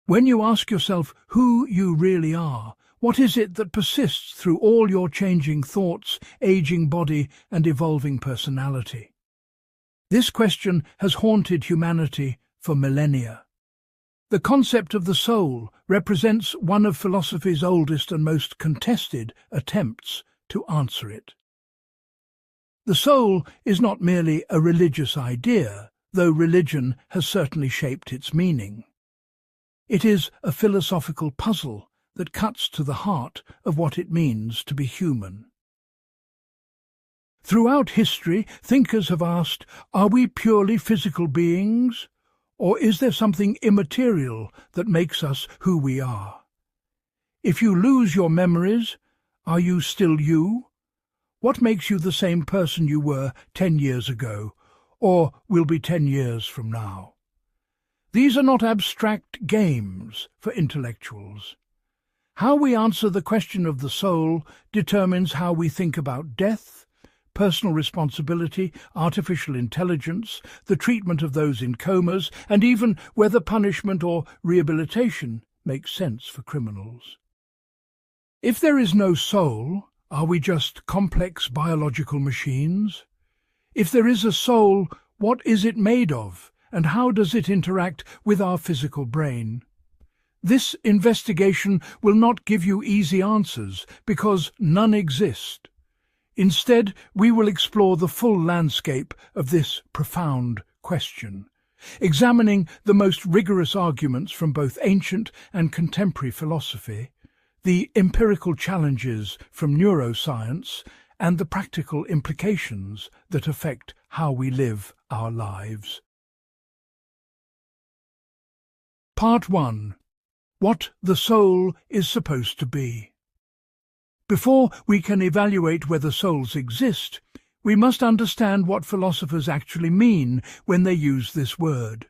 When you ask yourself who you really are, what is it that persists through all your changing thoughts, aging body, and evolving personality? This question has haunted humanity for millennia. The concept of the soul represents one of philosophy's oldest and most contested attempts to answer it. The soul is not merely a religious idea, though religion has certainly shaped its meaning. It is a philosophical puzzle that cuts to the heart of what it means to be human. Throughout history, thinkers have asked, are we purely physical beings, or is there something immaterial that makes us who we are? If you lose your memories, are you still you? What makes you the same person you were 10 years ago, or will be 10 years from now? These are not abstract games for intellectuals. How we answer the question of the soul determines how we think about death, personal responsibility, artificial intelligence, the treatment of those in comas, and even whether punishment or rehabilitation makes sense for criminals. If there is no soul, are we just complex biological machines? If there is a soul, what is it made of, and how does it interact with our physical brain? This investigation will not give you easy answers, because none exist. Instead, we will explore the full landscape of this profound question, examining the most rigorous arguments from both ancient and contemporary philosophy, the empirical challenges from neuroscience, and the practical implications that affect how we live our lives. Part 1. What the soul is supposed to be. Before we can evaluate whether souls exist, we must understand what philosophers actually mean when they use this word.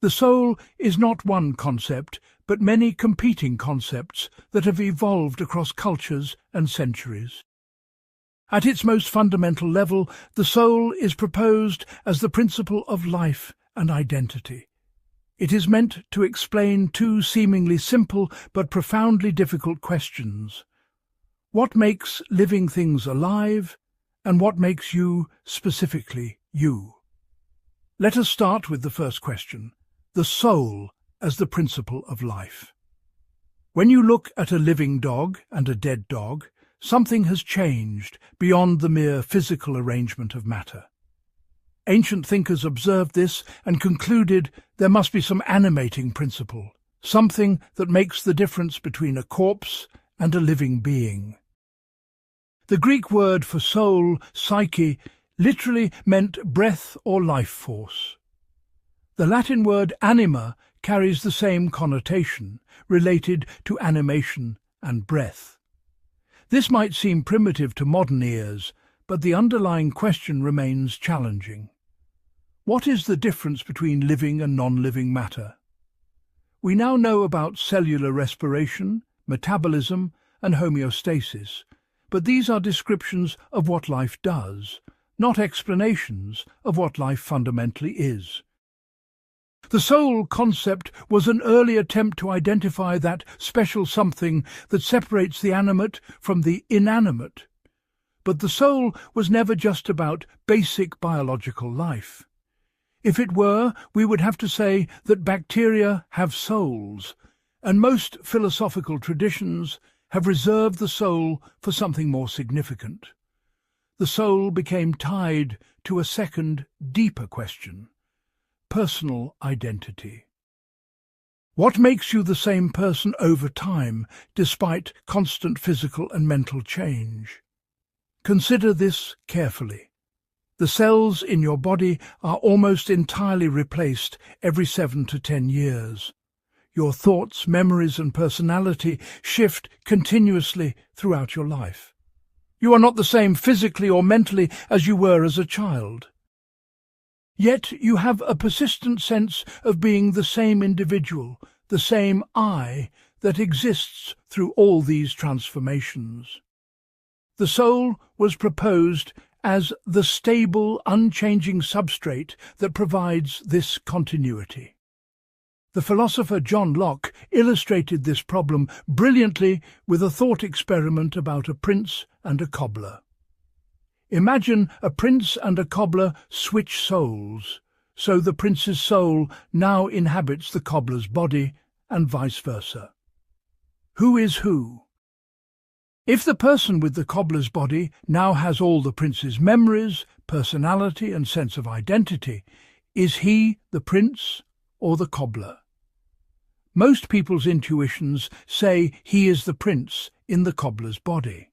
The soul is not one concept, but many competing concepts that have evolved across cultures and centuries. At its most fundamental level, the soul is proposed as the principle of life and identity. It is meant to explain two seemingly simple but profoundly difficult questions. What makes living things alive, and what makes you, specifically, you? Let us start with the first question, the soul as the principle of life. When you look at a living dog and a dead dog, something has changed beyond the mere physical arrangement of matter. Ancient thinkers observed this and concluded there must be some animating principle, something that makes the difference between a corpse and a living being. The Greek word for soul, psyche, literally meant breath or life force. The Latin word anima carries the same connotation, related to animation and breath. This might seem primitive to modern ears, but the underlying question remains challenging. What is the difference between living and non-living matter? We now know about cellular respiration, metabolism, and homeostasis, but these are descriptions of what life does, not explanations of what life fundamentally is. The soul concept was an early attempt to identify that special something that separates the animate from the inanimate. But the soul was never just about basic biological life. If it were, we would have to say that bacteria have souls, and most philosophical traditions have reserved the soul for something more significant. The soul became tied to a second, deeper question: personal identity. What makes you the same person over time, despite constant physical and mental change? Consider this carefully. The cells in your body are almost entirely replaced every 7 to 10 years. Your thoughts, memories, and personality shift continuously throughout your life. You are not the same physically or mentally as you were as a child. Yet you have a persistent sense of being the same individual, the same I, that exists through all these transformations. The soul was proposed as the stable, unchanging substrate that provides this continuity. The philosopher John Locke illustrated this problem brilliantly with a thought experiment about a prince and a cobbler. Imagine a prince and a cobbler switch souls, so the prince's soul now inhabits the cobbler's body, and vice versa. Who is who? If the person with the cobbler's body now has all the prince's memories, personality, and sense of identity, is he the prince or the cobbler? Most people's intuitions say he is the prince in the cobbler's body.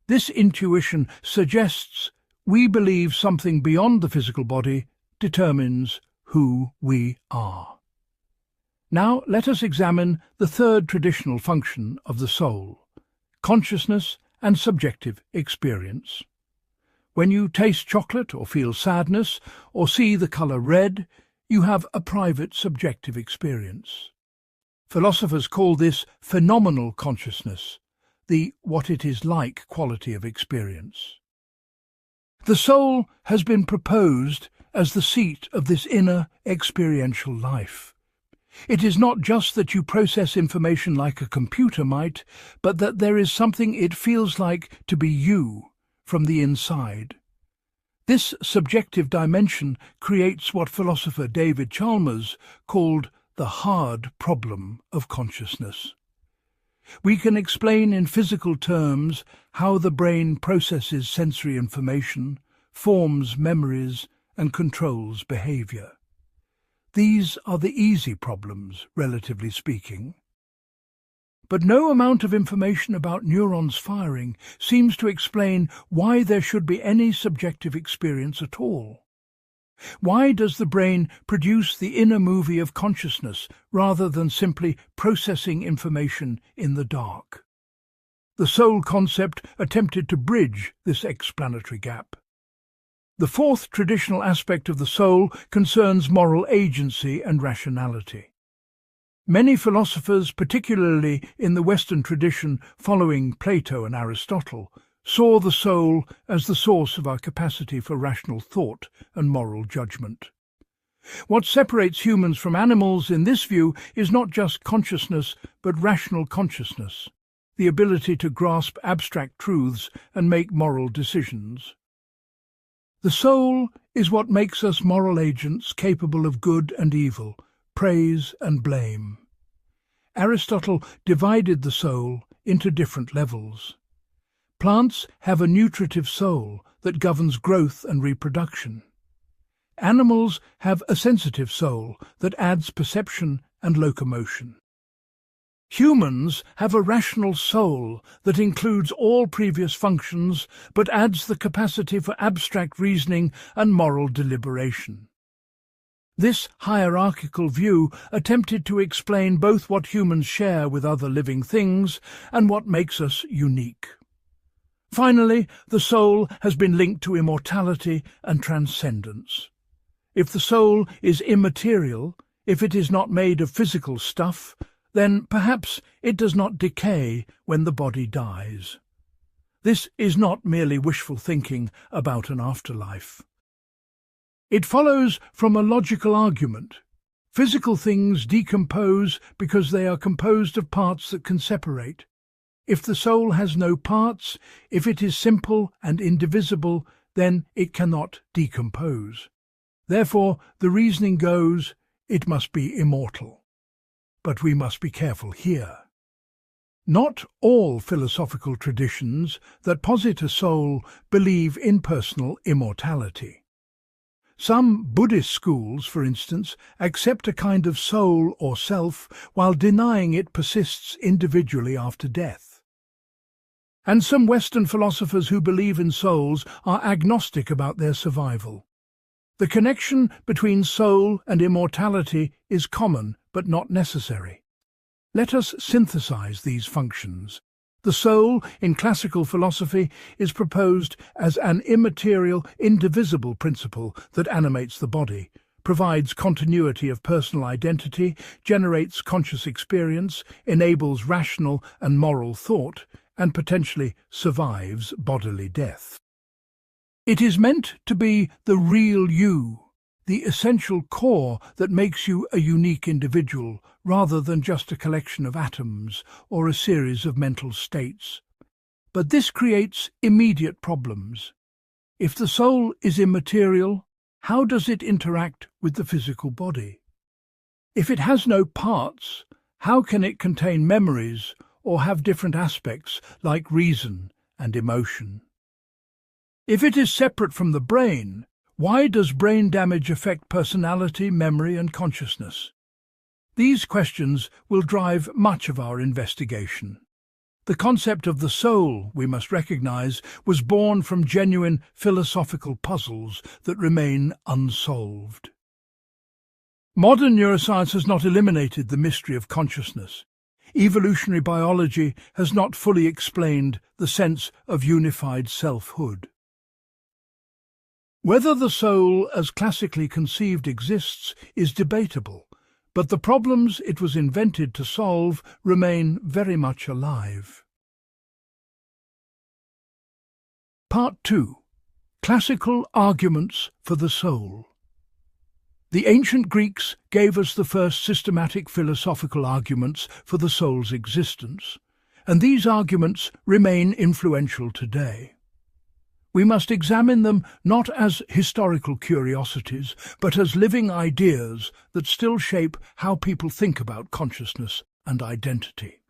This intuition suggests we believe something beyond the physical body determines who we are. Now let us examine the third traditional function of the soul: consciousness and subjective experience. When you taste chocolate or feel sadness or see the colour red, you have a private subjective experience. Philosophers call this phenomenal consciousness, the what it is like quality of experience. The soul has been proposed as the seat of this inner experiential life. It is not just that you process information like a computer might, but that there is something it feels like to be you from the inside. This subjective dimension creates what philosopher David Chalmers called the hard problem of consciousness. We can explain in physical terms how the brain processes sensory information, forms memories, and controls behavior. These are the easy problems, relatively speaking. But no amount of information about neurons firing seems to explain why there should be any subjective experience at all. Why does the brain produce the inner movie of consciousness rather than simply processing information in the dark? The soul concept attempted to bridge this explanatory gap. The fourth traditional aspect of the soul concerns moral agency and rationality. Many philosophers, particularly in the Western tradition following Plato and Aristotle, saw the soul as the source of our capacity for rational thought and moral judgment. What separates humans from animals in this view is not just consciousness, but rational consciousness, the ability to grasp abstract truths and make moral decisions. The soul is what makes us moral agents capable of good and evil, praise and blame. Aristotle divided the soul into different levels. Plants have a nutritive soul that governs growth and reproduction. Animals have a sensitive soul that adds perception and locomotion. Humans have a rational soul that includes all previous functions but adds the capacity for abstract reasoning and moral deliberation. This hierarchical view attempted to explain both what humans share with other living things and what makes us unique. Finally, the soul has been linked to immortality and transcendence. If the soul is immaterial, if it is not made of physical stuff, then perhaps it does not decay when the body dies. This is not merely wishful thinking about an afterlife. It follows from a logical argument. Physical things decompose because they are composed of parts that can separate. If the soul has no parts, if it is simple and indivisible, then it cannot decompose. Therefore, the reasoning goes, it must be immortal. But we must be careful here. Not all philosophical traditions that posit a soul believe in personal immortality. Some Buddhist schools, for instance, accept a kind of soul or self while denying it persists individually after death. And some Western philosophers who believe in souls are agnostic about their survival. The connection between soul and immortality is common but not necessary. Let us synthesize these functions. The soul, in classical philosophy, is proposed as an immaterial, indivisible principle that animates the body, provides continuity of personal identity, generates conscious experience, enables rational and moral thought, and potentially survives bodily death. It is meant to be the real you, the essential core that makes you a unique individual rather than just a collection of atoms or a series of mental states. But this creates immediate problems. If the soul is immaterial, how does it interact with the physical body? If it has no parts, how can it contain memories or have different aspects like reason and emotion? If it is separate from the brain, why does brain damage affect personality, memory, and consciousness? These questions will drive much of our investigation. The concept of the soul, we must recognize, was born from genuine philosophical puzzles that remain unsolved. Modern neuroscience has not eliminated the mystery of consciousness. Evolutionary biology has not fully explained the sense of unified selfhood. Whether the soul, as classically conceived, exists is debatable, but the problems it was invented to solve remain very much alive. Part 2. Classical Arguments for the Soul. The ancient Greeks gave us the first systematic philosophical arguments for the soul's existence, and these arguments remain influential today. We must examine them not as historical curiosities, but as living ideas that still shape how people think about consciousness and identity.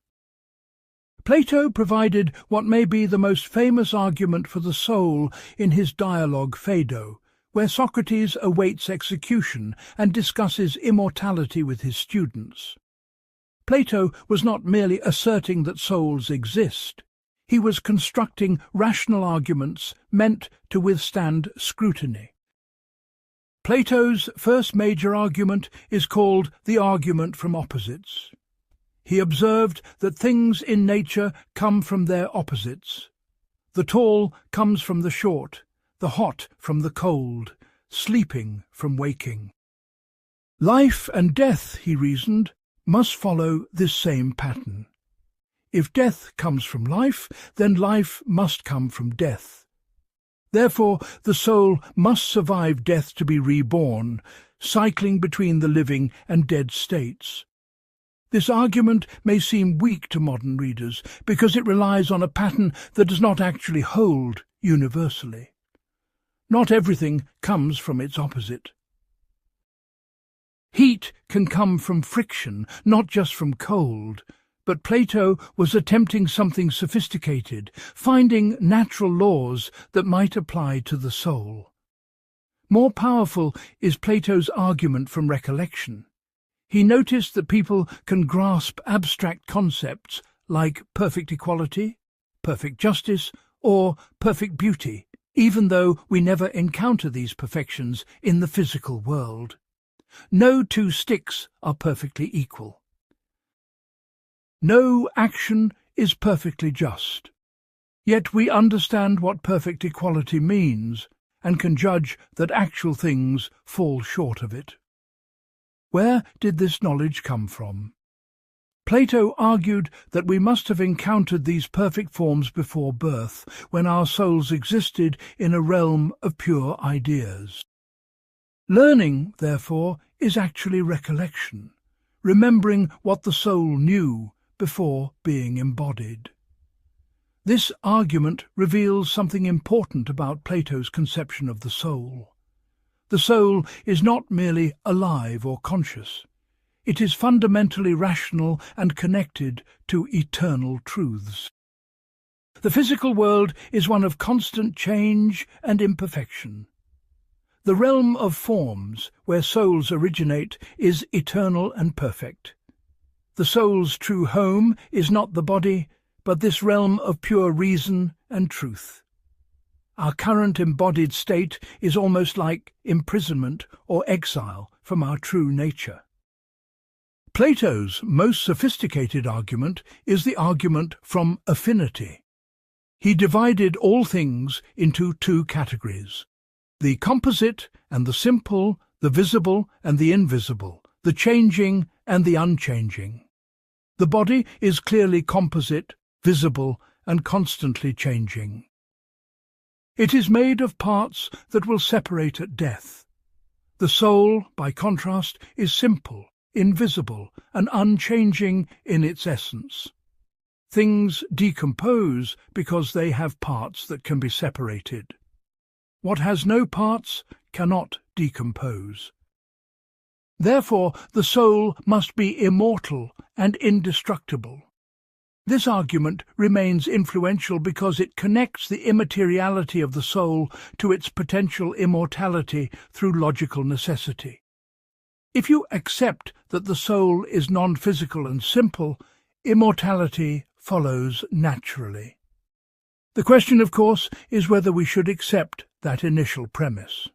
Plato provided what may be the most famous argument for the soul in his dialogue Phaedo, where Socrates awaits execution and discusses immortality with his students. Plato was not merely asserting that souls exist. He was constructing rational arguments meant to withstand scrutiny. Plato's first major argument is called the argument from opposites. He observed that things in nature come from their opposites. The tall comes from the short, the hot from the cold, sleeping from waking. Life and death, he reasoned, must follow this same pattern. If death comes from life, then life must come from death. Therefore, the soul must survive death to be reborn, cycling between the living and dead states. This argument may seem weak to modern readers because it relies on a pattern that does not actually hold universally. Not everything comes from its opposite. Heat can come from friction, not just from cold. But Plato was attempting something sophisticated, finding natural laws that might apply to the soul. More powerful is Plato's argument from recollection. He noticed that people can grasp abstract concepts like perfect equality, perfect justice, or perfect beauty, even though we never encounter these perfections in the physical world. No two sticks are perfectly equal. No action is perfectly just. Yet we understand what perfect equality means and can judge that actual things fall short of it. Where did this knowledge come from? Plato argued that we must have encountered these perfect forms before birth, when our souls existed in a realm of pure ideas. Learning, therefore, is actually recollection, remembering what the soul knew before being embodied. This argument reveals something important about Plato's conception of the soul. The soul is not merely alive or conscious. It is fundamentally rational and connected to eternal truths. The physical world is one of constant change and imperfection. The realm of forms, where souls originate, is eternal and perfect. The soul's true home is not the body, but this realm of pure reason and truth. Our current embodied state is almost like imprisonment or exile from our true nature. Plato's most sophisticated argument is the argument from affinity. He divided all things into two categories: the composite and the simple, the visible and the invisible, the changing and the unchanging. The body is clearly composite, visible, and constantly changing. It is made of parts that will separate at death. The soul, by contrast, is simple, invisible, and unchanging in its essence. Things decompose because they have parts that can be separated. What has no parts cannot decompose. Therefore, the soul must be immortal and indestructible. This argument remains influential because it connects the immateriality of the soul to its potential immortality through logical necessity. If you accept that the soul is non-physical and simple, immortality follows naturally. The question, of course, is whether we should accept that initial premise.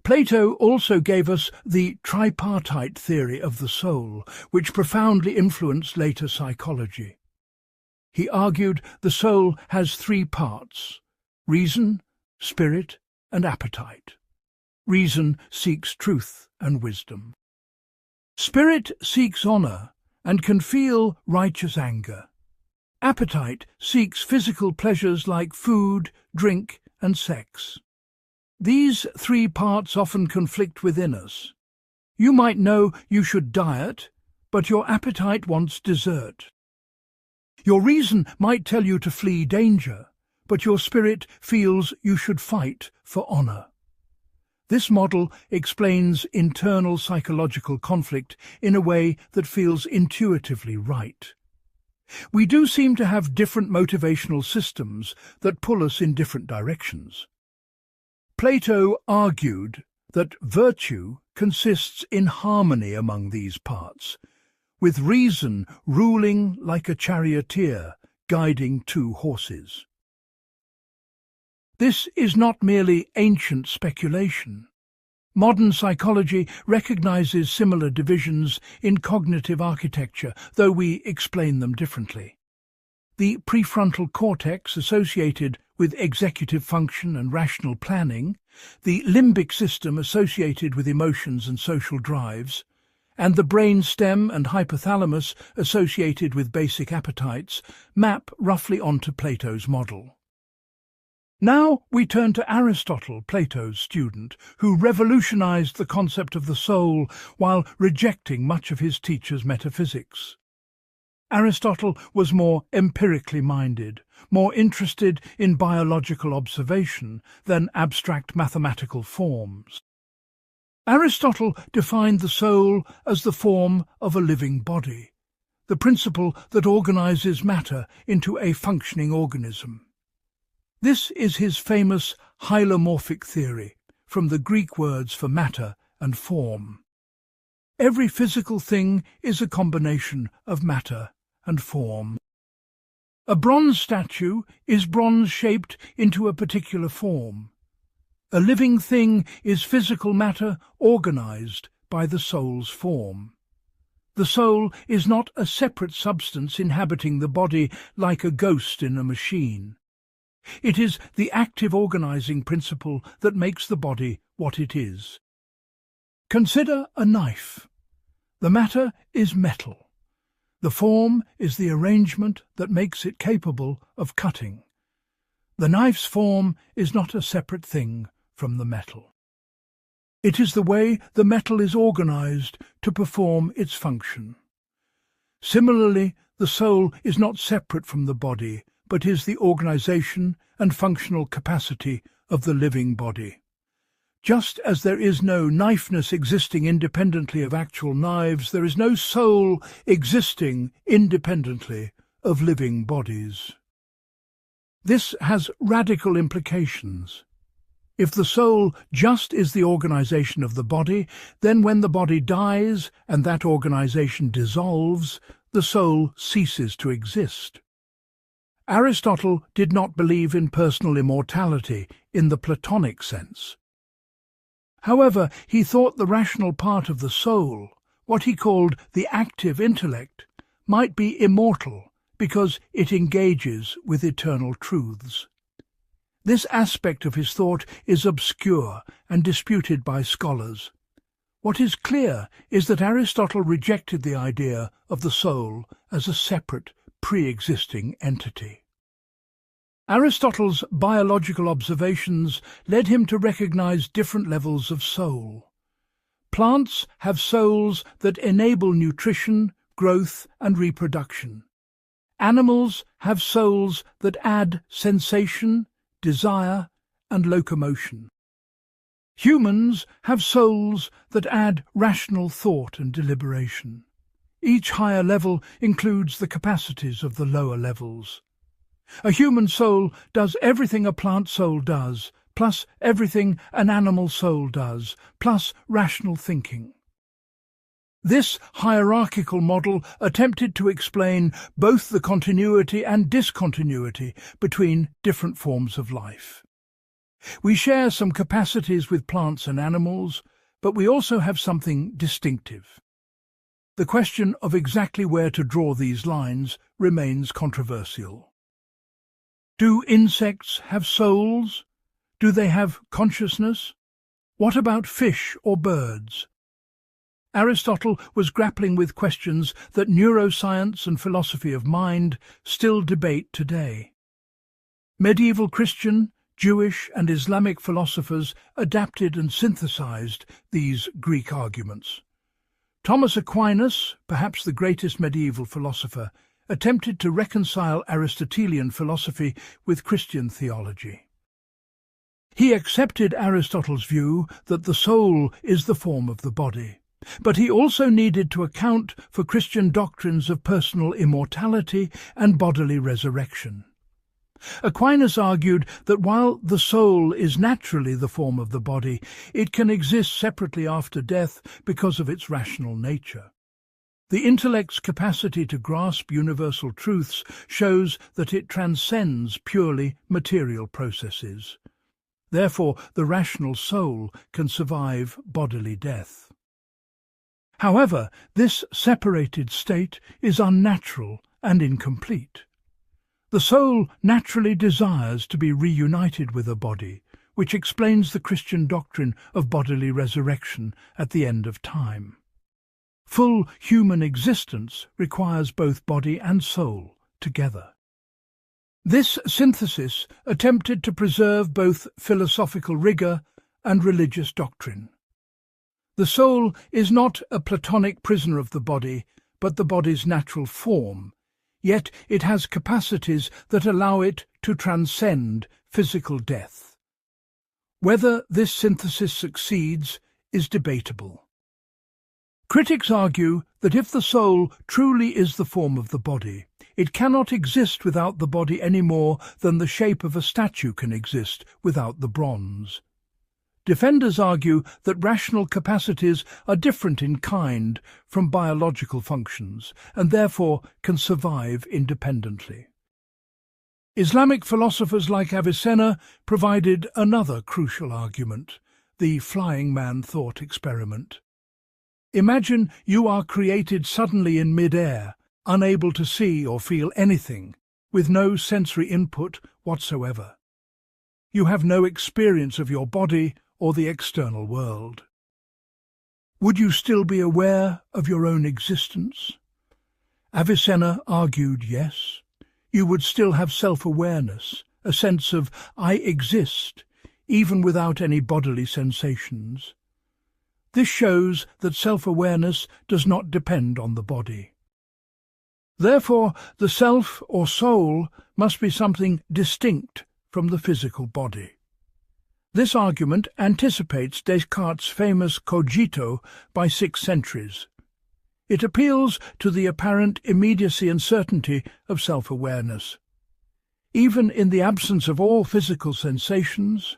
Plato also gave us the tripartite theory of the soul, which profoundly influenced later psychology. He argued the soul has three parts: reason, spirit, and appetite. Reason seeks truth and wisdom. Spirit seeks honour and can feel righteous anger. Appetite seeks physical pleasures like food, drink, and sex. These three parts often conflict within us. You might know you should diet, but your appetite wants dessert. Your reason might tell you to flee danger, but your spirit feels you should fight for honour. This model explains internal psychological conflict in a way that feels intuitively right. We do seem to have different motivational systems that pull us in different directions. Plato argued that virtue consists in harmony among these parts, with reason ruling like a charioteer guiding two horses. This is not merely ancient speculation. Modern psychology recognizes similar divisions in cognitive architecture, though we explain them differently. The prefrontal cortex, associated with executive function and rational planning, the limbic system, associated with emotions and social drives, and the brain stem and hypothalamus, associated with basic appetites, map roughly onto Plato's model. Now we turn to Aristotle, Plato's student, who revolutionized the concept of the soul while rejecting much of his teacher's metaphysics. Aristotle was more empirically minded, more interested in biological observation than abstract mathematical forms. Aristotle defined the soul as the form of a living body, the principle that organizes matter into a functioning organism. This is his famous hylomorphic theory, from the Greek words for matter and form. Every physical thing is a combination of matter and form. A bronze statue is bronze shaped into a particular form. A living thing is physical matter organized by the soul's form. The soul is not a separate substance inhabiting the body like a ghost in a machine. It is the active organizing principle that makes the body what it is. Consider a knife. The matter is metal. The form is the arrangement that makes it capable of cutting. The knife's form is not a separate thing from the metal. It is the way the metal is organized to perform its function. Similarly, the soul is not separate from the body, but is the organization and functional capacity of the living body. Just as there is no knifeness existing independently of actual knives, there is no soul existing independently of living bodies. This has radical implications. If the soul just is the organization of the body, then when the body dies and that organization dissolves, the soul ceases to exist. Aristotle did not believe in personal immortality in the Platonic sense. However, he thought the rational part of the soul, what he called the active intellect, might be immortal because it engages with eternal truths. This aspect of his thought is obscure and disputed by scholars. What is clear is that Aristotle rejected the idea of the soul as a separate, pre-existing entity. Aristotle's biological observations led him to recognize different levels of soul. Plants have souls that enable nutrition, growth, and reproduction. Animals have souls that add sensation, desire, and locomotion. Humans have souls that add rational thought and deliberation. Each higher level includes the capacities of the lower levels. A human soul does everything a plant soul does, plus everything an animal soul does, plus rational thinking. This hierarchical model attempted to explain both the continuity and discontinuity between different forms of life. We share some capacities with plants and animals, but we also have something distinctive. The question of exactly where to draw these lines remains controversial. Do insects have souls? Do they have consciousness? What about fish or birds? Aristotle was grappling with questions that neuroscience and philosophy of mind still debate today. Medieval Christian, Jewish and Islamic philosophers adapted and synthesized these Greek arguments. Thomas Aquinas, perhaps the greatest medieval philosopher, attempted to reconcile Aristotelian philosophy with Christian theology. He accepted Aristotle's view that the soul is the form of the body, but he also needed to account for Christian doctrines of personal immortality and bodily resurrection. Aquinas argued that while the soul is naturally the form of the body, it can exist separately after death because of its rational nature. The intellect's capacity to grasp universal truths shows that it transcends purely material processes. Therefore, the rational soul can survive bodily death. However, this separated state is unnatural and incomplete. The soul naturally desires to be reunited with a body, which explains the Christian doctrine of bodily resurrection at the end of time. Full human existence requires both body and soul together. This synthesis attempted to preserve both philosophical rigor and religious doctrine. The soul is not a Platonic prisoner of the body, but the body's natural form, yet it has capacities that allow it to transcend physical death. Whether this synthesis succeeds is debatable. Critics argue that if the soul truly is the form of the body, it cannot exist without the body any more than the shape of a statue can exist without the bronze. Defenders argue that rational capacities are different in kind from biological functions and therefore can survive independently. Islamic philosophers like Avicenna provided another crucial argument, the flying man thought experiment. Imagine you are created suddenly in mid-air, unable to see or feel anything, with no sensory input whatsoever. You have no experience of your body or the external world. Would you still be aware of your own existence? Avicenna argued yes. You would still have self-awareness, a sense of I exist, even without any bodily sensations. This shows that self-awareness does not depend on the body. Therefore, the self or soul must be something distinct from the physical body. This argument anticipates Descartes' famous cogito by 6 centuries. It appeals to the apparent immediacy and certainty of self-awareness. Even in the absence of all physical sensations,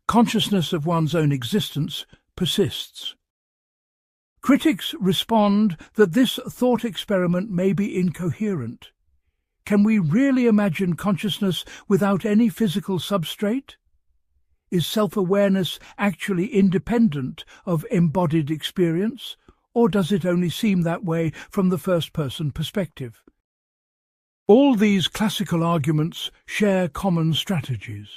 consciousness of one's own existence persists. Critics respond that this thought experiment may be incoherent. Can we really imagine consciousness without any physical substrate? Is self-awareness actually independent of embodied experience, or does it only seem that way from the first-person perspective? All these classical arguments share common strategies.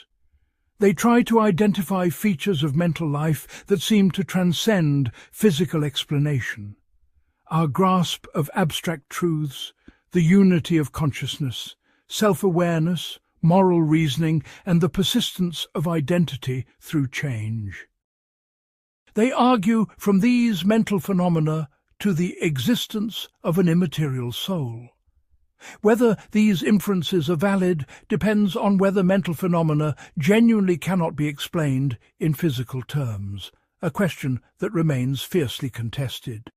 They try to identify features of mental life that seem to transcend physical explanation. Our grasp of abstract truths, the unity of consciousness, self-awareness, moral reasoning, and the persistence of identity through change. They argue from these mental phenomena to the existence of an immaterial soul. Whether these inferences are valid depends on whether mental phenomena genuinely cannot be explained in physical terms, a question that remains fiercely contested.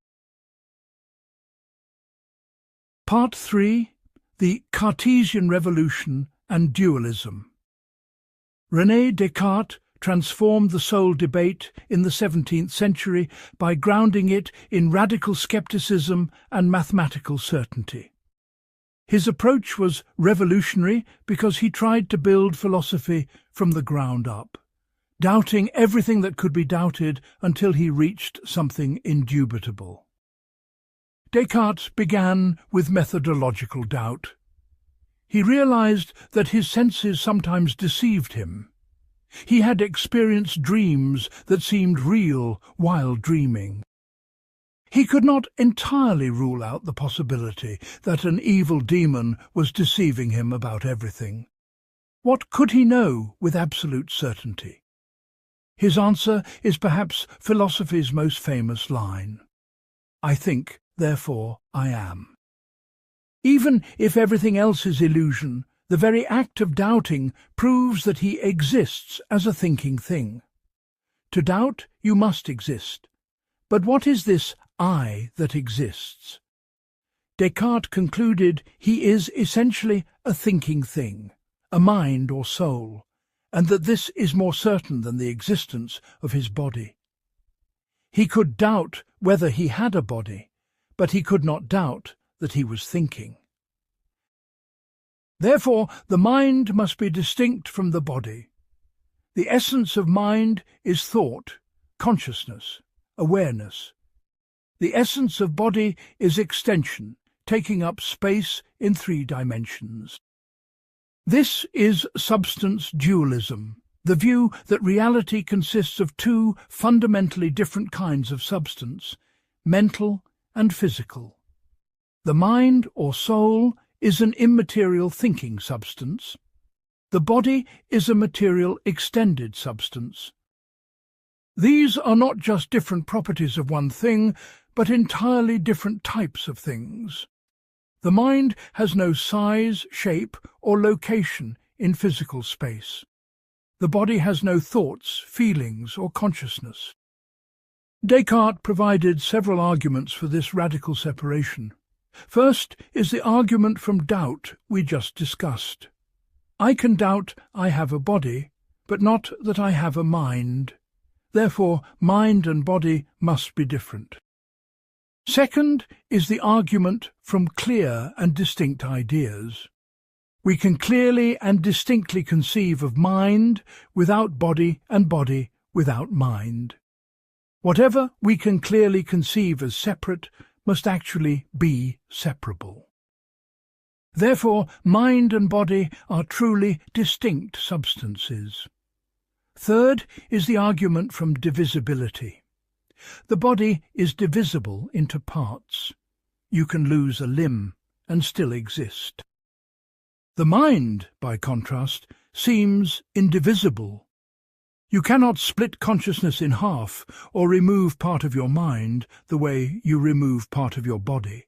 Part 3. The Cartesian Revolution and Dualism. René Descartes transformed the soul debate in the 17th century by grounding it in radical skepticism and mathematical certainty. His approach was revolutionary because he tried to build philosophy from the ground up, doubting everything that could be doubted until he reached something indubitable. Descartes began with methodological doubt. He realized that his senses sometimes deceived him. He had experienced dreams that seemed real while dreaming. He could not entirely rule out the possibility that an evil demon was deceiving him about everything. What could he know with absolute certainty? His answer is perhaps philosophy's most famous line: "I think, therefore I am." Even if everything else is illusion, the very act of doubting proves that he exists as a thinking thing. To doubt, you must exist. But what is this I that exists? Descartes concluded he is essentially a thinking thing, a mind or soul, and that this is more certain than the existence of his body. He could doubt whether he had a body, but he could not doubt that he was thinking. Therefore, the mind must be distinct from the body. The essence of mind is thought, consciousness, awareness. The essence of body is extension, taking up space in 3 dimensions. This is substance dualism, the view that reality consists of 2 fundamentally different kinds of substance, mental and physical. The mind or soul is an immaterial thinking substance. The body is a material extended substance. These are not just different properties of one thing, but entirely different types of things. The mind has no size, shape, or location in physical space. The body has no thoughts, feelings, or consciousness. Descartes provided several arguments for this radical separation. First is the argument from doubt we just discussed. I can doubt I have a body, but not that I have a mind. Therefore, mind and body must be different. Second is the argument from clear and distinct ideas. We can clearly and distinctly conceive of mind without body and body without mind. Whatever we can clearly conceive as separate must actually be separable. Therefore, mind and body are truly distinct substances. Third is the argument from divisibility. The body is divisible into parts. You can lose a limb and still exist. The mind, by contrast, seems indivisible. You cannot split consciousness in half or remove part of your mind the way you remove part of your body.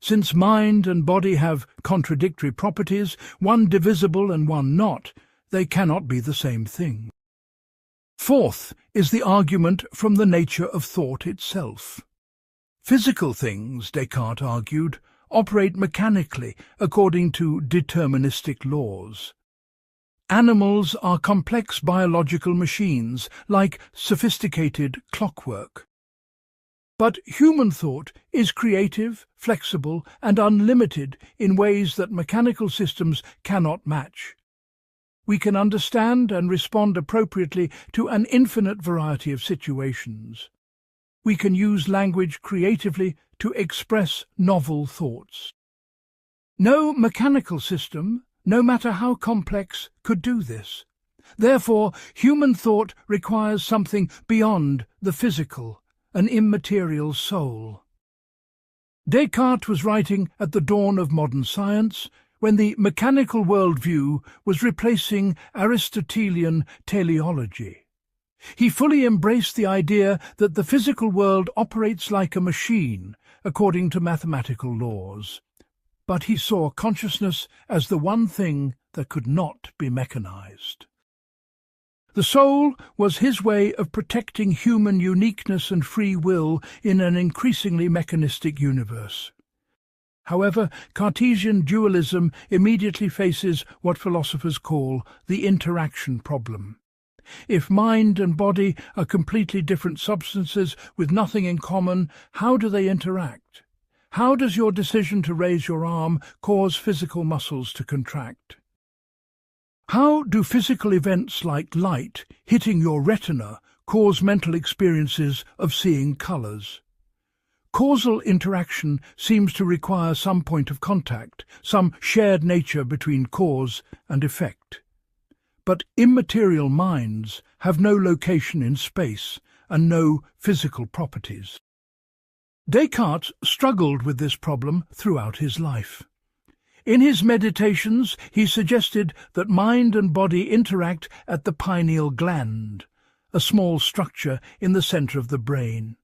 Since mind and body have contradictory properties, one divisible and one not, they cannot be the same thing. Fourth is the argument from the nature of thought itself. Physical things, Descartes argued, operate mechanically according to deterministic laws. Animals are complex biological machines, like sophisticated clockwork. But human thought is creative, flexible, and unlimited in ways that mechanical systems cannot match. We can understand and respond appropriately to an infinite variety of situations. We can use language creatively to express novel thoughts. No mechanical system, no matter how complex, could do this. Therefore, human thought requires something beyond the physical, an immaterial soul. Descartes was writing at the dawn of modern science, when the mechanical worldview was replacing Aristotelian teleology. He fully embraced the idea that the physical world operates like a machine, according to mathematical laws. But he saw consciousness as the one thing that could not be mechanized. The soul was his way of protecting human uniqueness and free will in an increasingly mechanistic universe. However, Cartesian dualism immediately faces what philosophers call the interaction problem. If mind and body are completely different substances with nothing in common, how do they interact? How does your decision to raise your arm cause physical muscles to contract? How do physical events like light hitting your retina cause mental experiences of seeing colours? Causal interaction seems to require some point of contact, some shared nature between cause and effect. But immaterial minds have no location in space and no physical properties. Descartes struggled with this problem throughout his life. In his meditations, he suggested that mind and body interact at the pineal gland, a small structure in the centre of the brain.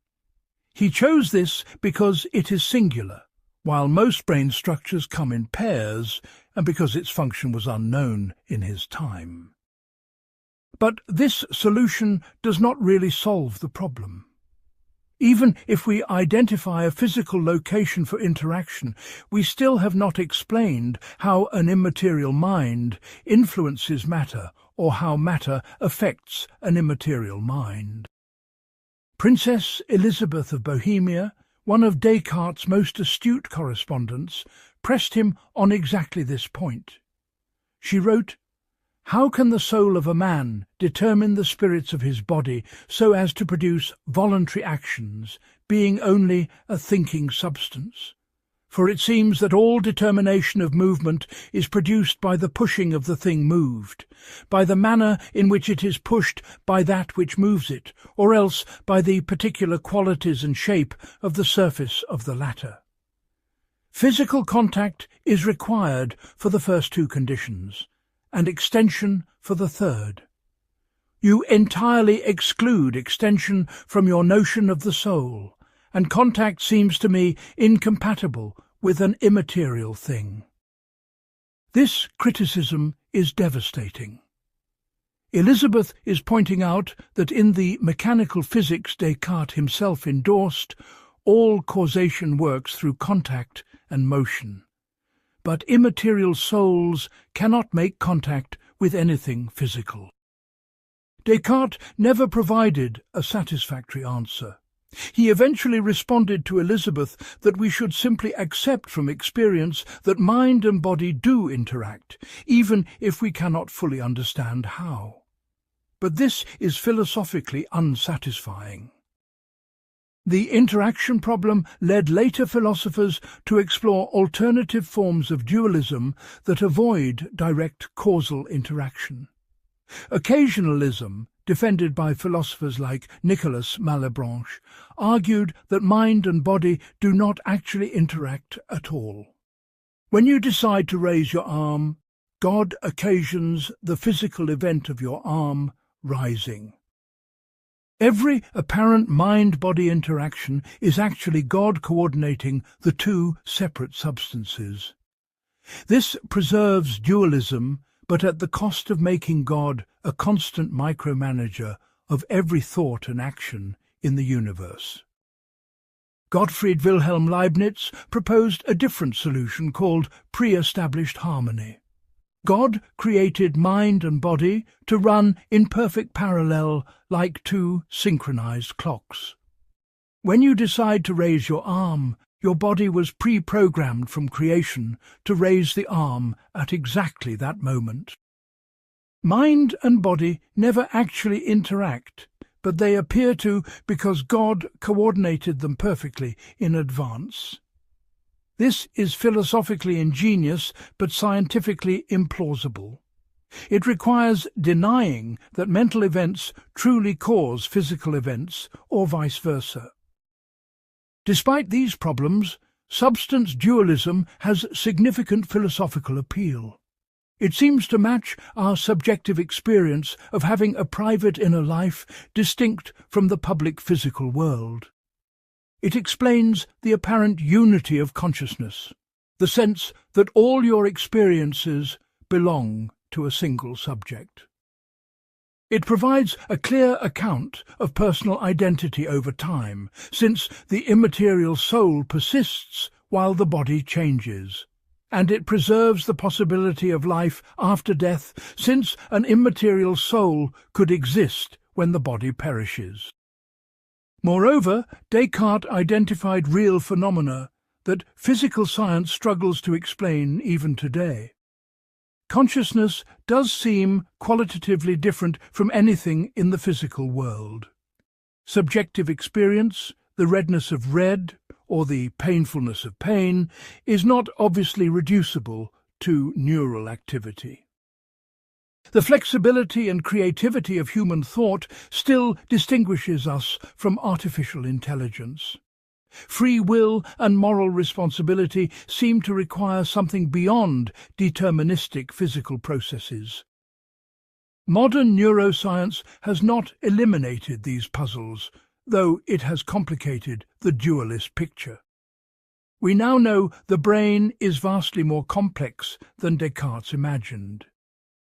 He chose this because it is singular, while most brain structures come in pairs, and because its function was unknown in his time. But this solution does not really solve the problem. Even if we identify a physical location for interaction, we still have not explained how an immaterial mind influences matter or how matter affects an immaterial mind. Princess Elizabeth of Bohemia, one of Descartes' most astute correspondents, pressed him on exactly this point. She wrote, "How can the soul of a man determine the spirits of his body so as to produce voluntary actions, being only a thinking substance? For it seems that all determination of movement is produced by the pushing of the thing moved, by the manner in which it is pushed by that which moves it, or else by the particular qualities and shape of the surface of the latter. Physical contact is required for the first two conditions, and extension for the third. You entirely exclude extension from your notion of the soul, and contact seems to me incompatible with an immaterial thing." This criticism is devastating. Elizabeth is pointing out that in the mechanical physics Descartes himself endorsed, all causation works through contact and motion. But immaterial souls cannot make contact with anything physical. Descartes never provided a satisfactory answer. He eventually responded to Elizabeth that we should simply accept from experience that mind and body do interact, even if we cannot fully understand how. But this is philosophically unsatisfying. The interaction problem led later philosophers to explore alternative forms of dualism that avoid direct causal interaction. Occasionalism, defended by philosophers like Nicolas Malebranche, argued that mind and body do not actually interact at all. When you decide to raise your arm, God occasions the physical event of your arm rising. Every apparent mind-body interaction is actually God coordinating the two separate substances. This preserves dualism, but at the cost of making God a constant micromanager of every thought and action in the universe. Gottfried Wilhelm Leibniz proposed a different solution called pre-established harmony. God created mind and body to run in perfect parallel like two synchronized clocks. When you decide to raise your arm, your body was pre-programmed from creation to raise the arm at exactly that moment. Mind and body never actually interact, but they appear to because God coordinated them perfectly in advance. This is philosophically ingenious but scientifically implausible. It requires denying that mental events truly cause physical events or vice versa. Despite these problems, Substance dualism has significant philosophical appeal. It seems to match our subjective experience of having a private inner life distinct from the public physical world. It explains the apparent unity of consciousness, the sense that all your experiences belong to a single subject. It provides a clear account of personal identity over time, since the immaterial soul persists while the body changes. And it preserves the possibility of life after death, since an immaterial soul could exist when the body perishes. Moreover, Descartes identified real phenomena that physical science struggles to explain even today. Consciousness does seem qualitatively different from anything in the physical world. Subjective experience, the redness of red, or the painfulness of pain, is not obviously reducible to neural activity. The flexibility and creativity of human thought still distinguishes us from artificial intelligence. Free will and moral responsibility seem to require something beyond deterministic physical processes. Modern neuroscience has not eliminated these puzzles, though it has complicated the dualist picture. We now know the brain is vastly more complex than Descartes imagined.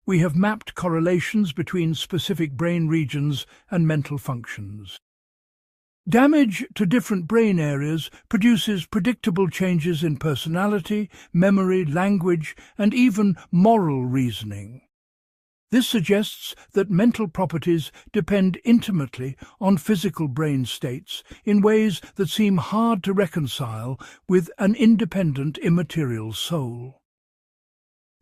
We have mapped correlations between specific brain regions and mental functions. Damage to different brain areas produces predictable changes in personality, memory, language, and even moral reasoning. This suggests that mental properties depend intimately on physical brain states in ways that seem hard to reconcile with an independent immaterial soul.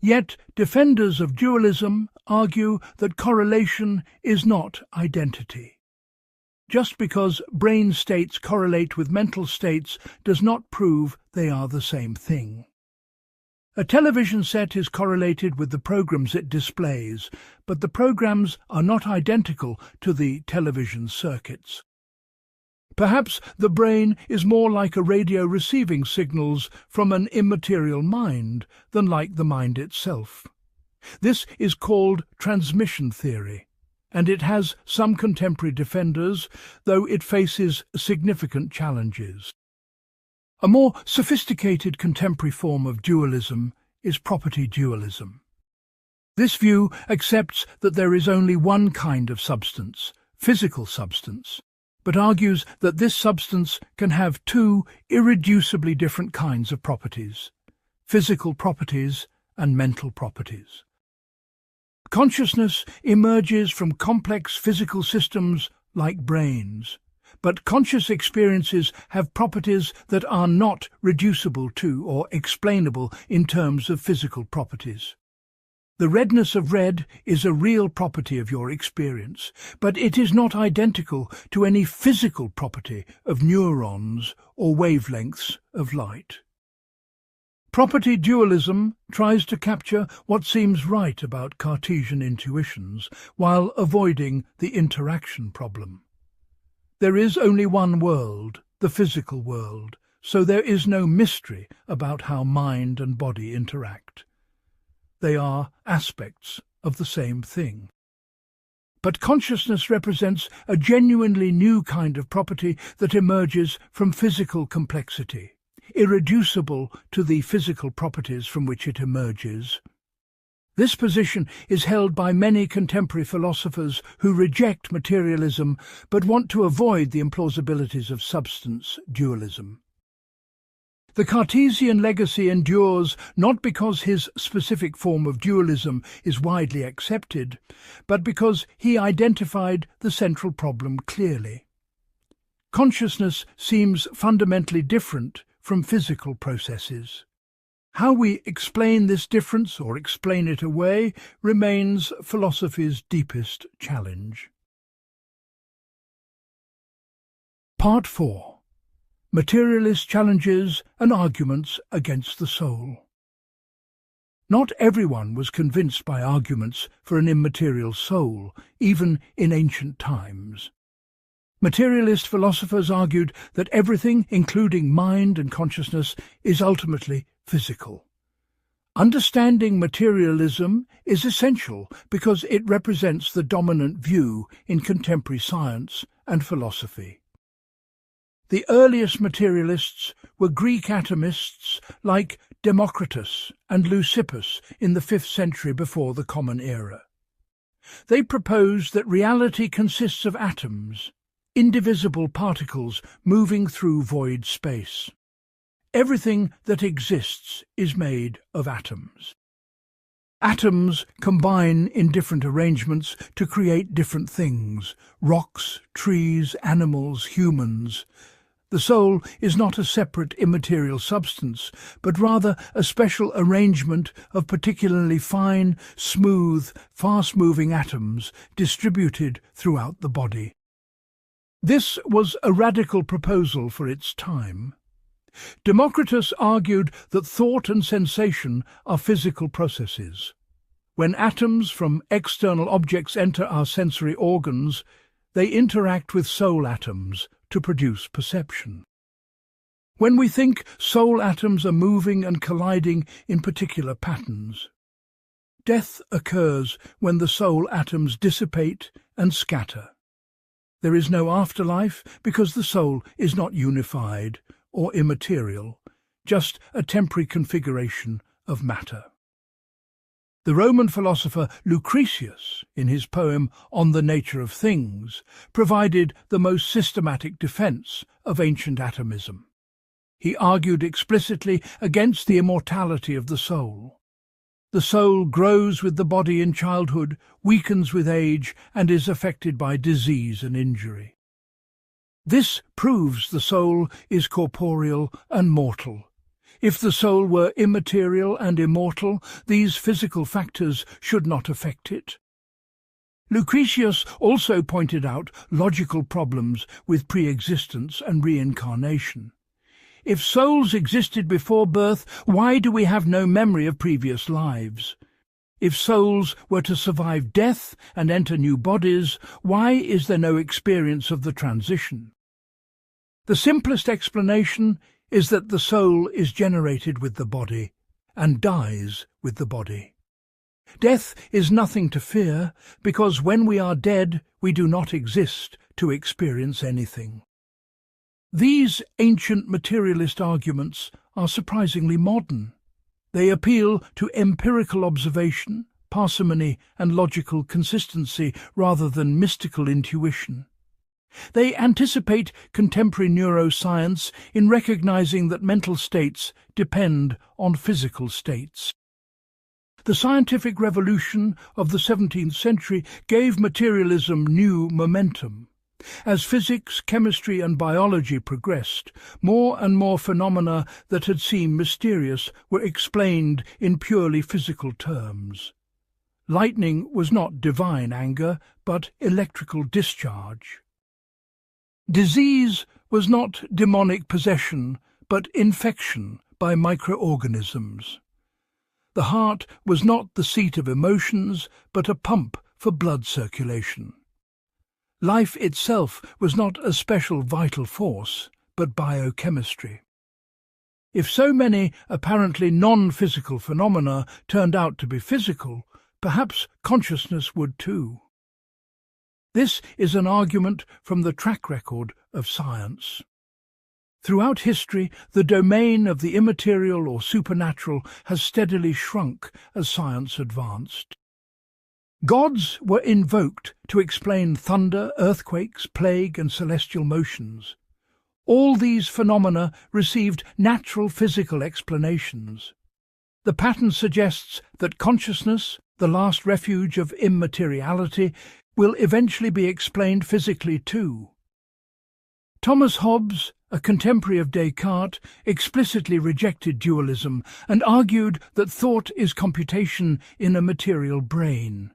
Yet defenders of dualism argue that correlation is not identity. Just because brain states correlate with mental states does not prove they are the same thing. A television set is correlated with the programs it displays, but the programs are not identical to the television circuits. Perhaps the brain is more like a radio receiving signals from an immaterial mind than like the mind itself. This is called transmission theory, and it has some contemporary defenders, though it faces significant challenges. A more sophisticated contemporary form of dualism is property dualism. This view accepts that there is only one kind of substance, physical substance, but argues that this substance can have two irreducibly different kinds of properties, physical properties and mental properties. Consciousness emerges from complex physical systems like brains, but conscious experiences have properties that are not reducible to or explainable in terms of physical properties. The redness of red is a real property of your experience, but it is not identical to any physical property of neurons or wavelengths of light. Property dualism tries to capture what seems right about Cartesian intuitions while avoiding the interaction problem. There is only one world, the physical world, so there is no mystery about how mind and body interact. They are aspects of the same thing. But consciousness represents a genuinely new kind of property that emerges from physical complexity, irreducible to the physical properties from which it emerges. This position is held by many contemporary philosophers who reject materialism but want to avoid the implausibilities of substance dualism. The Cartesian legacy endures not because his specific form of dualism is widely accepted, but because he identified the central problem clearly. Consciousness seems fundamentally different from physical processes. How we explain this difference or explain it away remains philosophy's deepest challenge. Part 4. Materialist challenges and arguments against the soul. Not everyone was convinced by arguments for an immaterial soul, even in ancient times. Materialist philosophers argued that everything, including mind and consciousness, is ultimately physical. Understanding materialism is essential because it represents the dominant view in contemporary science and philosophy. The earliest materialists were Greek atomists like Democritus and Leucippus in the 5th century before the Common Era. They proposed that reality consists of atoms, indivisible particles moving through void space. Everything that exists is made of atoms. Atoms combine in different arrangements to create different things: rocks, trees, animals, humans. The soul is not a separate immaterial substance, but rather a special arrangement of particularly fine, smooth, fast-moving atoms distributed throughout the body. This was a radical proposal for its time. Democritus argued that thought and sensation are physical processes. When atoms from external objects enter our sensory organs, they interact with soul atoms to produce perception. When we think, soul atoms are moving and colliding in particular patterns. Death occurs when the soul atoms dissipate and scatter. There is no afterlife because the soul is not unified or immaterial, just a temporary configuration of matter. The Roman philosopher Lucretius, in his poem On the Nature of Things, provided the most systematic defense of ancient atomism. He argued explicitly against the immortality of the soul. The soul grows with the body in childhood, weakens with age, and is affected by disease and injury. This proves the soul is corporeal and mortal. If the soul were immaterial and immortal, these physical factors should not affect it. Lucretius also pointed out logical problems with pre-existence and reincarnation. If souls existed before birth, why do we have no memory of previous lives? If souls were to survive death and enter new bodies, why is there no experience of the transition? The simplest explanation is that the soul is generated with the body and dies with the body. Death is nothing to fear, because when we are dead, we do not exist to experience anything. These ancient materialist arguments are surprisingly modern. They appeal to empirical observation, parsimony, and logical consistency rather than mystical intuition. They anticipate contemporary neuroscience in recognizing that mental states depend on physical states. The scientific revolution of the 17th century gave materialism new momentum. As physics, chemistry, and biology progressed, more and more phenomena that had seemed mysterious were explained in purely physical terms. Lightning was not divine anger, but electrical discharge. Disease was not demonic possession, but infection by microorganisms. The heart was not the seat of emotions, but a pump for blood circulation. Life itself was not a special vital force, but biochemistry. If so many apparently non-physical phenomena turned out to be physical, perhaps consciousness would too. This is an argument from the track record of science. Throughout history, the domain of the immaterial or supernatural has steadily shrunk as science advanced. Gods were invoked to explain thunder, earthquakes, plague, and celestial motions. All these phenomena received natural physical explanations. The pattern suggests that consciousness, the last refuge of immateriality, will eventually be explained physically too. Thomas Hobbes, a contemporary of Descartes, explicitly rejected dualism and argued that thought is computation in a material brain.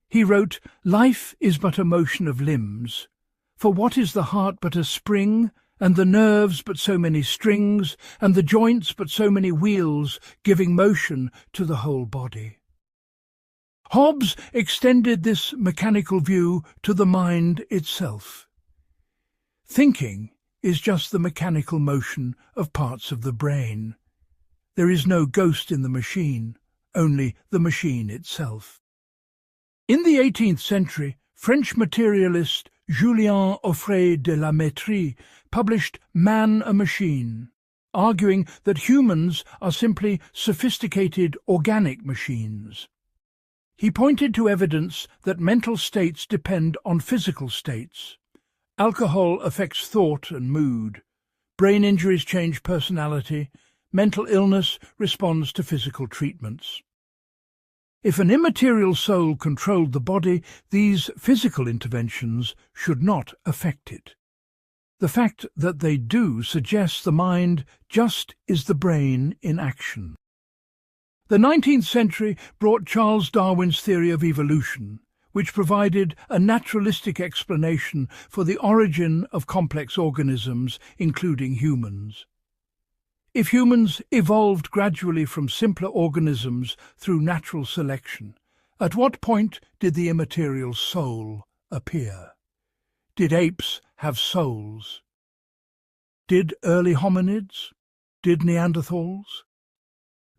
He wrote, "Life is but a motion of limbs. For what is the heart but a spring, and the nerves but so many strings, and the joints but so many wheels, giving motion to the whole body?" Hobbes extended this mechanical view to the mind itself. Thinking is just the mechanical motion of parts of the brain. There is no ghost in the machine, only the machine itself. In the 18th century, French materialist Julien Offray de la Métrie published Man a Machine, arguing that humans are simply sophisticated organic machines. He pointed to evidence that mental states depend on physical states. Alcohol affects thought and mood. Brain injuries change personality. Mental illness responds to physical treatments. If an immaterial soul controlled the body, these physical interventions should not affect it. The fact that they do suggests the mind just is the brain in action. The 19th century brought Charles Darwin's theory of evolution, which provided a naturalistic explanation for the origin of complex organisms, including humans. If humans evolved gradually from simpler organisms through natural selection, at what point did the immaterial soul appear? Did apes have souls? Did early hominids? Did Neanderthals?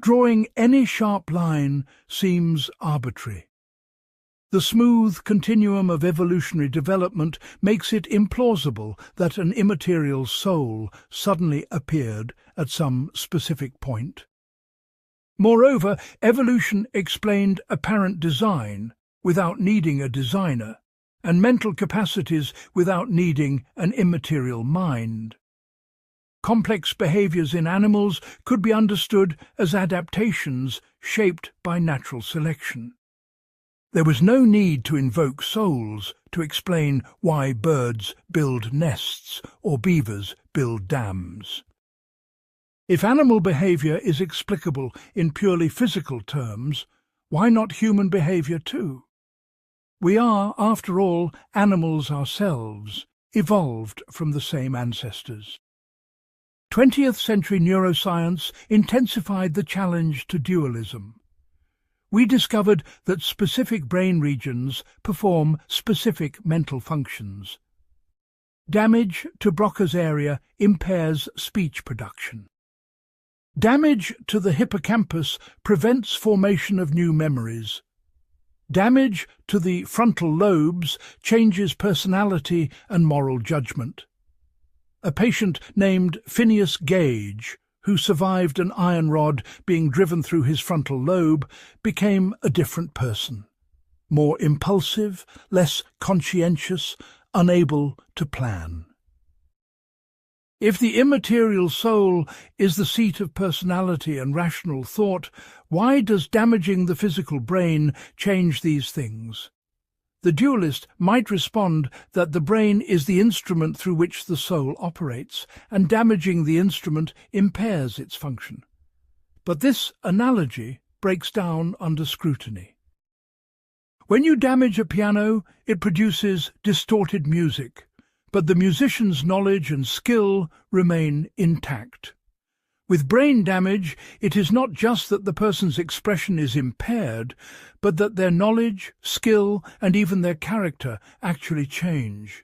Drawing any sharp line seems arbitrary. The smooth continuum of evolutionary development makes it implausible that an immaterial soul suddenly appeared at some specific point. Moreover, evolution explained apparent design without needing a designer, and mental capacities without needing an immaterial mind. Complex behaviors in animals could be understood as adaptations shaped by natural selection. There was no need to invoke souls to explain why birds build nests or beavers build dams. If animal behavior is explicable in purely physical terms, why not human behavior too? We are, after all, animals ourselves, evolved from the same ancestors. 20th century neuroscience intensified the challenge to dualism. We discovered that specific brain regions perform specific mental functions. Damage to Broca's area impairs speech production. Damage to the hippocampus prevents formation of new memories. Damage to the frontal lobes changes personality and moral judgment. A patient named Phineas Gage, who survived an iron rod being driven through his frontal lobe, became a different person, more impulsive, less conscientious, unable to plan. If the immaterial soul is the seat of personality and rational thought, why does damaging the physical brain change these things? The dualist might respond that the brain is the instrument through which the soul operates, and damaging the instrument impairs its function. But this analogy breaks down under scrutiny. When you damage a piano, it produces distorted music, but the musician's knowledge and skill remain intact. With brain damage, it is not just that the person's expression is impaired, but that their knowledge, skill, and even their character actually change.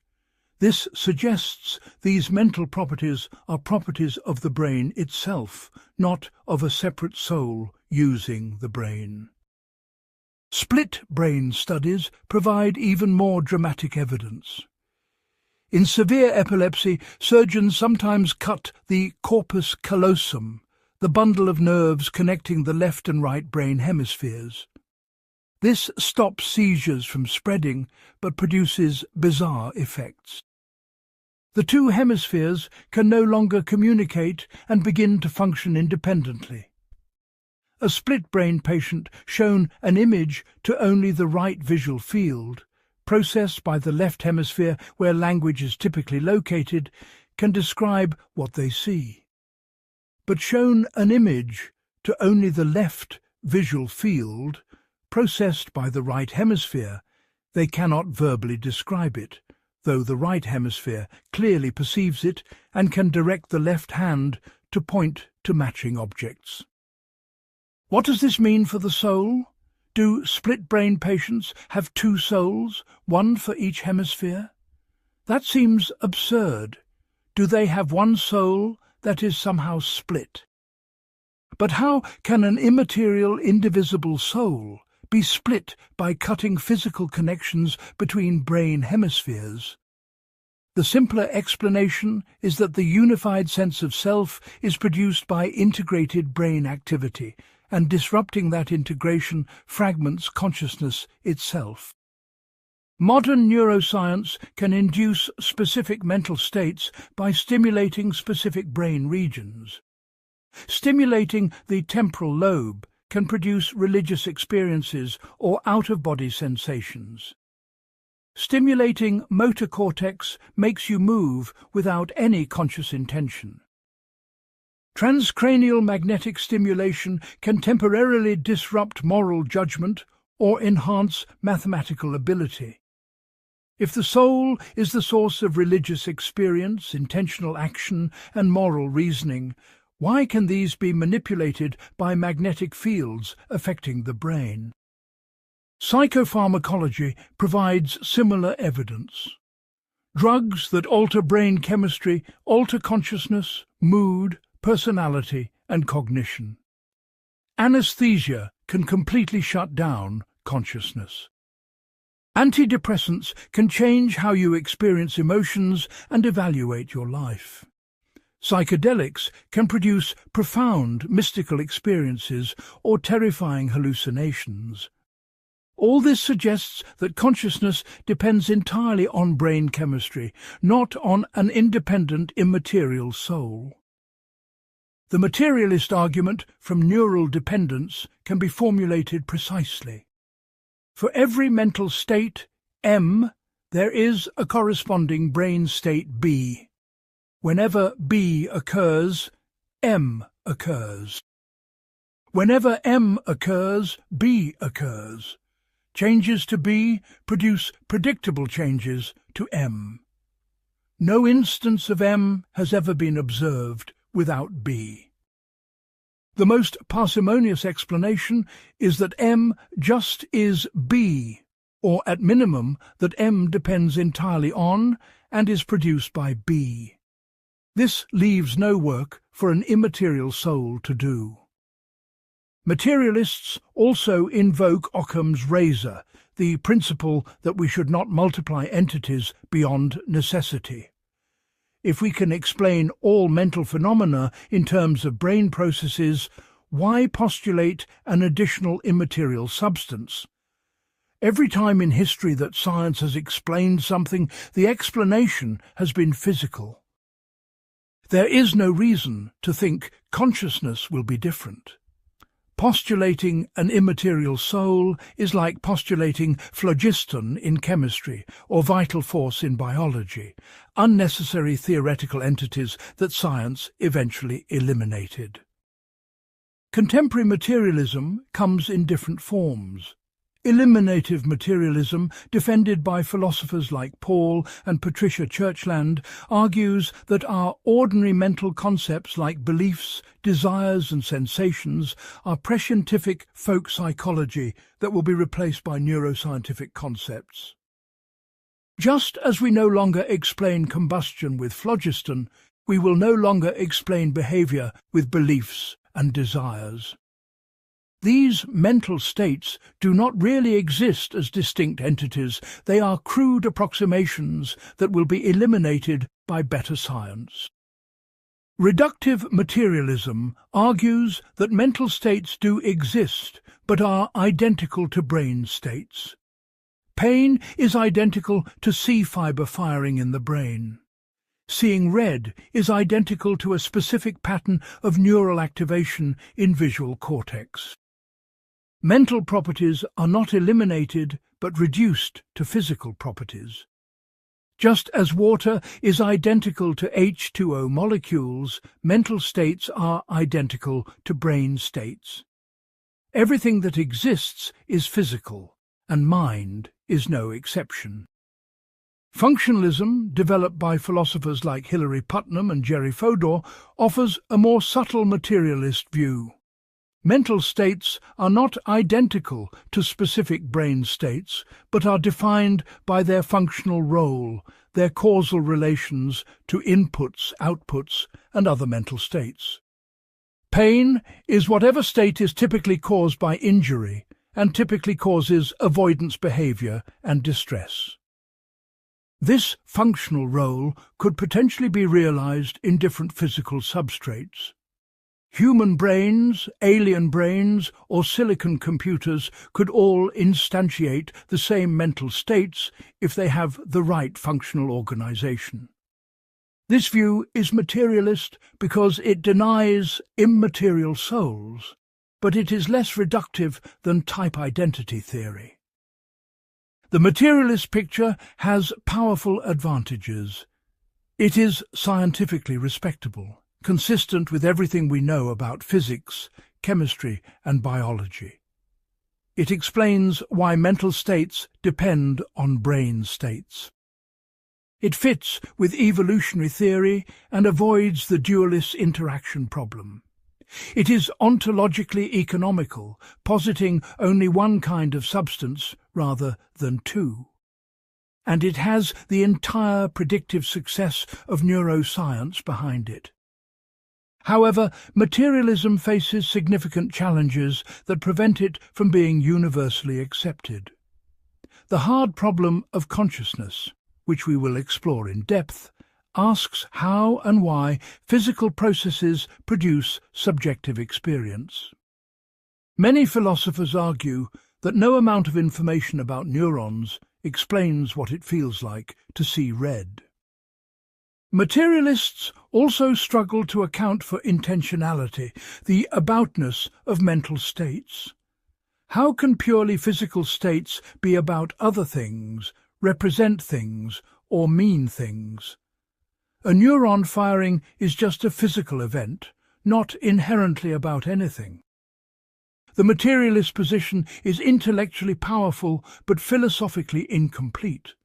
This suggests these mental properties are properties of the brain itself, not of a separate soul using the brain. Split brain studies provide even more dramatic evidence. In severe epilepsy, surgeons sometimes cut the corpus callosum, the bundle of nerves connecting the left and right brain hemispheres. This stops seizures from spreading, but produces bizarre effects. The two hemispheres can no longer communicate and begin to function independently. A split-brain patient shown an image to only the right visual field, processed by the left hemisphere where language is typically located, can describe what they see. But shown an image to only the left visual field, processed by the right hemisphere, they cannot verbally describe it, though the right hemisphere clearly perceives it and can direct the left hand to point to matching objects. What does this mean for the soul? Do split-brain patients have two souls, one for each hemisphere? That seems absurd. do they have one soul that is somehow split. But how can an immaterial, indivisible soul be split by cutting physical connections between brain hemispheres? The simpler explanation is that the unified sense of self is produced by integrated brain activity, and disrupting that integration fragments consciousness itself. Modern neuroscience can induce specific mental states by stimulating specific brain regions. Stimulating the temporal lobe can produce religious experiences or out-of-body sensations. Stimulating motor cortex makes you move without any conscious intention. Transcranial magnetic stimulation can temporarily disrupt moral judgment or enhance mathematical ability. If the soul is the source of religious experience, intentional action, and moral reasoning, why can these be manipulated by magnetic fields affecting the brain? Psychopharmacology provides similar evidence. Drugs that alter brain chemistry alter consciousness, mood, personality, and cognition. Anesthesia can completely shut down consciousness. Antidepressants can change how you experience emotions and evaluate your life. Psychedelics can produce profound mystical experiences or terrifying hallucinations. All this suggests that consciousness depends entirely on brain chemistry, not on an independent immaterial soul. The materialist argument from neural dependence can be formulated precisely. For every mental state, M, there is a corresponding brain state B. Whenever B occurs, M occurs. Whenever M occurs, B occurs. Changes to B produce predictable changes to M. No instance of M has ever been observed without B. The most parsimonious explanation is that M just is B, or at minimum that M depends entirely on and is produced by B. This leaves no work for an immaterial soul to do. Materialists also invoke Occam's razor, the principle that we should not multiply entities beyond necessity. If we can explain all mental phenomena in terms of brain processes, why postulate an additional immaterial substance? Every time in history that science has explained something, the explanation has been physical. There is no reason to think consciousness will be different. Postulating an immaterial soul is like postulating phlogiston in chemistry or vital force in biology, unnecessary theoretical entities that science eventually eliminated. Contemporary materialism comes in different forms. Eliminative materialism, defended by philosophers like Paul and Patricia Churchland, argues that our ordinary mental concepts like beliefs, desires and sensations are prescientific folk psychology that will be replaced by neuroscientific concepts. Just as we no longer explain combustion with phlogiston, we will no longer explain behavior with beliefs and desires. These mental states do not really exist as distinct entities. They are crude approximations that will be eliminated by better science. Reductive materialism argues that mental states do exist, but are identical to brain states. Pain is identical to C-fiber firing in the brain. Seeing red is identical to a specific pattern of neural activation in visual cortex. Mental properties are not eliminated but reduced to physical properties. Just as water is identical to H2O molecules, mental states are identical to brain states. Everything that exists is physical, and mind is no exception. Functionalism, developed by philosophers like Hilary Putnam and Jerry Fodor, offers a more subtle materialist view. Mental states are not identical to specific brain states, but are defined by their functional role, their causal relations to inputs, outputs, and other mental states. Pain is whatever state is typically caused by injury and typically causes avoidance behavior and distress. This functional role could potentially be realized in different physical substrates. Human brains, alien brains, or silicon computers could all instantiate the same mental states if they have the right functional organization. This view is materialist because it denies immaterial souls, but it is less reductive than type identity theory. The materialist picture has powerful advantages. It is scientifically respectable, consistent with everything we know about physics, chemistry, and biology. It explains why mental states depend on brain states. It fits with evolutionary theory and avoids the dualist interaction problem. It is ontologically economical, positing only one kind of substance rather than two. And it has the entire predictive success of neuroscience behind it. However, materialism faces significant challenges that prevent it from being universally accepted. The hard problem of consciousness, which we will explore in depth, asks how and why physical processes produce subjective experience. Many philosophers argue that no amount of information about neurons explains what it feels like to see red. Materialists also struggle to account for intentionality, the aboutness of mental states. How can purely physical states be about other things, represent things, or mean things? A neuron firing is just a physical event, not inherently about anything. The materialist position is intellectually powerful but philosophically incomplete.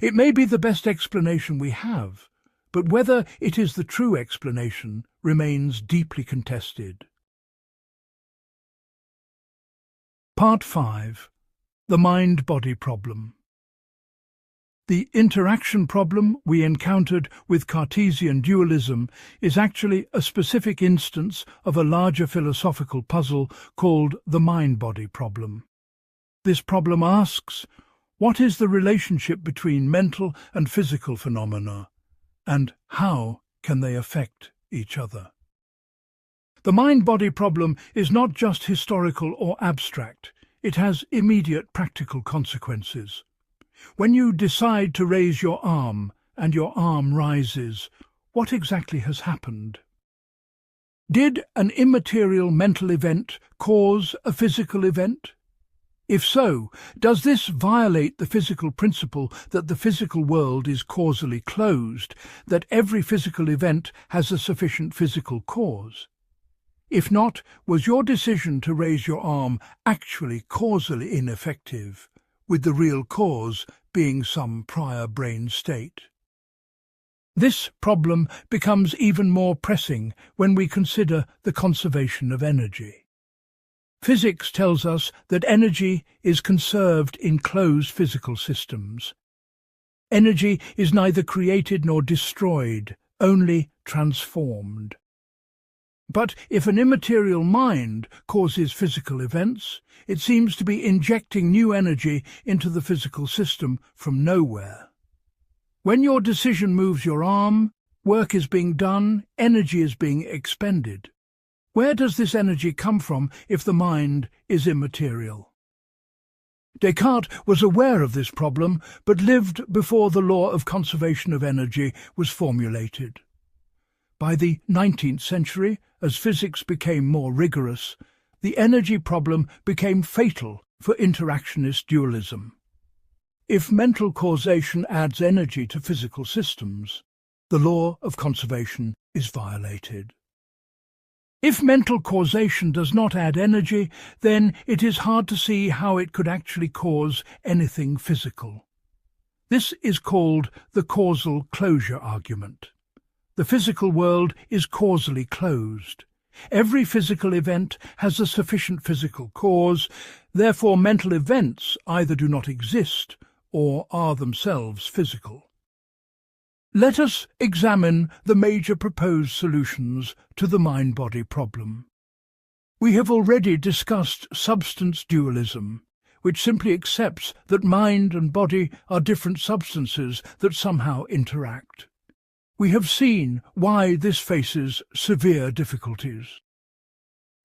It may be the best explanation we have, but whether it is the true explanation remains deeply contested. Part 5. The mind-body problem. The interaction problem we encountered with Cartesian dualism is actually a specific instance of a larger philosophical puzzle called the mind-body problem. This problem asks, what is the relationship between mental and physical phenomena, and how can they affect each other? The mind-body problem is not just historical or abstract, it has immediate practical consequences. When you decide to raise your arm and your arm rises, what exactly has happened? Did an immaterial mental event cause a physical event? If so, does this violate the physical principle that the physical world is causally closed, that every physical event has a sufficient physical cause? If not, was your decision to raise your arm actually causally ineffective, with the real cause being some prior brain state? This problem becomes even more pressing when we consider the conservation of energy. Physics tells us that energy is conserved in closed physical systems. Energy is neither created nor destroyed, only transformed. But if an immaterial mind causes physical events, it seems to be injecting new energy into the physical system from nowhere. When your decision moves your arm, work is being done, energy is being expended. Where does this energy come from if the mind is immaterial? Descartes was aware of this problem, but lived before the law of conservation of energy was formulated. By the 19th century, as physics became more rigorous, the energy problem became fatal for interactionist dualism. If mental causation adds energy to physical systems, the law of conservation is violated. If mental causation does not add energy, then it is hard to see how it could actually cause anything physical. This is called the causal closure argument. The physical world is causally closed. Every physical event has a sufficient physical cause, therefore mental events either do not exist or are themselves physical. Let us examine the major proposed solutions to the mind-body problem. We have already discussed substance dualism, which simply accepts that mind and body are different substances that somehow interact. We have seen why this faces severe difficulties.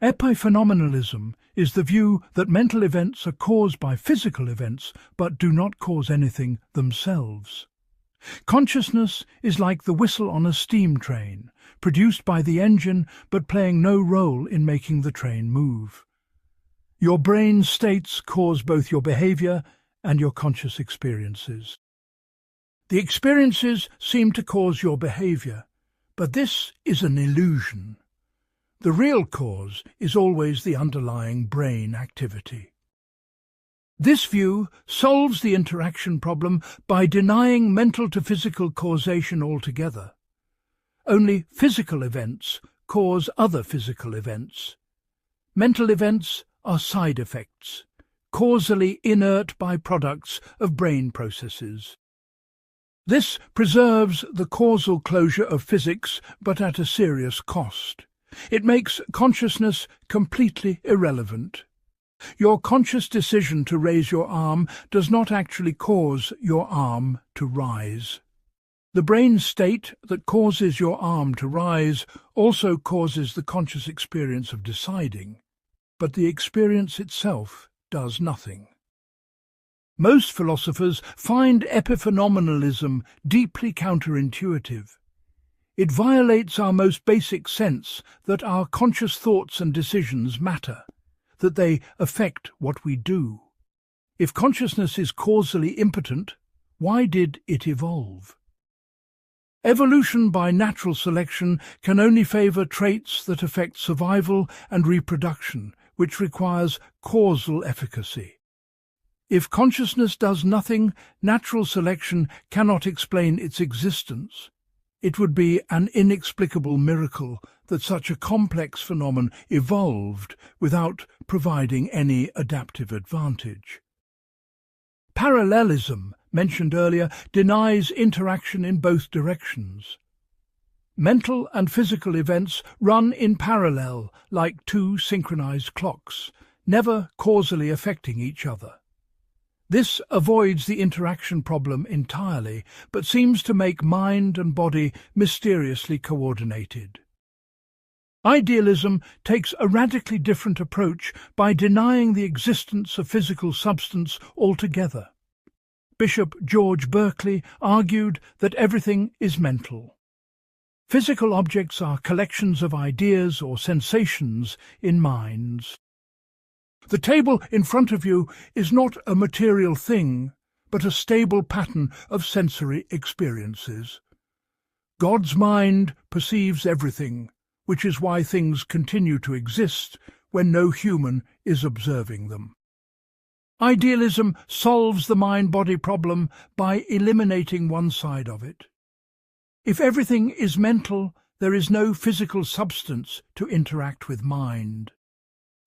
Epiphenomenalism is the view that mental events are caused by physical events but do not cause anything themselves. Consciousness is like the whistle on a steam train, produced by the engine but playing no role in making the train move. Your brain states cause both your behavior and your conscious experiences. The experiences seem to cause your behavior, but this is an illusion. The real cause is always the underlying brain activity. This view solves the interaction problem by denying mental to physical causation altogether. Only physical events cause other physical events. Mental events are side effects, causally inert byproducts of brain processes. This preserves the causal closure of physics, but at a serious cost. It makes consciousness completely irrelevant. Your conscious decision to raise your arm does not actually cause your arm to rise. The brain state that causes your arm to rise also causes the conscious experience of deciding, but the experience itself does nothing. Most philosophers find epiphenomenalism deeply counterintuitive. It violates our most basic sense that our conscious thoughts and decisions matter, that they affect what we do. If consciousness is causally impotent, why did it evolve? Evolution by natural selection can only favor traits that affect survival and reproduction, which requires causal efficacy. If consciousness does nothing, natural selection cannot explain its existence. It would be an inexplicable miracle that such a complex phenomenon evolved without providing any adaptive advantage. Parallelism, mentioned earlier, denies interaction in both directions. Mental and physical events run in parallel like two synchronized clocks, never causally affecting each other. This avoids the interaction problem entirely, but seems to make mind and body mysteriously coordinated. Idealism takes a radically different approach by denying the existence of physical substance altogether. Bishop George Berkeley argued that everything is mental. Physical objects are collections of ideas or sensations in minds. The table in front of you is not a material thing, but a stable pattern of sensory experiences. God's mind perceives everything, which is why things continue to exist when no human is observing them. Idealism solves the mind-body problem by eliminating one side of it. If everything is mental, there is no physical substance to interact with mind.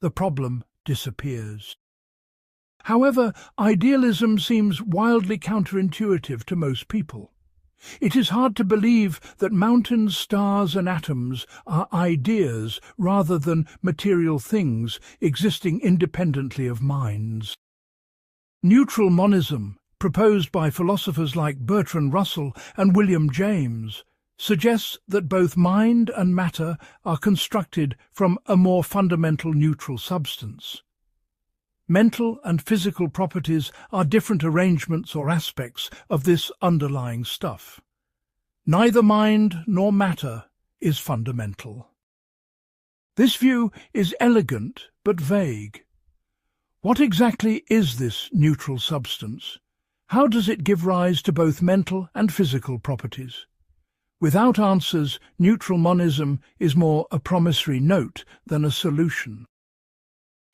The problem disappears. However, idealism seems wildly counterintuitive to most people. It is hard to believe that mountains, stars, and atoms are ideas rather than material things existing independently of minds. Neutral monism, proposed by philosophers like Bertrand Russell and William James, suggests that both mind and matter are constructed from a more fundamental neutral substance. Mental and physical properties are different arrangements or aspects of this underlying stuff. Neither mind nor matter is fundamental. This view is elegant but vague. What exactly is this neutral substance? How does it give rise to both mental and physical properties? Without answers, neutral monism is more a promissory note than a solution.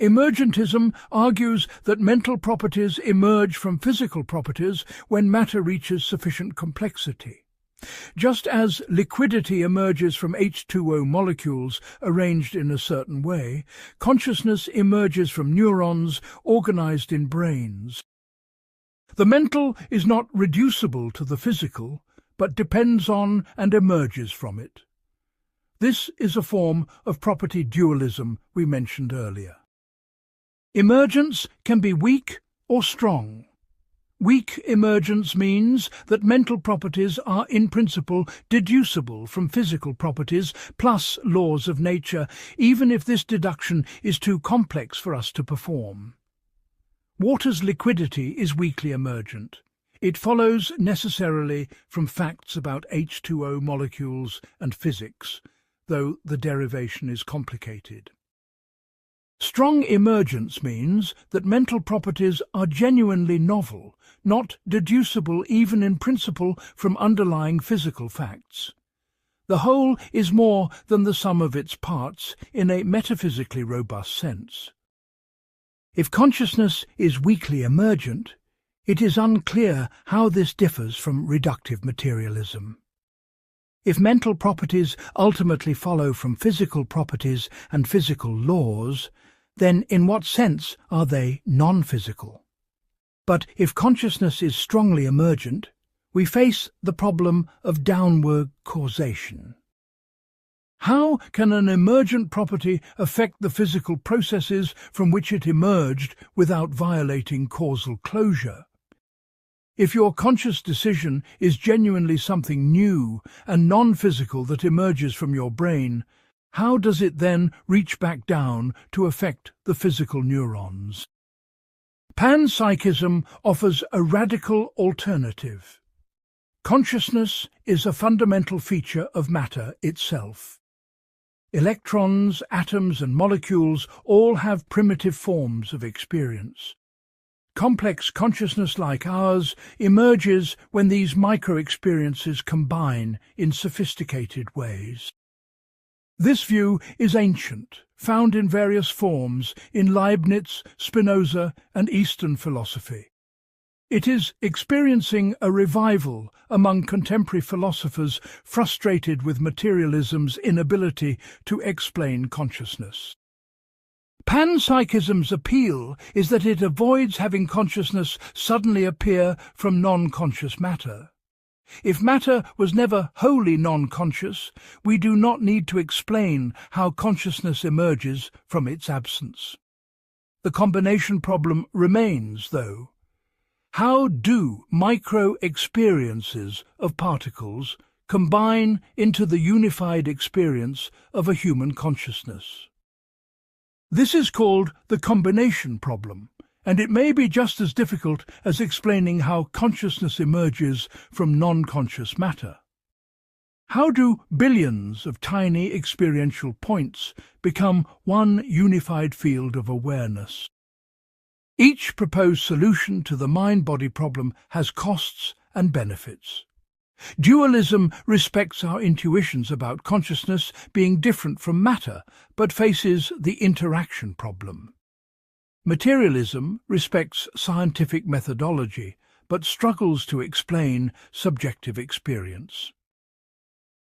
Emergentism argues that mental properties emerge from physical properties when matter reaches sufficient complexity. Just as liquidity emerges from H2O molecules arranged in a certain way, consciousness emerges from neurons organized in brains. The mental is not reducible to the physical, but depends on and emerges from it. This is a form of property dualism we mentioned earlier. Emergence can be weak or strong. Weak emergence means that mental properties are in principle deducible from physical properties plus laws of nature, even if this deduction is too complex for us to perform. Water's liquidity is weakly emergent. It follows necessarily from facts about H2O molecules and physics, though the derivation is complicated. Strong emergence means that mental properties are genuinely novel, not deducible even in principle from underlying physical facts. The whole is more than the sum of its parts in a metaphysically robust sense. If consciousness is weakly emergent, it is unclear how this differs from reductive materialism. If mental properties ultimately follow from physical properties and physical laws, then in what sense are they non-physical? But if consciousness is strongly emergent, we face the problem of downward causation. How can an emergent property affect the physical processes from which it emerged without violating causal closure? If your conscious decision is genuinely something new and non-physical that emerges from your brain, how does it then reach back down to affect the physical neurons? Panpsychism offers a radical alternative. Consciousness is a fundamental feature of matter itself. Electrons, atoms, and molecules all have primitive forms of experience. Complex consciousness like ours emerges when these micro-experiences combine in sophisticated ways. This view is ancient, found in various forms in Leibniz, Spinoza, and Eastern philosophy. It is experiencing a revival among contemporary philosophers frustrated with materialism's inability to explain consciousness. Panpsychism's appeal is that it avoids having consciousness suddenly appear from non-conscious matter. If matter was never wholly non-conscious, we do not need to explain how consciousness emerges from its absence. The combination problem remains, though. How do micro-experiences of particles combine into the unified experience of a human consciousness? This is called the combination problem, and it may be just as difficult as explaining how consciousness emerges from non-conscious matter. How do billions of tiny experiential points become one unified field of awareness? Each proposed solution to the mind-body problem has costs and benefits. Dualism respects our intuitions about consciousness being different from matter, but faces the interaction problem. Materialism respects scientific methodology, but struggles to explain subjective experience.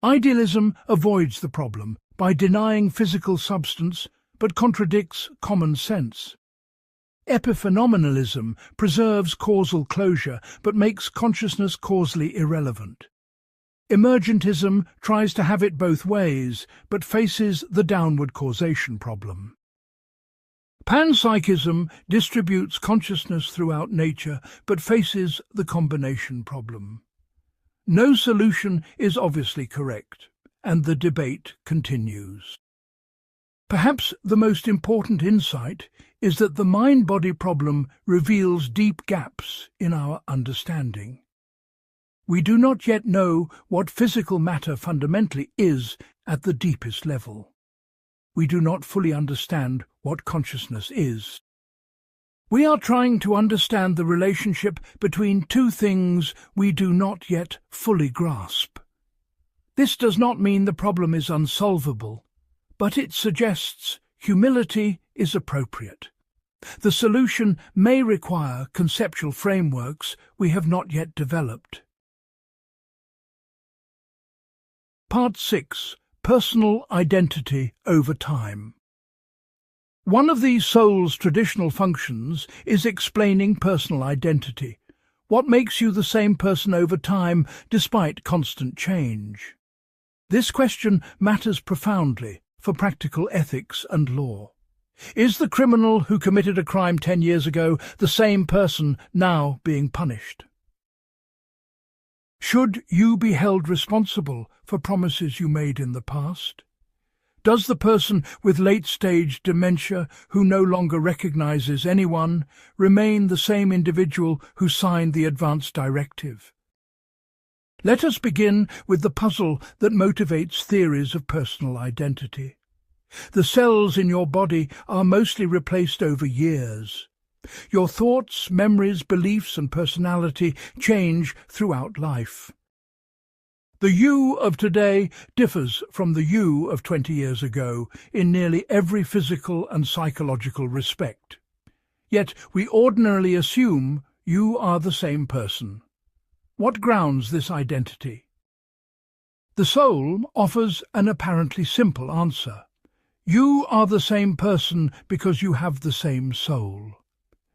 Idealism avoids the problem by denying physical substance, but contradicts common sense. Epiphenomenalism preserves causal closure, but makes consciousness causally irrelevant. Emergentism tries to have it both ways, but faces the downward causation problem. Panpsychism distributes consciousness throughout nature, but faces the combination problem. No solution is obviously correct, and the debate continues. Perhaps the most important insight is that the mind-body problem reveals deep gaps in our understanding. We do not yet know what physical matter fundamentally is at the deepest level. We do not fully understand what consciousness is. We are trying to understand the relationship between two things we do not yet fully grasp. This does not mean the problem is unsolvable, but it suggests humility is appropriate. The solution may require conceptual frameworks we have not yet developed. Part 6. Personal identity over time. One of the soul's traditional functions is explaining personal identity, What makes you the same person over time despite constant change? This question matters profoundly for practical ethics and law. Is the criminal who committed a crime 10 years ago the same person now being punished? Should you be held responsible for promises you made in the past? Does the person with late-stage dementia who no longer recognizes anyone remain the same individual who signed the advance directive? Let us begin with the puzzle that motivates theories of personal identity. The cells in your body are mostly replaced over years. Your thoughts, memories, beliefs and personality change throughout life. The you of today differs from the you of 20 years ago in nearly every physical and psychological respect. Yet we ordinarily assume you are the same person. What grounds this identity? The soul offers an apparently simple answer. You are the same person because you have the same soul.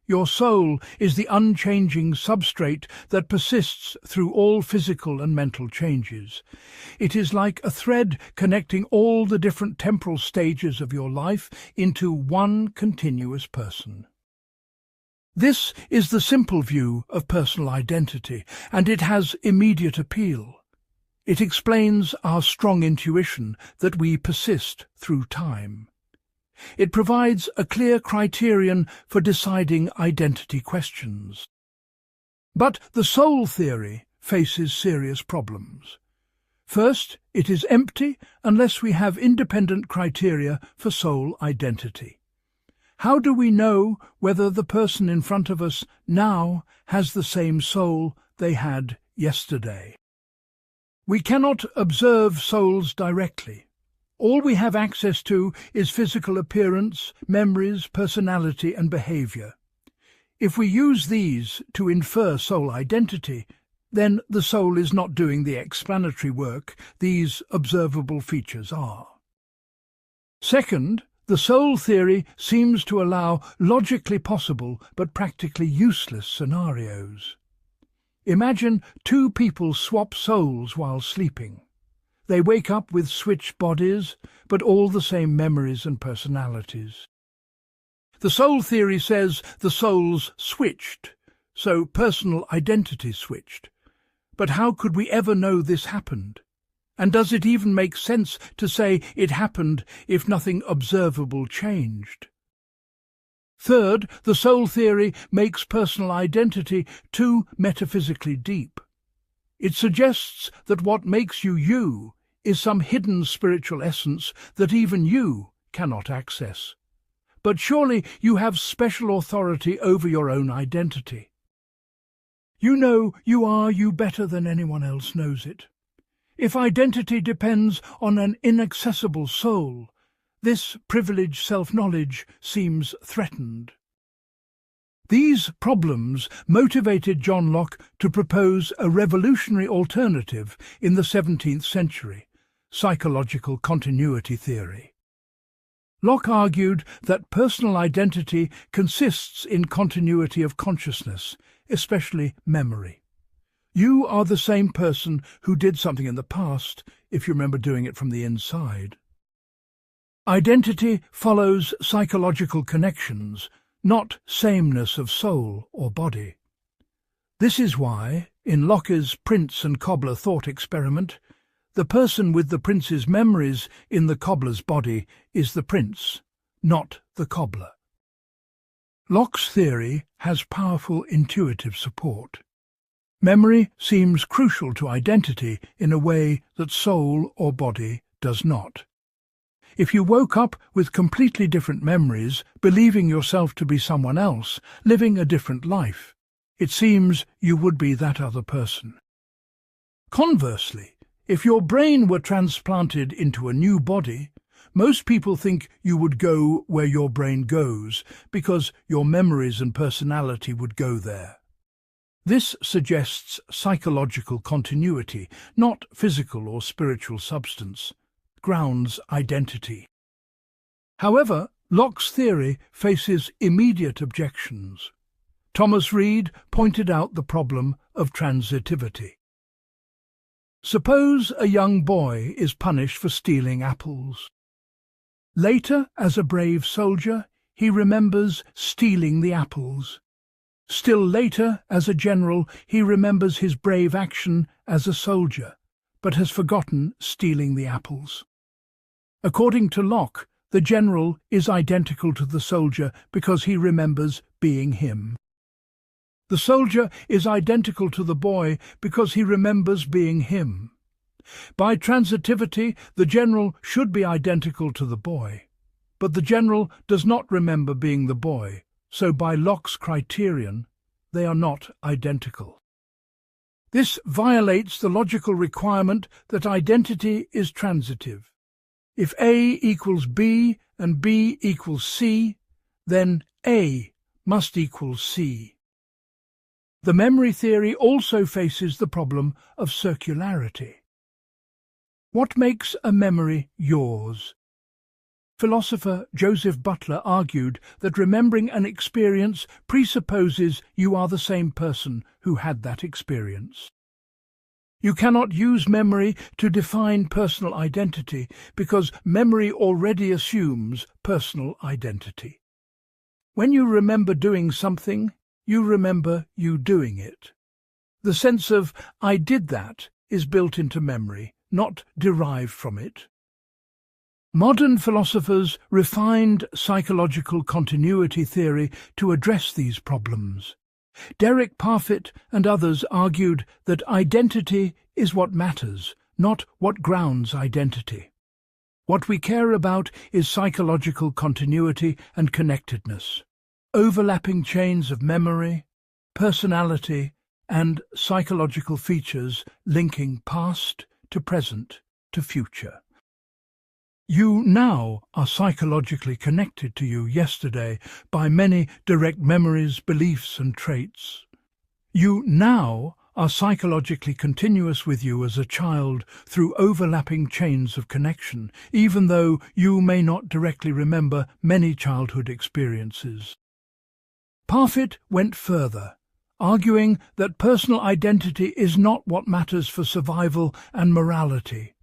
Your soul is the unchanging substrate that persists through all physical and mental changes. It is like a thread connecting all the different temporal stages of your life into one continuous person. This is the simple view of personal identity, and it has immediate appeal. It explains our strong intuition that we persist through time. It provides a clear criterion for deciding identity questions. But the soul theory faces serious problems. First, it is empty unless we have independent criteria for soul identity. How do we know whether the person in front of us now has the same soul they had yesterday? We cannot observe souls directly. All we have access to is physical appearance, memories, personality and behavior. If we use these to infer soul identity, then the soul is not doing the explanatory work these observable features are. Second, the soul theory seems to allow logically possible but practically useless scenarios. Imagine two people swap souls while sleeping. They wake up with switched bodies, but all the same memories and personalities. The soul theory says the souls switched, so personal identity switched. But how could we ever know this happened? And does it even make sense to say it happened if nothing observable changed? Third, the soul theory makes personal identity too metaphysically deep. It suggests that what makes you you is some hidden spiritual essence that even you cannot access. But surely you have special authority over your own identity. You know you are you better than anyone else knows it. If identity depends on an inaccessible soul, this privileged self-knowledge seems threatened. These problems motivated John Locke to propose a revolutionary alternative in the 17th century, psychological continuity theory. Locke argued that personal identity consists in continuity of consciousness, especially memory. You are the same person who did something in the past, if you remember doing it from the inside. Identity follows psychological connections, not sameness of soul or body. This is why, in Locke's prince and cobbler thought experiment, the person with the prince's memories in the cobbler's body is the prince, not the cobbler. Locke's theory has powerful intuitive support. Memory seems crucial to identity in a way that soul or body does not. If you woke up with completely different memories, believing yourself to be someone else, living a different life, it seems you would be that other person. Conversely, if your brain were transplanted into a new body, most people think you would go where your brain goes because your memories and personality would go there. This suggests psychological continuity, not physical or spiritual substance. Grounds identity. However, Locke's theory faces immediate objections. Thomas Reid pointed out the problem of transitivity. Suppose a young boy is punished for stealing apples. Later, as a brave soldier, he remembers stealing the apples. Still later, as a general, he remembers his brave action as a soldier, but has forgotten stealing the apples. According to Locke, the general is identical to the soldier because he remembers being him. The soldier is identical to the boy because he remembers being him. By transitivity, the general should be identical to the boy, but the general does not remember being the boy, so by Locke's criterion, they are not identical. This violates the logical requirement that identity is transitive. If A equals B and B equals C, then A must equal C. The memory theory also faces the problem of circularity. What makes a memory yours? Philosopher Joseph Butler argued that remembering an experience presupposes you are the same person who had that experience. You cannot use memory to define personal identity because memory already assumes personal identity. When you remember doing something, you remember you doing it. The sense of "I did that" is built into memory, not derived from it. Modern philosophers refined psychological continuity theory to address these problems. Derek Parfit and others argued that identity is what matters, not what grounds identity. What we care about is psychological continuity and connectedness, overlapping chains of memory, personality, and psychological features linking past to present to future. You now are psychologically connected to you yesterday by many direct memories, beliefs, and traits. You now are psychologically continuous with you as a child through overlapping chains of connection, even though you may not directly remember many childhood experiences. Parfit went further, arguing that personal identity is not what matters for survival and morality.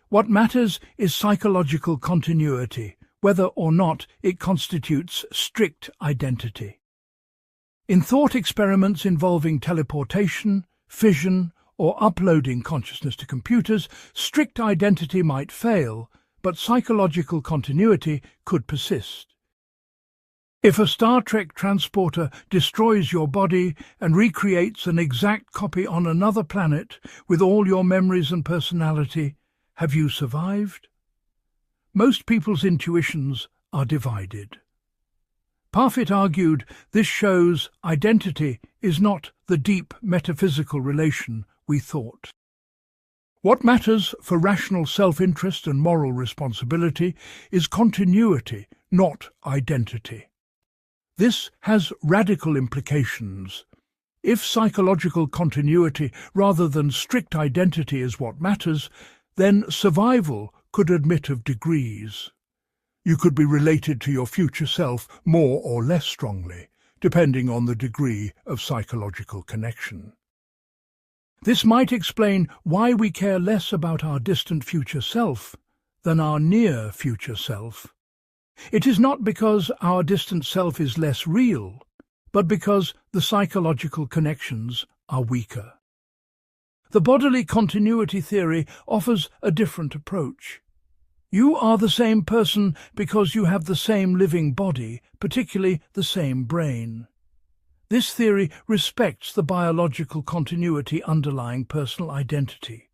What matters is psychological continuity, whether or not it constitutes strict identity. In thought experiments involving teleportation, fission, or uploading consciousness to computers, strict identity might fail, but psychological continuity could persist. If a Star Trek transporter destroys your body and recreates an exact copy on another planet with all your memories and personality, have you survived? Most people's intuitions are divided. Parfit argued this shows identity is not the deep metaphysical relation we thought. What matters for rational self-interest and moral responsibility is continuity, not identity. This has radical implications. If psychological continuity rather than strict identity is what matters, then survival could admit of degrees. You could be related to your future self more or less strongly, depending on the degree of psychological connection. This might explain why we care less about our distant future self than our near future self. It is not because our distant self is less real, but because the psychological connections are weaker. The bodily continuity theory offers a different approach. You are the same person because you have the same living body, particularly the same brain. This theory respects the biological continuity underlying personal identity.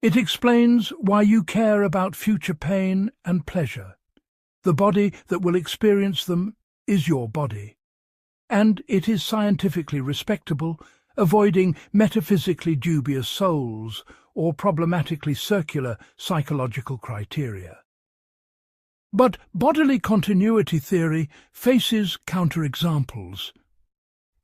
It explains why you care about future pain and pleasure. The body that will experience them is your body. And it is scientifically respectable, avoiding metaphysically dubious souls or problematically circular psychological criteria. But bodily continuity theory faces counterexamples.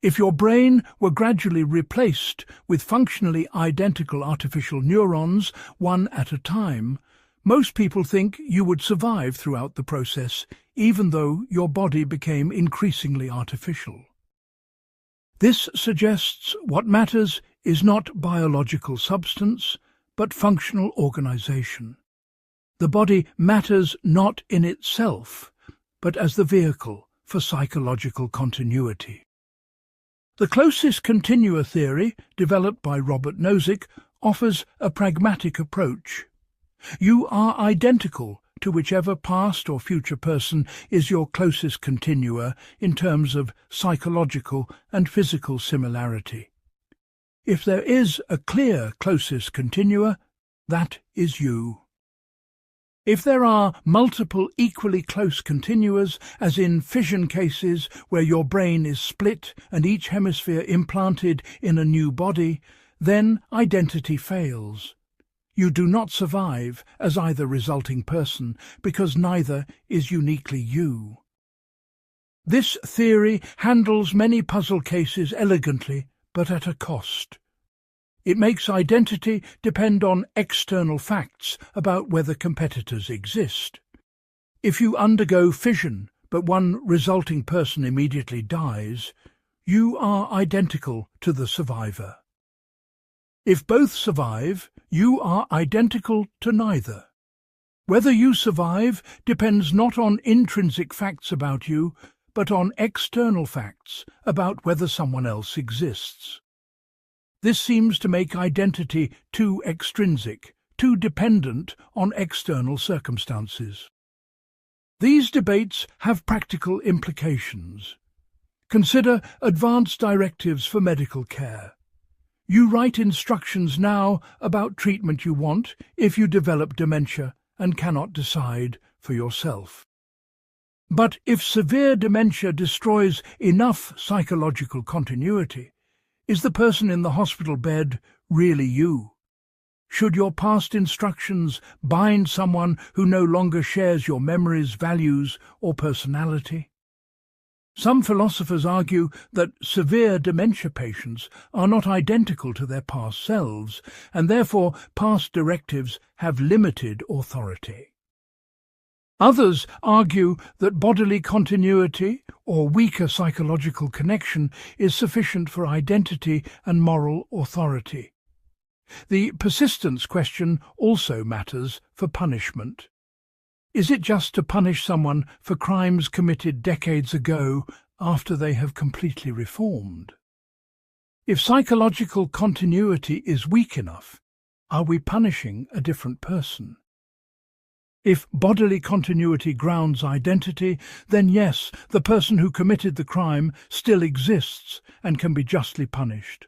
If your brain were gradually replaced with functionally identical artificial neurons, one at a time, most people think you would survive throughout the process, even though your body became increasingly artificial. This suggests what matters is not biological substance, but functional organization. The body matters not in itself, but as the vehicle for psychological continuity. The closest continua theory, developed by Robert Nozick, offers a pragmatic approach. You are identical to whichever past or future person is your closest continua in terms of psychological and physical similarity. If there is a clear closest continua, that is you. If there are multiple equally close continuas, as in fission cases where your brain is split and each hemisphere implanted in a new body, then identity fails. You do not survive as either resulting person because neither is uniquely you. This theory handles many puzzle cases elegantly, but at a cost. It makes identity depend on external facts about whether competitors exist. If you undergo fission, but one resulting person immediately dies, you are identical to the survivor. If both survive, you are identical to neither. Whether you survive depends not on intrinsic facts about you, but on external facts about whether someone else exists. This seems to make identity too extrinsic, too dependent on external circumstances. These debates have practical implications. Consider advanced directives for medical care. You write instructions now about treatment you want if you develop dementia and cannot decide for yourself. But if severe dementia destroys enough psychological continuity, is the person in the hospital bed really you? Should your past instructions bind someone who no longer shares your memories, values, or personality? Some philosophers argue that severe dementia patients are not identical to their past selves, and therefore past directives have limited authority. Others argue that bodily continuity or weaker psychological connection is sufficient for identity and moral authority. The persistence question also matters for punishment. Is it just to punish someone for crimes committed decades ago after they have completely reformed? If psychological continuity is weak enough, are we punishing a different person? If bodily continuity grounds identity, then yes, the person who committed the crime still exists and can be justly punished.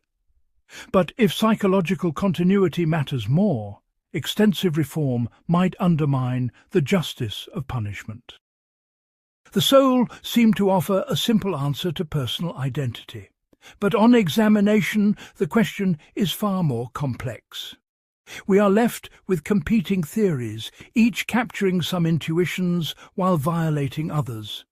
But if psychological continuity matters more, extensive reform might undermine the justice of punishment. The soul seemed to offer a simple answer to personal identity, but on examination the question is far more complex. We are left with competing theories, each capturing some intuitions while violating others.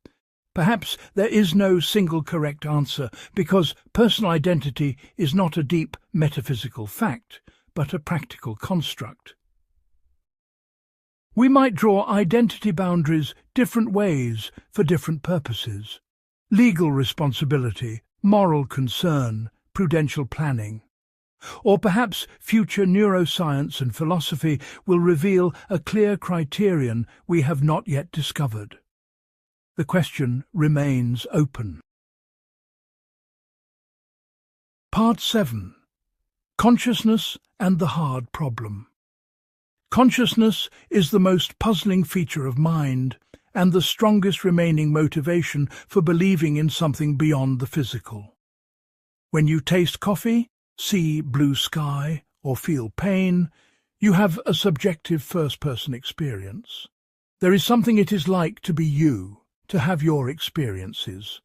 Perhaps there is no single correct answer, because personal identity is not a deep metaphysical fact, but a practical construct. We might draw identity boundaries different ways for different purposes: legal responsibility, moral concern, prudential planning. Or perhaps future neuroscience and philosophy will reveal a clear criterion we have not yet discovered. The question remains open. Part 7. Consciousness and the hard problem. Consciousness is the most puzzling feature of mind and the strongest remaining motivation for believing in something beyond the physical. When you taste coffee, see blue sky, or feel pain, you have a subjective first-person experience. There is something it is like to be you, to have your experiences.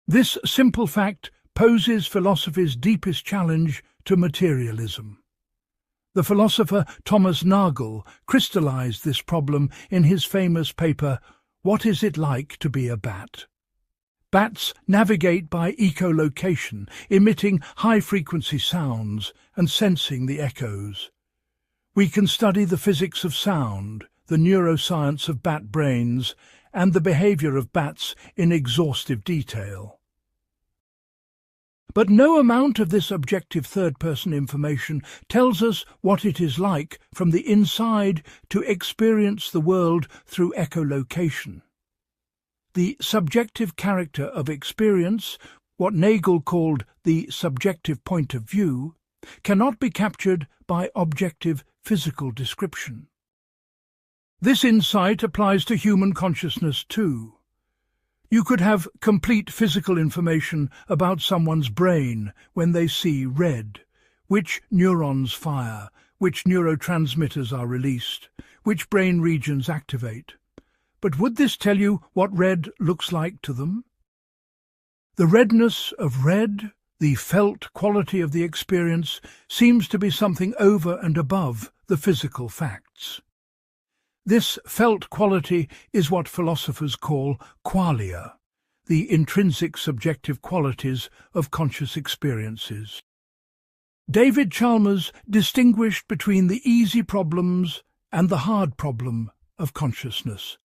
This simple fact poses philosophy's deepest challenge to materialism. The philosopher Thomas Nagel crystallized this problem in his famous paper, What is it like to be a bat? Bats navigate by echolocation, emitting high-frequency sounds and sensing the echoes. We can study the physics of sound, the neuroscience of bat brains, and the behavior of bats in exhaustive detail. But no amount of this objective third-person information tells us what it is like from the inside to experience the world through echolocation. The subjective character of experience, what Nagel called the subjective point of view, cannot be captured by objective physical description. This insight applies to human consciousness too. You could have complete physical information about someone's brain when they see red, which neurons fire, which neurotransmitters are released, which brain regions activate. But would this tell you what red looks like to them? The redness of red, the felt quality of the experience, seems to be something over and above the physical facts. This felt quality is what philosophers call qualia, the intrinsic subjective qualities of conscious experiences. David Chalmers distinguished between the easy problems and the hard problem of consciousness.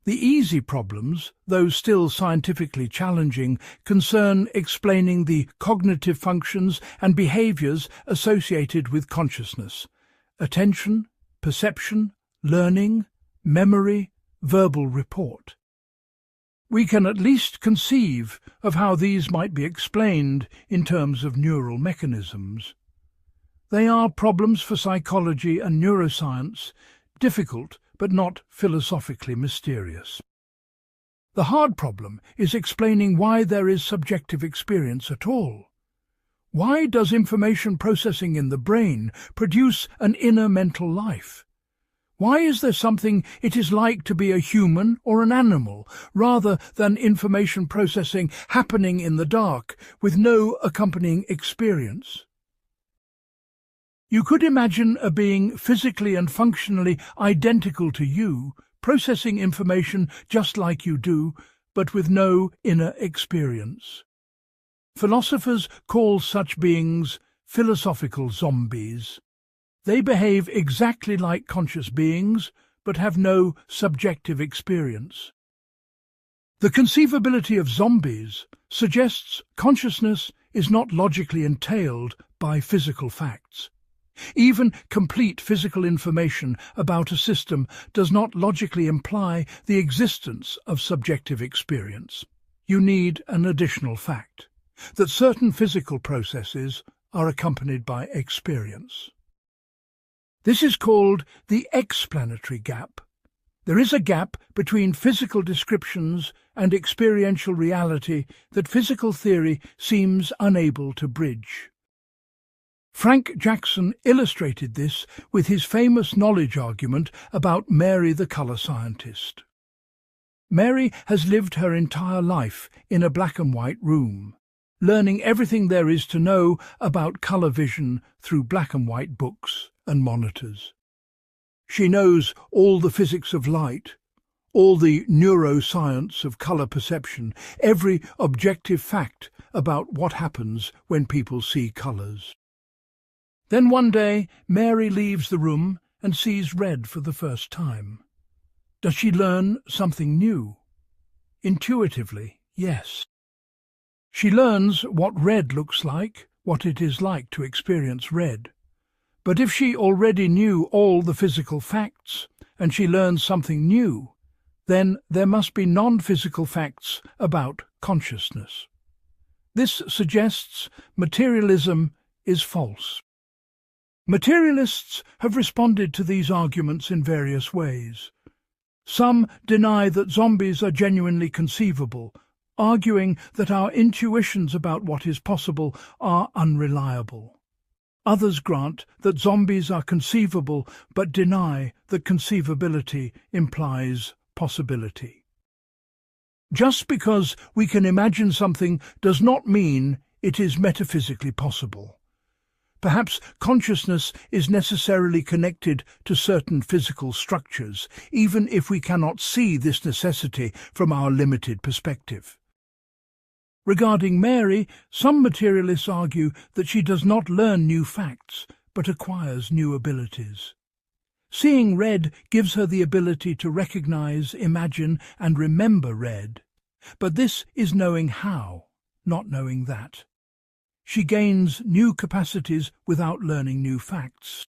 The easy problems, though still scientifically challenging, concern explaining the cognitive functions and behaviors associated with consciousness: attention, perception, learning, memory, verbal report. We can at least conceive of how these might be explained in terms of neural mechanisms. They are problems for psychology and neuroscience, difficult but not philosophically mysterious. The hard problem is explaining why there is subjective experience at all. Why does information processing in the brain produce an inner mental life? Why is there something it is like to be a human or an animal, rather than information processing happening in the dark with no accompanying experience? You could imagine a being physically and functionally identical to you, processing information just like you do, but with no inner experience. Philosophers call such beings philosophical zombies. They behave exactly like conscious beings, but have no subjective experience. The conceivability of zombies suggests consciousness is not logically entailed by physical facts. Even complete physical information about a system does not logically imply the existence of subjective experience. You need an additional fact, that certain physical processes are accompanied by experience. This is called the explanatory gap. There is a gap between physical descriptions and experiential reality that physical theory seems unable to bridge. Frank Jackson illustrated this with his famous knowledge argument about Mary the colour scientist. Mary has lived her entire life in a black and white room, learning everything there is to know about colour vision through black and white books and monitors. She knows all the physics of light, all the neuroscience of colour perception, every objective fact about what happens when people see colours. Then one day Mary leaves the room and sees red for the first time. Does she learn something new? Intuitively, yes. She learns what red looks like, what it is like to experience red. But if she already knew all the physical facts, and she learns something new, then there must be non-physical facts about consciousness. This suggests materialism is false. Materialists have responded to these arguments in various ways. Some deny that zombies are genuinely conceivable, arguing that our intuitions about what is possible are unreliable. Others grant that zombies are conceivable but deny that conceivability implies possibility. Just because we can imagine something does not mean it is metaphysically possible. Perhaps consciousness is necessarily connected to certain physical structures, even if we cannot see this necessity from our limited perspective. Regarding Mary, some materialists argue that she does not learn new facts, but acquires new abilities. Seeing red gives her the ability to recognize, imagine, and remember red. But this is knowing how, not knowing that. she gains new capacities without learning new facts.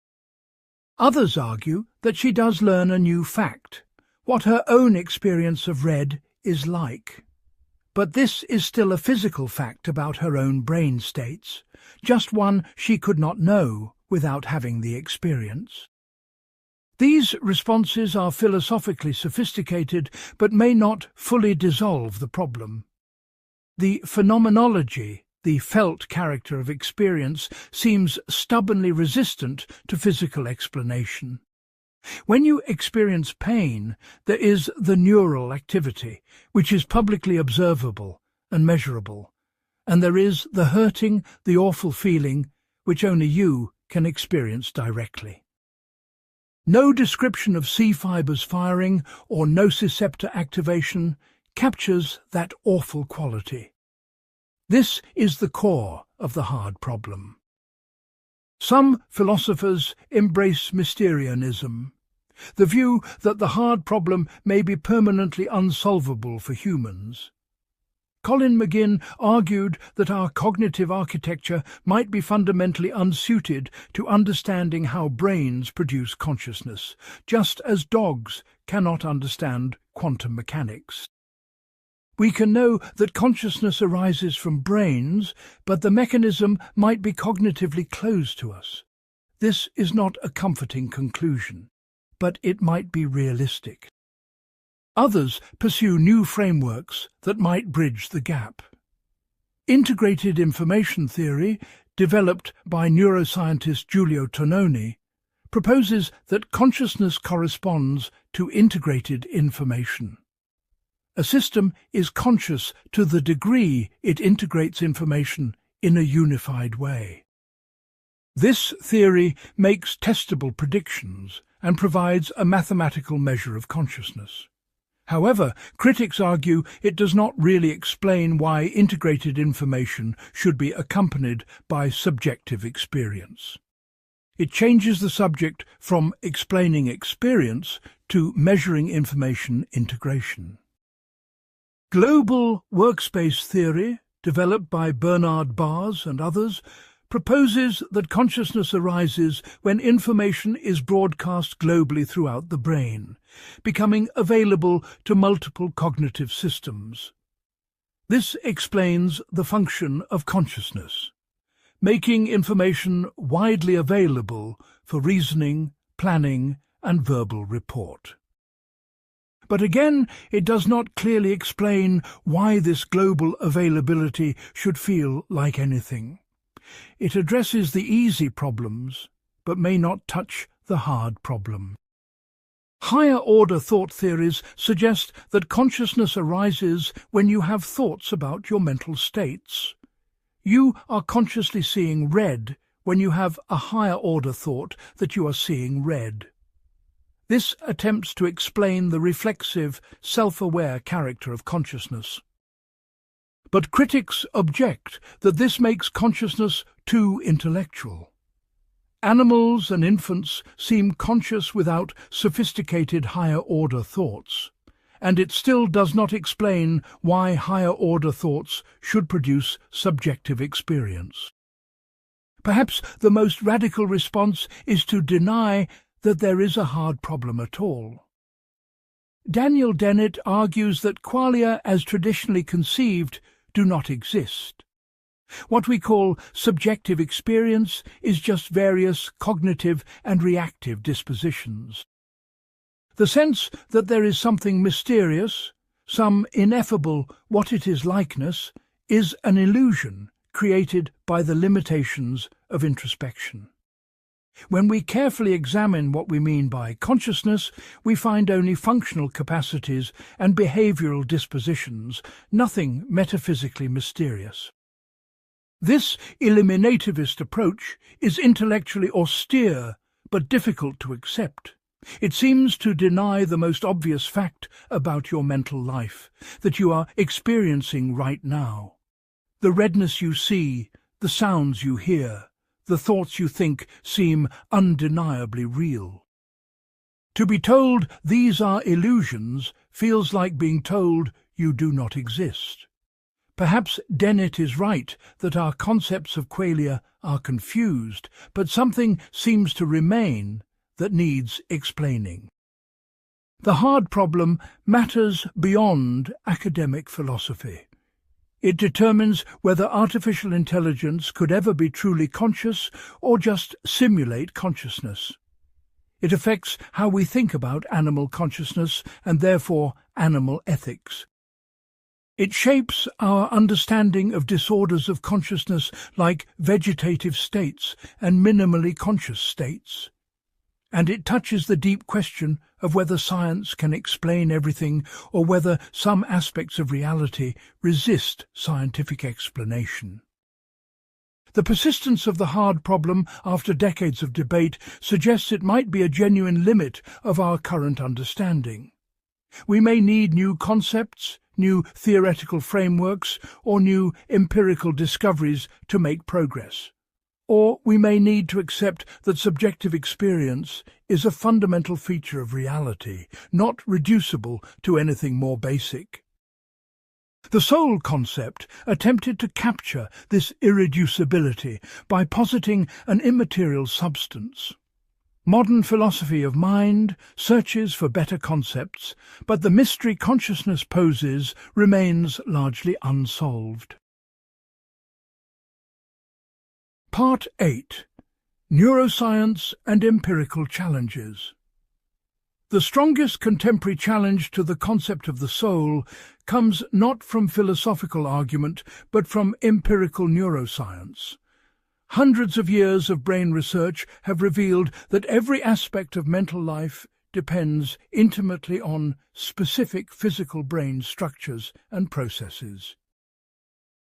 Others argue that she does learn a new fact, what her own experience of red is like. But this is still a physical fact about her own brain states, just one she could not know without having the experience. These responses are philosophically sophisticated, but may not fully dissolve the problem. The phenomenology, the felt character of experience, seems stubbornly resistant to physical explanation. When you experience pain, there is the neural activity, which is publicly observable and measurable, and there is the hurting, the awful feeling, which only you can experience directly. No description of C fibers firing or nociceptor activation captures that awful quality. This is the core of the hard problem. Some philosophers embrace Mysterianism, the view that the hard problem may be permanently unsolvable for humans. Colin McGinn argued that our cognitive architecture might be fundamentally unsuited to understanding how brains produce consciousness, just as dogs cannot understand quantum mechanics. We can know that consciousness arises from brains, but the mechanism might be cognitively closed to us. This is not a comforting conclusion, but it might be realistic. Others pursue new frameworks that might bridge the gap. Integrated information theory, developed by neuroscientist Giulio Tononi, proposes that consciousness corresponds to integrated information. A system is conscious to the degree it integrates information in a unified way. This theory makes testable predictions and provides a mathematical measure of consciousness. However, critics argue it does not really explain why integrated information should be accompanied by subjective experience. It changes the subject from explaining experience to measuring information integration. Global workspace theory, developed by Bernard Baars and others, proposes that consciousness arises when information is broadcast globally throughout the brain, becoming available to multiple cognitive systems. This explains the function of consciousness, making information widely available for reasoning, planning, and verbal report. But again, it does not clearly explain why this global availability should feel like anything. It addresses the easy problems, but may not touch the hard problem. Higher-order thought theories suggest that consciousness arises when you have thoughts about your mental states. You are consciously seeing red when you have a higher-order thought that you are seeing red. This attempts to explain the reflexive, self-aware character of consciousness. But critics object that this makes consciousness too intellectual. Animals and infants seem conscious without sophisticated higher-order thoughts, and it still does not explain why higher-order thoughts should produce subjective experience. Perhaps the most radical response is to deny that there is a hard problem at all. Daniel Dennett argues that qualia as traditionally conceived do not exist. What we call subjective experience is just various cognitive and reactive dispositions. The sense that there is something mysterious, some ineffable what-it-is-likeness, is an illusion created by the limitations of introspection. When we carefully examine what we mean by consciousness, we find only functional capacities and behavioral dispositions, nothing metaphysically mysterious. This eliminativist approach is intellectually austere but difficult to accept. It seems to deny the most obvious fact about your mental life, that you are experiencing right now. The redness you see, the sounds you hear, the thoughts you think seem undeniably real. To be told these are illusions feels like being told you do not exist. Perhaps Dennett is right that our concepts of qualia are confused, but something seems to remain that needs explaining. The hard problem matters beyond academic philosophy. It determines whether artificial intelligence could ever be truly conscious or just simulate consciousness. It affects how we think about animal consciousness and therefore animal ethics. It shapes our understanding of disorders of consciousness like vegetative states and minimally conscious states. And it touches the deep question of whether science can explain everything or whether some aspects of reality resist scientific explanation. The persistence of the hard problem after decades of debate suggests it might be a genuine limit of our current understanding. We may need new concepts, new theoretical frameworks, or new empirical discoveries to make progress. Or we may need to accept that subjective experience is a fundamental feature of reality, not reducible to anything more basic. The soul concept attempted to capture this irreducibility by positing an immaterial substance. Modern philosophy of mind searches for better concepts, but the mystery consciousness poses remains largely unsolved. Part 8. Neuroscience and Empirical Challenges. The strongest contemporary challenge to the concept of the soul comes not from philosophical argument, but from empirical neuroscience. Hundreds of years of brain research have revealed that every aspect of mental life depends intimately on specific physical brain structures and processes.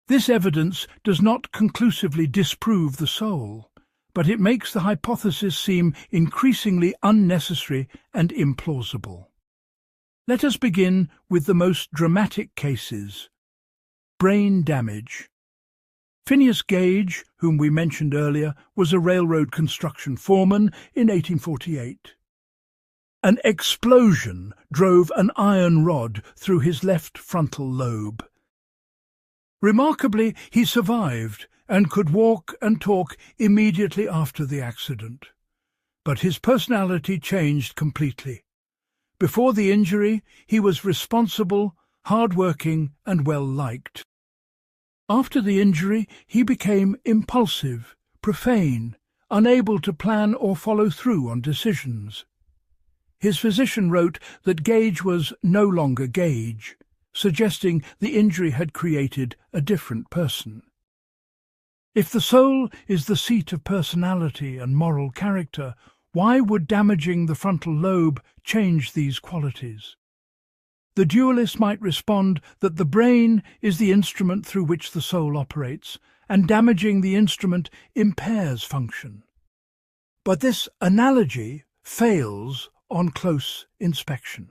This evidence does not conclusively disprove the soul, but it makes the hypothesis seem increasingly unnecessary and implausible. Let us begin with the most dramatic cases. Brain damage. Phineas Gage, whom we mentioned earlier, was a railroad construction foreman in 1848. An explosion drove an iron rod through his left frontal lobe. Remarkably, he survived and could walk and talk immediately after the accident. But his personality changed completely. Before the injury, he was responsible, hard-working, and well-liked. After the injury, he became impulsive, profane, unable to plan or follow through on decisions. His physician wrote that Gage was no longer Gage, suggesting the injury had created a different person. If the soul is the seat of personality and moral character, why would damaging the frontal lobe change these qualities? The dualist might respond that the brain is the instrument through which the soul operates, and damaging the instrument impairs function. But this analogy fails on close inspection.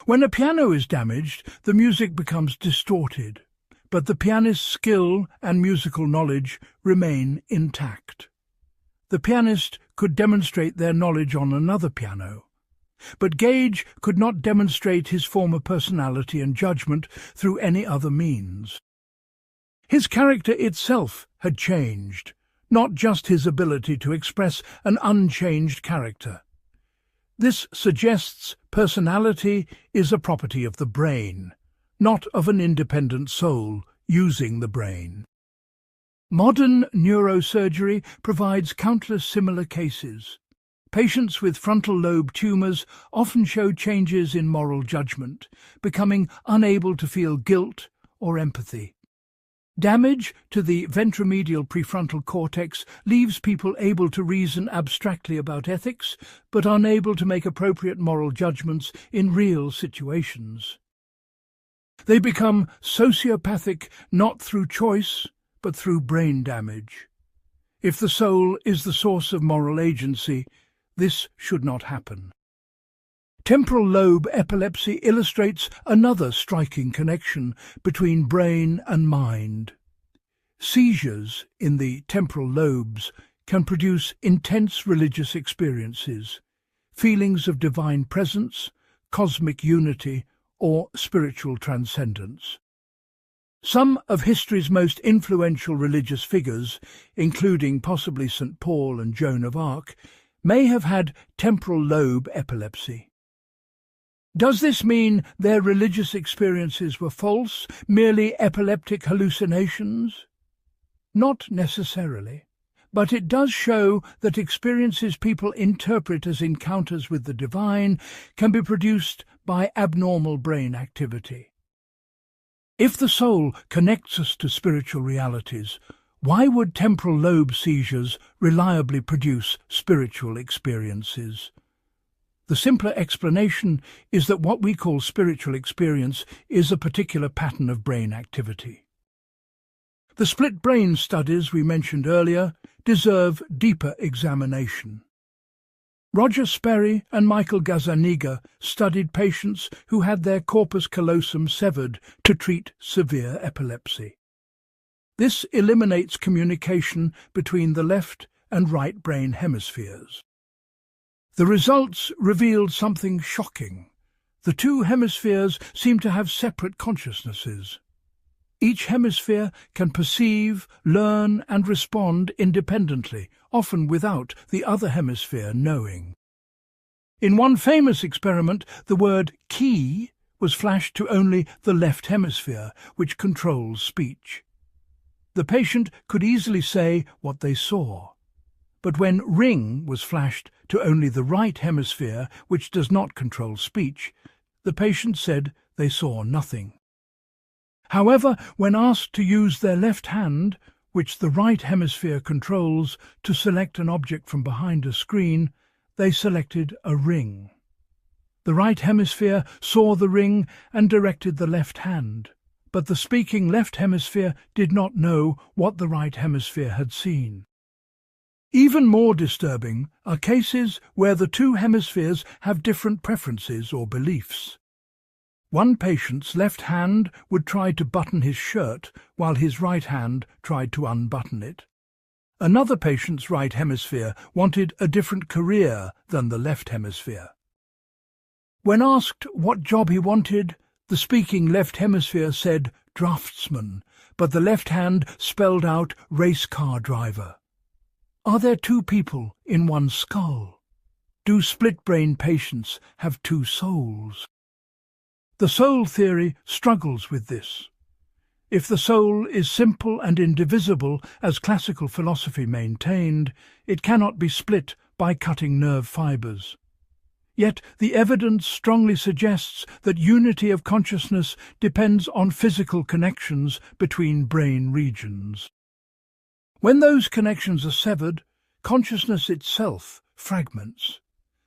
When a piano is damaged, the music becomes distorted, but the pianist's skill and musical knowledge remain intact. The pianist could demonstrate their knowledge on another piano, but Gage could not demonstrate his former personality and judgment through any other means. His character itself had changed, not just his ability to express an unchanged character. This suggests personality is a property of the brain, not of an independent soul using the brain. Modern neurosurgery provides countless similar cases. Patients with frontal lobe tumours often show changes in moral judgment, becoming unable to feel guilt or empathy. Damage to the ventromedial prefrontal cortex leaves people able to reason abstractly about ethics, but unable to make appropriate moral judgments in real situations. They become sociopathic not through choice, but through brain damage. If the soul is the source of moral agency, this should not happen. Temporal lobe epilepsy illustrates another striking connection between brain and mind. Seizures in the temporal lobes can produce intense religious experiences, feelings of divine presence, cosmic unity, or spiritual transcendence. Some of history's most influential religious figures, including possibly St. Paul and Joan of Arc, may have had temporal lobe epilepsy. Does this mean their religious experiences were false, merely epileptic hallucinations? Not necessarily, but it does show that experiences people interpret as encounters with the divine can be produced by abnormal brain activity. If the soul connects us to spiritual realities, why would temporal lobe seizures reliably produce spiritual experiences? The simpler explanation is that what we call spiritual experience is a particular pattern of brain activity. The split brain studies we mentioned earlier deserve deeper examination. Roger Sperry and Michael Gazzaniga studied patients who had their corpus callosum severed to treat severe epilepsy. This eliminates communication between the left and right brain hemispheres. The results revealed something shocking. The two hemispheres seem to have separate consciousnesses. Each hemisphere can perceive, learn, and respond independently, often without the other hemisphere knowing. In one famous experiment, the word key was flashed to only the left hemisphere, which controls speech. The patient could easily say what they saw. But when ring was flashed to only the right hemisphere, which does not control speech, the patient said they saw nothing. However, when asked to use their left hand, which the right hemisphere controls, to select an object from behind a screen, they selected a ring. The right hemisphere saw the ring and directed the left hand, but the speaking left hemisphere did not know what the right hemisphere had seen. Even more disturbing are cases where the two hemispheres have different preferences or beliefs. One patient's left hand would try to button his shirt while his right hand tried to unbutton it. Another patient's right hemisphere wanted a different career than the left hemisphere. When asked what job he wanted, the speaking left hemisphere said draftsman, but the left hand spelled out race car driver. Are there two people in one skull? Do split-brain patients have two souls? The soul theory struggles with this. If the soul is simple and indivisible, as classical philosophy maintained, it cannot be split by cutting nerve fibers. Yet the evidence strongly suggests that unity of consciousness depends on physical connections between brain regions. When those connections are severed, consciousness itself fragments.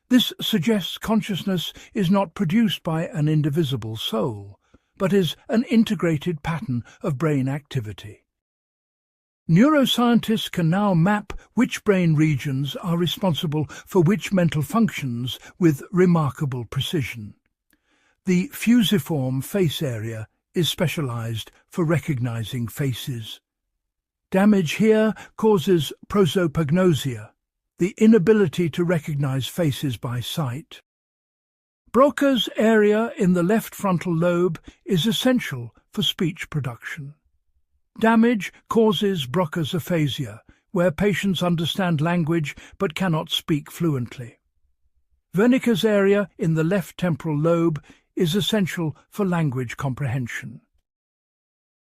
This suggests consciousness is not produced by an indivisible soul, but is an integrated pattern of brain activity. Neuroscientists can now map which brain regions are responsible for which mental functions with remarkable precision. The fusiform face area is specialized for recognizing faces. Damage here causes prosopagnosia, the inability to recognize faces by sight. Broca's area in the left frontal lobe is essential for speech production. Damage causes Broca's aphasia, where patients understand language but cannot speak fluently. Wernicke's area in the left temporal lobe is essential for language comprehension.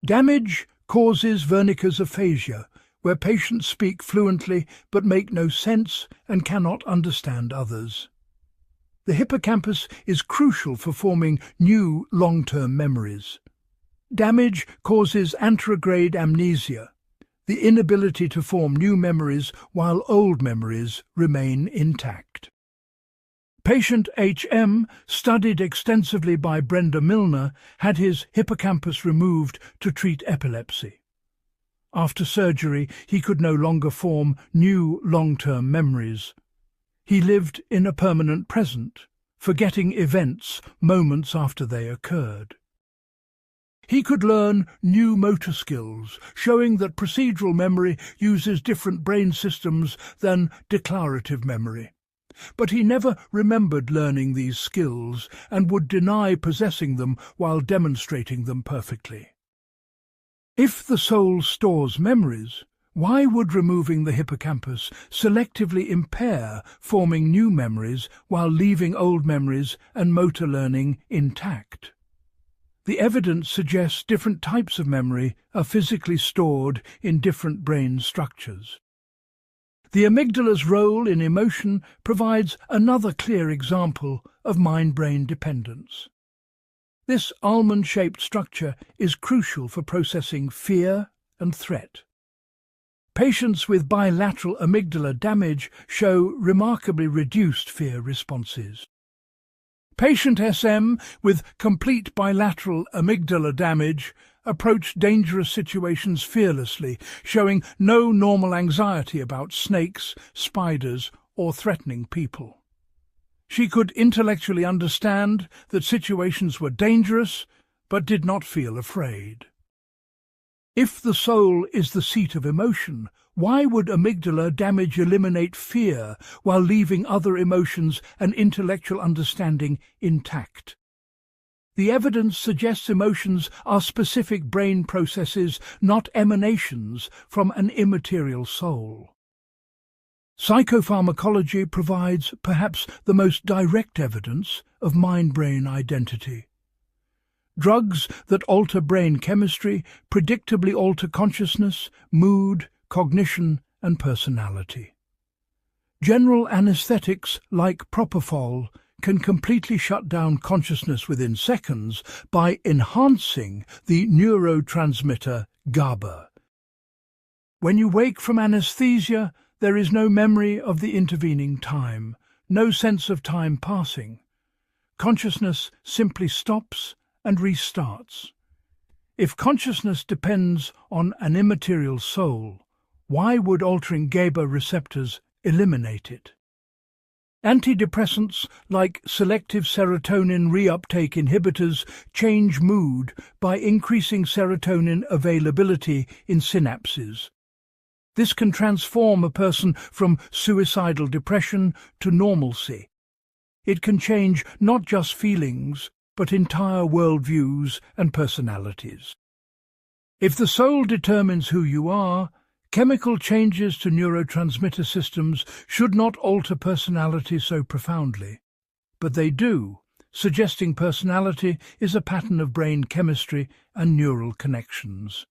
Damage causes Wernicke's aphasia, where patients speak fluently but make no sense and cannot understand others. The hippocampus is crucial for forming new long-term memories. Damage causes anterograde amnesia, the inability to form new memories while old memories remain intact. Patient H.M., studied extensively by Brenda Milner, had his hippocampus removed to treat epilepsy. After surgery, he could no longer form new long-term memories. He lived in a permanent present, forgetting events moments after they occurred. He could learn new motor skills, showing that procedural memory uses different brain systems than declarative memory. But he never remembered learning these skills and would deny possessing them while demonstrating them perfectly. If the soul stores memories, why would removing the hippocampus selectively impair forming new memories while leaving old memories and motor learning intact? The evidence suggests different types of memory are physically stored in different brain structures. The amygdala's role in emotion provides another clear example of mind-brain dependence. This almond-shaped structure is crucial for processing fear and threat. Patients with bilateral amygdala damage show remarkably reduced fear responses. Patient SM with complete bilateral amygdala damage approached dangerous situations fearlessly, showing no normal anxiety about snakes, spiders, or threatening people. She could intellectually understand that situations were dangerous, but did not feel afraid. If the soul is the seat of emotion, why would amygdala damage eliminate fear while leaving other emotions and intellectual understanding intact? The evidence suggests emotions are specific brain processes, not emanations from an immaterial soul. Psychopharmacology provides perhaps the most direct evidence of mind-brain identity. Drugs that alter brain chemistry predictably alter consciousness, mood, cognition, and personality. General anesthetics like propofol can completely shut down consciousness within seconds by enhancing the neurotransmitter GABA. When you wake from anesthesia, there is no memory of the intervening time, no sense of time passing. Consciousness simply stops and restarts. If consciousness depends on an immaterial soul, why would altering GABA receptors eliminate it? Antidepressants like selective serotonin reuptake inhibitors change mood by increasing serotonin availability in synapses. This can transform a person from suicidal depression to normalcy. It can change not just feelings, but entire worldviews and personalities. If the soul determines who you are, chemical changes to neurotransmitter systems should not alter personality so profoundly. But they do, suggesting personality is a pattern of brain chemistry and neural connections.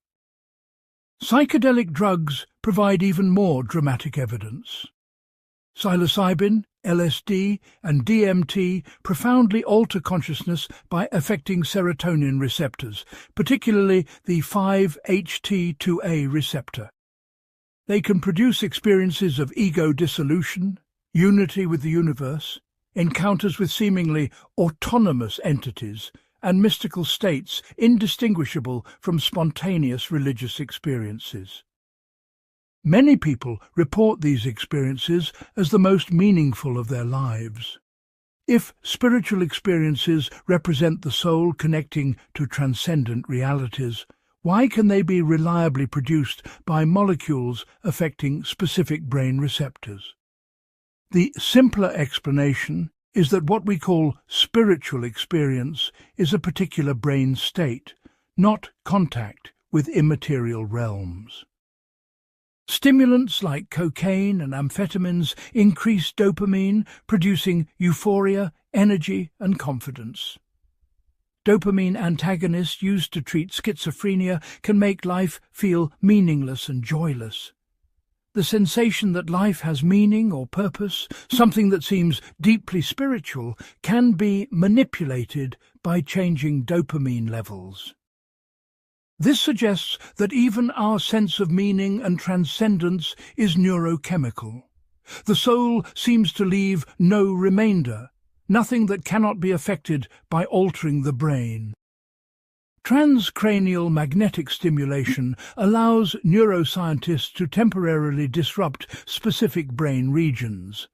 Psychedelic drugs provide even more dramatic evidence. Psilocybin, LSD, and DMT profoundly alter consciousness by affecting serotonin receptors, particularly the 5-HT2A receptor. They can produce experiences of ego dissolution, unity with the universe, encounters with seemingly autonomous entities, and mystical states indistinguishable from spontaneous religious experiences. Many people report these experiences as the most meaningful of their lives. If spiritual experiences represent the soul connecting to transcendent realities, why can they be reliably produced by molecules affecting specific brain receptors? The simpler explanation is that what we call spiritual experience is a particular brain state, not contact with immaterial realms. Stimulants like cocaine and amphetamines increase dopamine, producing euphoria, energy, and confidence. Dopamine antagonists used to treat schizophrenia can make life feel meaningless and joyless. The sensation that life has meaning or purpose, something that seems deeply spiritual, can be manipulated by changing dopamine levels. This suggests that even our sense of meaning and transcendence is neurochemical. The soul seems to leave no remainder, nothing that cannot be affected by altering the brain. Transcranial magnetic stimulation allows neuroscientists to temporarily disrupt specific brain regions.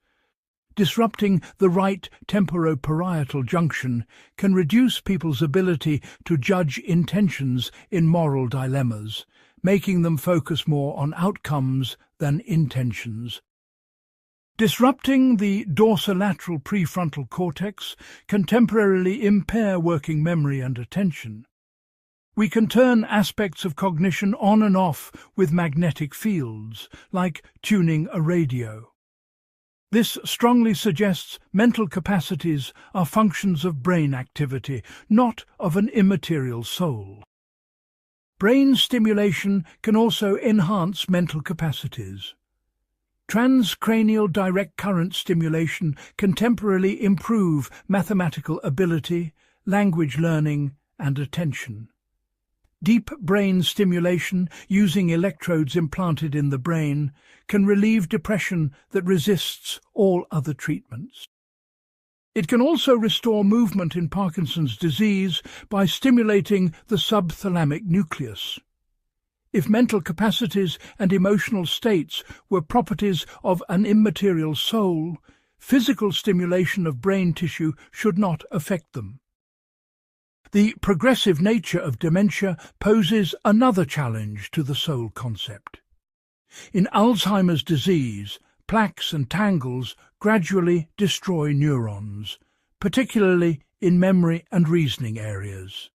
Disrupting the right temporoparietal junction can reduce people's ability to judge intentions in moral dilemmas, making them focus more on outcomes than intentions. Disrupting the dorsolateral prefrontal cortex can temporarily impair working memory and attention. We can turn aspects of cognition on and off with magnetic fields, like tuning a radio. This strongly suggests mental capacities are functions of brain activity, not of an immaterial soul. Brain stimulation can also enhance mental capacities. Transcranial direct current stimulation can temporarily improve mathematical ability, language learning, and attention. Deep brain stimulation, using electrodes implanted in the brain, can relieve depression that resists all other treatments. It can also restore movement in Parkinson's disease by stimulating the subthalamic nucleus. If mental capacities and emotional states were properties of an immaterial soul, physical stimulation of brain tissue should not affect them. The progressive nature of dementia poses another challenge to the soul concept. In Alzheimer's disease, plaques and tangles gradually destroy neurons, particularly in memory and reasoning areas.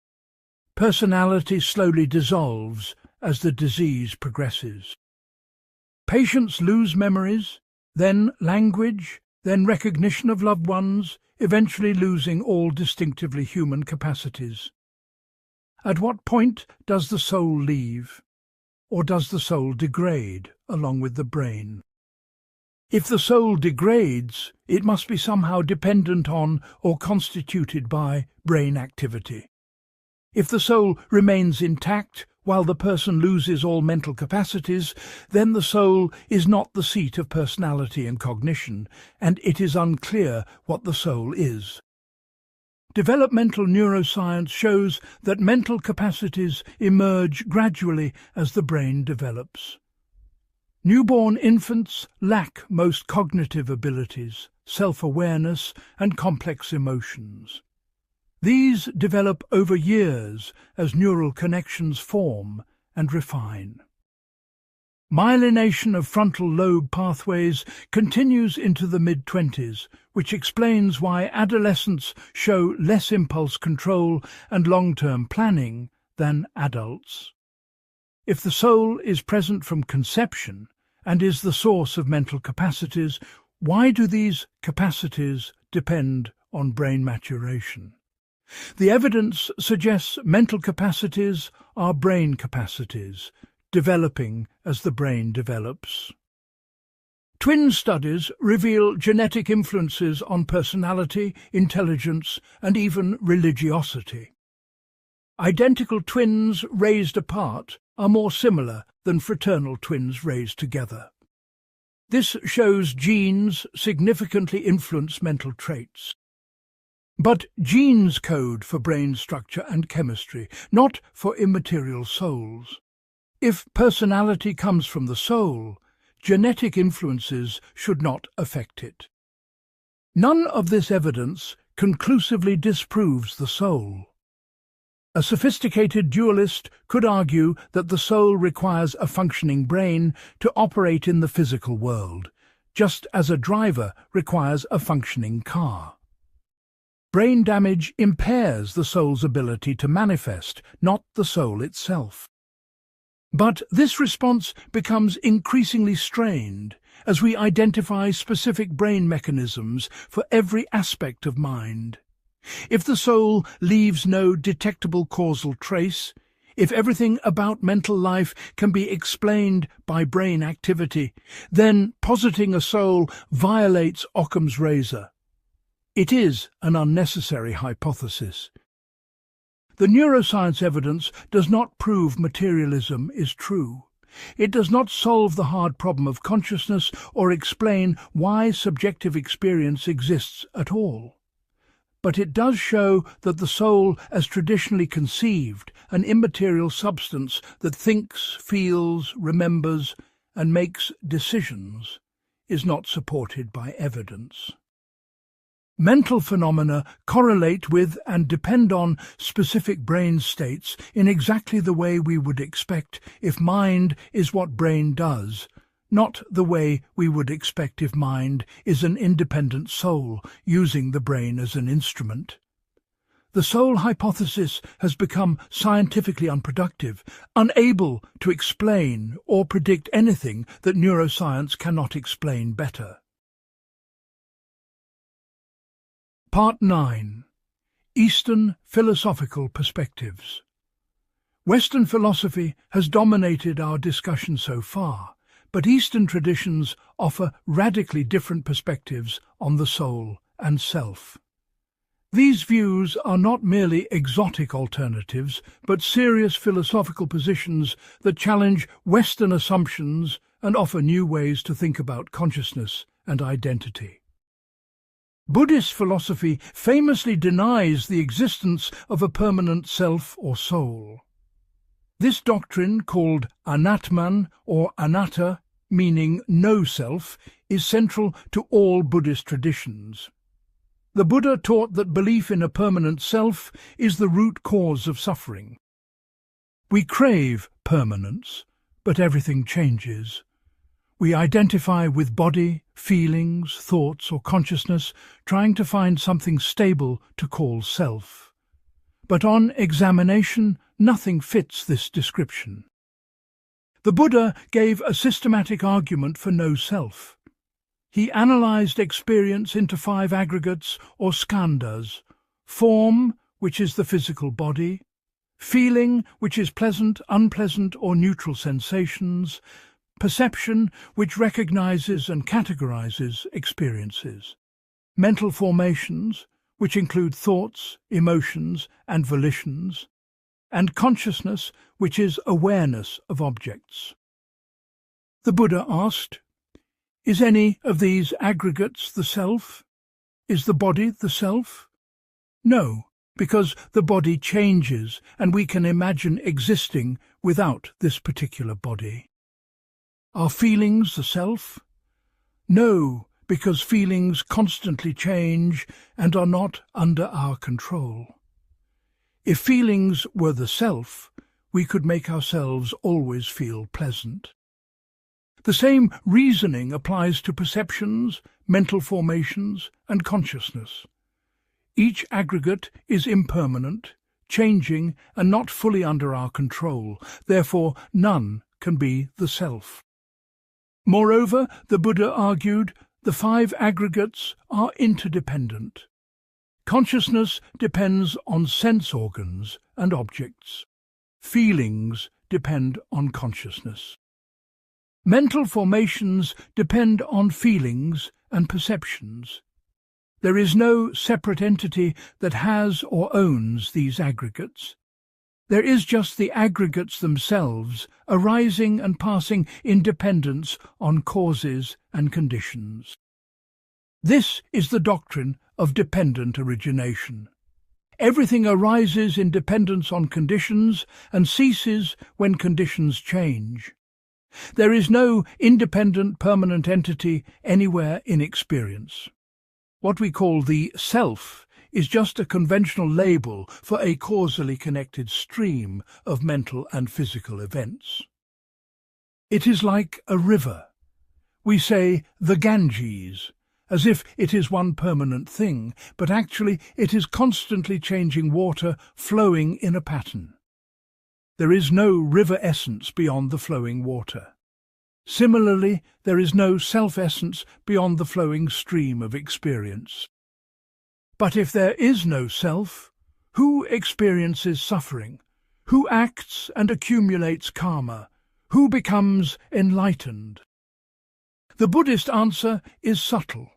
Personality slowly dissolves as the disease progresses. Patients lose memories, then language, then recognition of loved ones, eventually losing all distinctively human capacities. At what point does the soul leave? Or does the soul degrade along with the brain? If the soul degrades, it must be somehow dependent on or constituted by brain activity. If the soul remains intact while the person loses all mental capacities, then the soul is not the seat of personality and cognition, and it is unclear what the soul is. Developmental neuroscience shows that mental capacities emerge gradually as the brain develops. Newborn infants lack most cognitive abilities, self-awareness, and complex emotions. These develop over years as neural connections form and refine. Myelination of frontal lobe pathways continues into the mid-20s, which explains why adolescents show less impulse control and long-term planning than adults. If the soul is present from conception and is the source of mental capacities, why do these capacities depend on brain maturation? The evidence suggests mental capacities are brain capacities, developing as the brain develops. Twin studies reveal genetic influences on personality, intelligence, and even religiosity. Identical twins raised apart are more similar than fraternal twins raised together. This shows genes significantly influence mental traits. But genes code for brain structure and chemistry, not for immaterial souls. If personality comes from the soul, genetic influences should not affect it. None of this evidence conclusively disproves the soul. A sophisticated dualist could argue that the soul requires a functioning brain to operate in the physical world, just as a driver requires a functioning car. Brain damage impairs the soul's ability to manifest, not the soul itself. But this response becomes increasingly strained as we identify specific brain mechanisms for every aspect of mind. If the soul leaves no detectable causal trace, if everything about mental life can be explained by brain activity, then positing a soul violates Occam's razor. It is an unnecessary hypothesis. The neuroscience evidence does not prove materialism is true. It does not solve the hard problem of consciousness or explain why subjective experience exists at all. But it does show that the soul, as traditionally conceived, an immaterial substance that thinks, feels, remembers, and makes decisions, is not supported by evidence. Mental phenomena correlate with and depend on specific brain states in exactly the way we would expect if mind is what brain does, not the way we would expect if mind is an independent soul using the brain as an instrument. The soul hypothesis has become scientifically unproductive, unable to explain or predict anything that neuroscience cannot explain better. Part 9. Eastern Philosophical Perspectives. Western philosophy has dominated our discussion so far, but Eastern traditions offer radically different perspectives on the soul and self. These views are not merely exotic alternatives, but serious philosophical positions that challenge Western assumptions and offer new ways to think about consciousness and identity. Buddhist philosophy famously denies the existence of a permanent self or soul. This doctrine, called anatman or anatta, meaning no self, is central to all Buddhist traditions. The Buddha taught that belief in a permanent self is the root cause of suffering. We crave permanence, but everything changes. We identify with body, feelings, thoughts, or consciousness, trying to find something stable to call self. But on examination, nothing fits this description. The Buddha gave a systematic argument for no self. He analyzed experience into 5 aggregates or skandhas: form, which is the physical body; feeling, which is pleasant, unpleasant, or neutral sensations; perception, which recognizes and categorizes experiences; mental formations, which include thoughts, emotions, and volitions; and consciousness, which is awareness of objects. The Buddha asked, is any of these aggregates the self? Is the body the self? No, because the body changes and we can imagine existing without this particular body. Are feelings the self? No, because feelings constantly change and are not under our control. If feelings were the self, we could make ourselves always feel pleasant. The same reasoning applies to perceptions, mental formations, and consciousness. Each aggregate is impermanent, changing, and not fully under our control. Therefore, none can be the self. Moreover, the Buddha argued, the 5 aggregates are interdependent. Consciousness depends on sense organs and objects. Feelings depend on consciousness. Mental formations depend on feelings and perceptions. There is no separate entity that has or owns these aggregates. There is just the aggregates themselves, arising and passing in dependence on causes and conditions. This is the doctrine of dependent origination. Everything arises in dependence on conditions and ceases when conditions change. There is no independent permanent entity anywhere in experience. What we call the self is just a conventional label for a causally connected stream of mental and physical events. It is like a river. We say the Ganges, as if it is one permanent thing, but actually it is constantly changing water flowing in a pattern. There is no river essence beyond the flowing water. Similarly, there is no self-essence beyond the flowing stream of experience. But if there is no self, who experiences suffering? Who acts and accumulates karma? Who becomes enlightened? The Buddhist answer is subtle.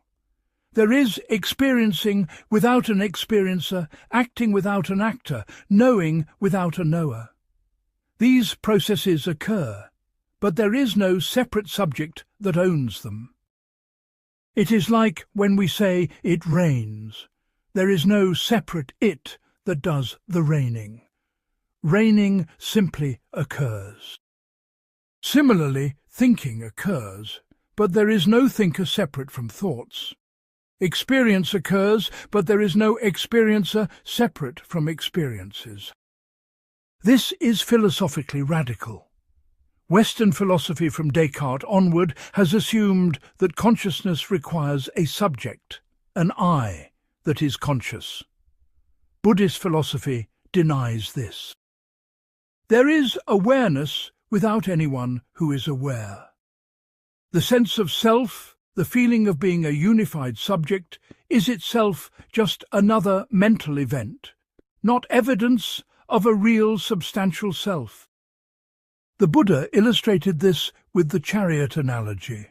There is experiencing without an experiencer, acting without an actor, knowing without a knower. These processes occur, but there is no separate subject that owns them. It is like when we say it rains. There is no separate it that does the raining. Raining simply occurs. Similarly, thinking occurs, but there is no thinker separate from thoughts. Experience occurs, but there is no experiencer separate from experiences. This is philosophically radical. Western philosophy from Descartes onward has assumed that consciousness requires a subject, an I, that is conscious. Buddhist philosophy denies this. There is awareness without anyone who is aware. The sense of self, the feeling of being a unified subject, is itself just another mental event, not evidence of a real substantial self. The Buddha illustrated this with the chariot analogy.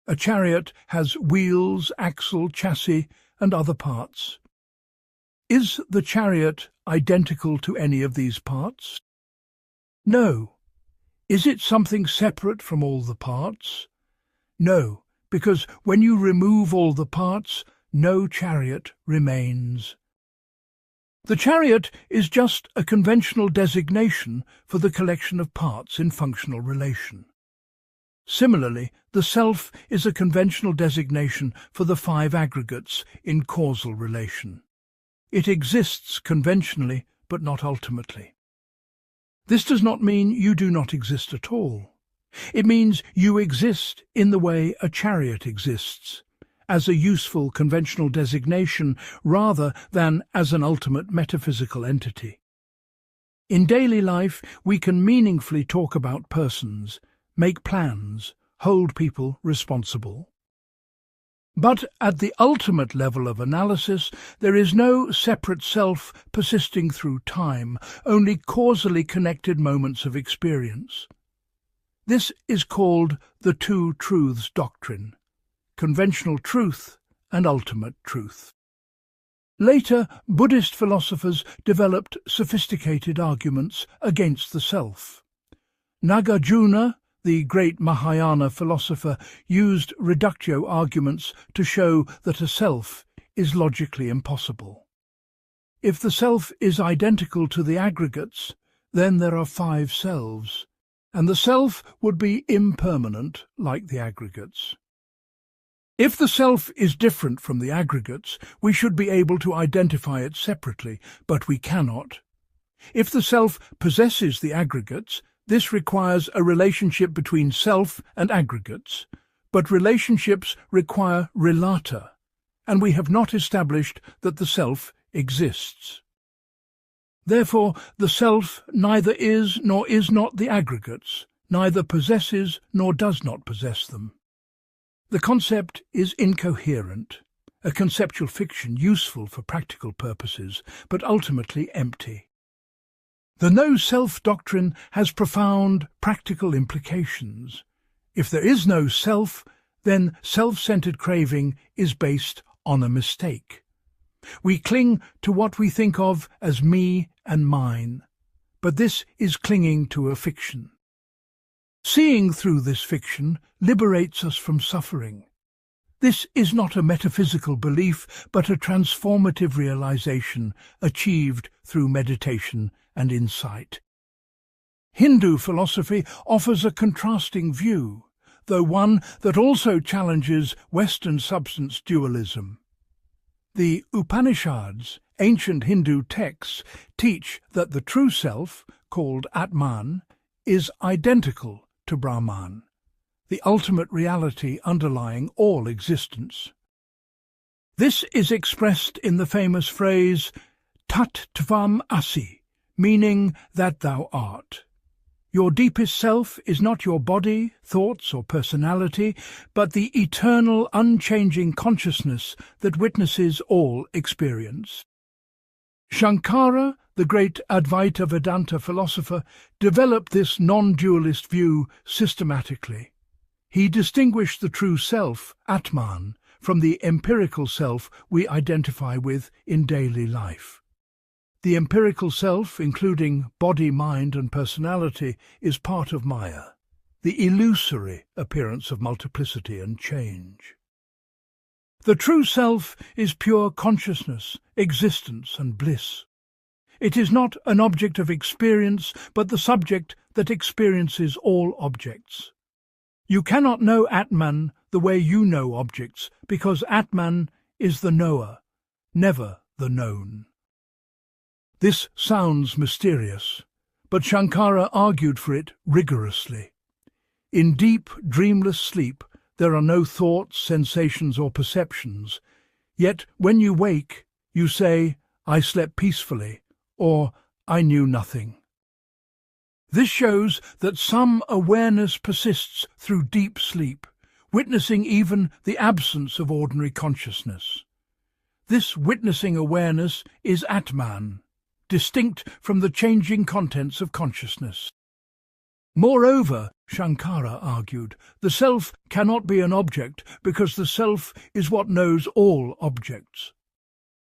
A chariot has wheels, axle, chassis, and other parts. Is the chariot identical to any of these parts? No. Is it something separate from all the parts? No, because when you remove all the parts, no chariot remains. The chariot is just a conventional designation for the collection of parts in functional relation. Similarly, the self is a conventional designation for the five aggregates in causal relation. It exists conventionally, but not ultimately. This does not mean you do not exist at all. It means you exist in the way a chariot exists, as a useful conventional designation rather than as an ultimate metaphysical entity. In daily life, we can meaningfully talk about persons, make plans, hold people responsible. But at the ultimate level of analysis, there is no separate self persisting through time, only causally connected moments of experience. This is called the two truths doctrine, conventional truth and ultimate truth. Later, Buddhist philosophers developed sophisticated arguments against the self. Nagarjuna, the great Mahayana philosopher, used reductio arguments to show that a self is logically impossible. If the self is identical to the aggregates, then there are five selves, and the self would be impermanent like the aggregates. If the self is different from the aggregates, we should be able to identify it separately, but we cannot. If the self possesses the aggregates, this requires a relationship between self and aggregates, but relationships require relata, and we have not established that the self exists. Therefore, the self neither is nor is not the aggregates, neither possesses nor does not possess them. The concept is incoherent, a conceptual fiction useful for practical purposes, but ultimately empty. The no-self doctrine has profound practical implications. If there is no self, then self-centered craving is based on a mistake. We cling to what we think of as me and mine, but this is clinging to a fiction. Seeing through this fiction liberates us from suffering. This is not a metaphysical belief, but a transformative realization achieved through meditation and insight. Hindu philosophy offers a contrasting view, though one that also challenges Western substance dualism. The Upanishads, ancient Hindu texts, teach that the true self, called Atman, is identical to Brahman, the ultimate reality underlying all existence. This is expressed in the famous phrase, Tat Tvam Asi, meaning that thou art. Your deepest self is not your body, thoughts, or personality, but the eternal, unchanging consciousness that witnesses all experience. Shankara, the great Advaita Vedanta philosopher, developed this non-dualist view systematically. He distinguished the true self, Atman, from the empirical self we identify with in daily life. The empirical self, including body, mind, and personality, is part of Maya, the illusory appearance of multiplicity and change. The true self is pure consciousness, existence, and bliss. It is not an object of experience, but the subject that experiences all objects. You cannot know Atman the way you know objects, because Atman is the knower, never the known. This sounds mysterious, but Shankara argued for it rigorously. In deep, dreamless sleep, there are no thoughts, sensations, or perceptions. Yet when you wake, you say, I slept peacefully, or I knew nothing. This shows that some awareness persists through deep sleep, witnessing even the absence of ordinary consciousness. This witnessing awareness is Atman, distinct from the changing contents of consciousness. Moreover, Shankara argued, the self cannot be an object because the self is what knows all objects.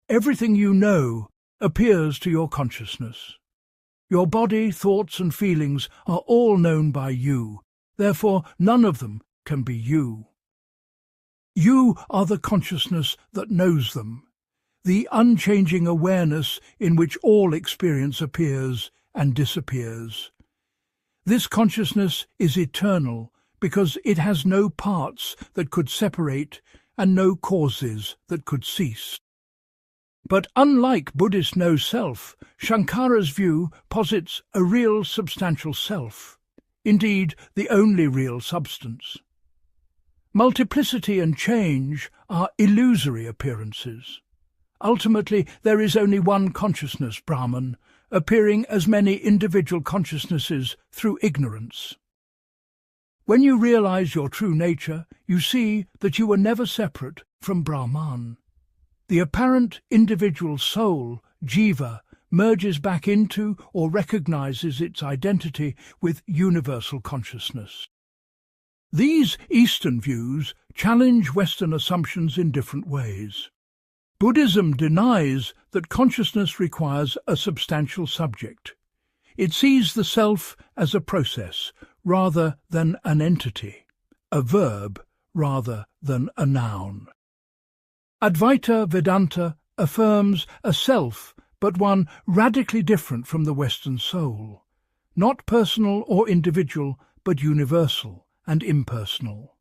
Everything you know appears to your consciousness. Your body, thoughts and feelings are all known by you, therefore none of them can be you. You are the consciousness that knows them, the unchanging awareness in which all experience appears and disappears. This consciousness is eternal because it has no parts that could separate and no causes that could cease. But unlike Buddhist no-self, Shankara's view posits a real substantial self, indeed the only real substance. Multiplicity and change are illusory appearances. Ultimately, there is only one consciousness, Brahman, appearing as many individual consciousnesses through ignorance. When you realize your true nature, you see that you were never separate from Brahman. The apparent individual soul, jiva, merges back into or recognizes its identity with universal consciousness. These Eastern views challenge Western assumptions in different ways. Buddhism denies that consciousness requires a substantial subject. It sees the self as a process rather than an entity, a verb rather than a noun. Advaita Vedanta affirms a self, but one radically different from the Western soul, not personal or individual, but universal and impersonal.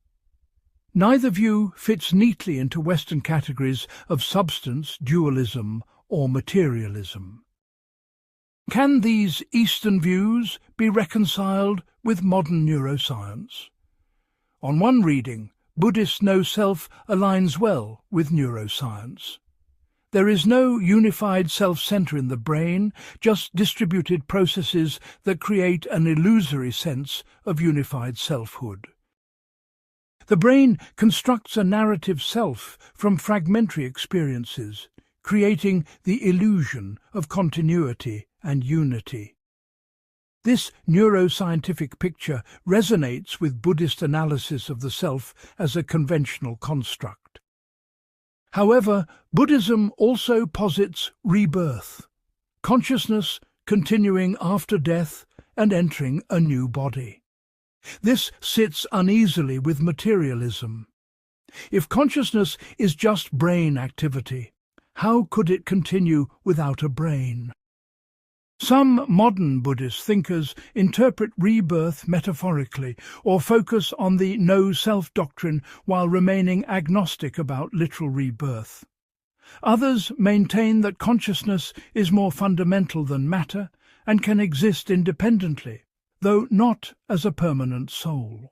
Neither view fits neatly into Western categories of substance, dualism, or materialism. Can these Eastern views be reconciled with modern neuroscience? On one reading, Buddhist no-self aligns well with neuroscience. There is no unified self-center in the brain, just distributed processes that create an illusory sense of unified selfhood. The brain constructs a narrative self from fragmentary experiences, creating the illusion of continuity and unity. This neuroscientific picture resonates with Buddhist analysis of the self as a conventional construct. However, Buddhism also posits rebirth, consciousness continuing after death and entering a new body. This sits uneasily with materialism. If consciousness is just brain activity, how could it continue without a brain? Some modern Buddhist thinkers interpret rebirth metaphorically or focus on the no-self doctrine while remaining agnostic about literal rebirth. Others maintain that consciousness is more fundamental than matter and can exist independently, though not as a permanent soul.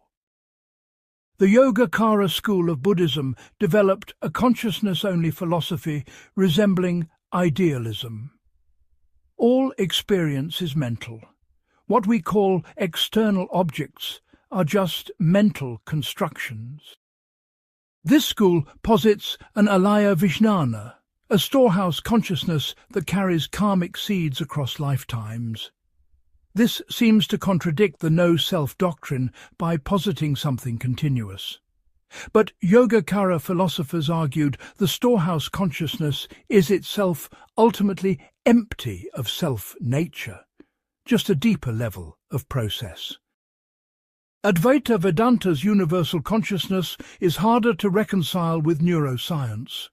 The Yogacara school of Buddhism developed a consciousness-only philosophy resembling idealism. All experience is mental. What we call external objects are just mental constructions. This school posits an alaya vijnana, a storehouse consciousness that carries karmic seeds across lifetimes. This seems to contradict the no-self doctrine by positing something continuous. But Yogacara philosophers argued the storehouse consciousness is itself ultimately empty of self-nature, just a deeper level of process. Advaita Vedanta's universal consciousness is harder to reconcile with neuroscience.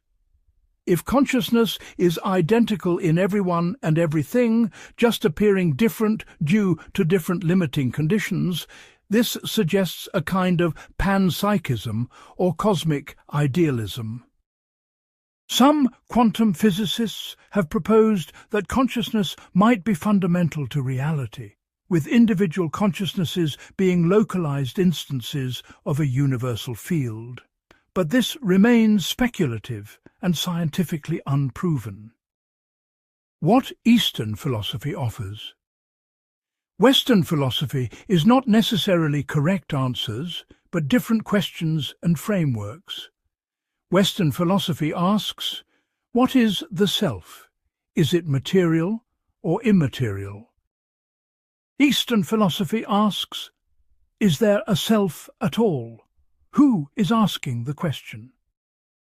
If consciousness is identical in everyone and everything, just appearing different due to different limiting conditions, this suggests a kind of panpsychism or cosmic idealism. Some quantum physicists have proposed that consciousness might be fundamental to reality, with individual consciousnesses being localized instances of a universal field. But this remains speculative and scientifically unproven. What Eastern philosophy offers. Western philosophy is not necessarily correct answers, but different questions and frameworks. Western philosophy asks, what is the self? Is it material or immaterial? Eastern philosophy asks, is there a self at all? Who is asking the question?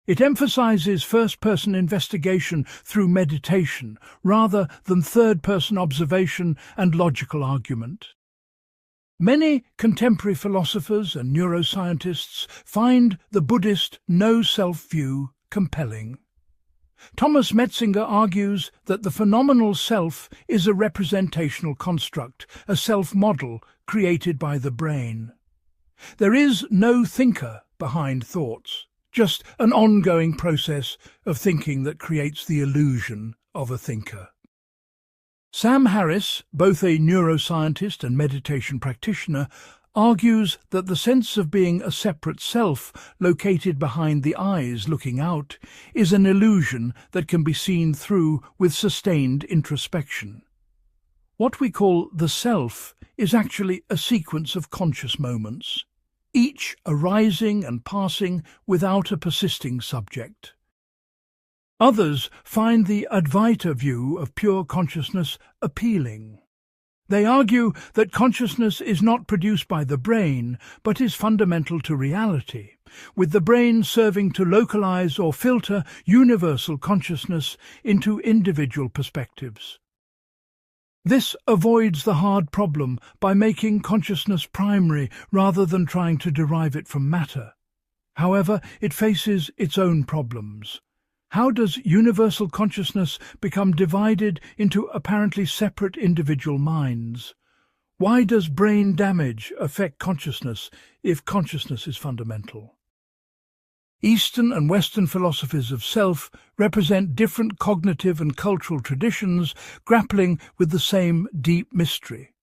It emphasizes first-person investigation through meditation rather than third-person observation and logical argument. Many contemporary philosophers and neuroscientists find the Buddhist no-self view compelling. Thomas Metzinger argues that the phenomenal self is a representational construct, a self-model created by the brain. There is no thinker behind thoughts, just an ongoing process of thinking that creates the illusion of a thinker. Sam Harris, both a neuroscientist and meditation practitioner, argues that the sense of being a separate self located behind the eyes looking out is an illusion that can be seen through with sustained introspection. What we call the self is actually a sequence of conscious moments, each arising and passing without a persisting subject. Others find the Advaita view of pure consciousness appealing. They argue that consciousness is not produced by the brain, but is fundamental to reality, with the brain serving to localize or filter universal consciousness into individual perspectives. This avoids the hard problem by making consciousness primary rather than trying to derive it from matter. However, it faces its own problems. How does universal consciousness become divided into apparently separate individual minds? Why does brain damage affect consciousness if consciousness is fundamental? Eastern and Western philosophies of self represent different cognitive and cultural traditions grappling with the same deep mystery.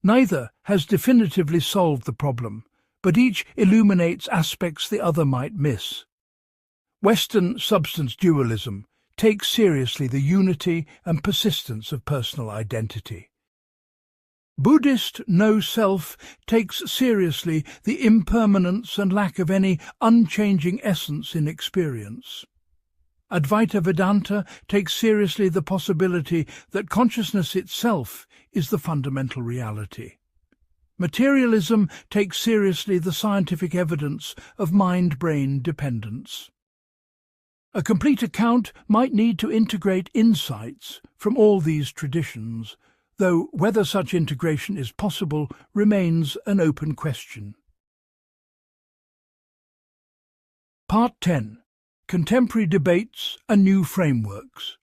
Neither has definitively solved the problem, but each illuminates aspects the other might miss. Western substance dualism takes seriously the unity and persistence of personal identity. Buddhist no-self takes seriously the impermanence and lack of any unchanging essence in experience. Advaita Vedanta takes seriously the possibility that consciousness itself is the fundamental reality. Materialism takes seriously the scientific evidence of mind-brain dependence. A complete account might need to integrate insights from all these traditions, though whether such integration is possible remains an open question. Part 10. Contemporary Debates and New Frameworks.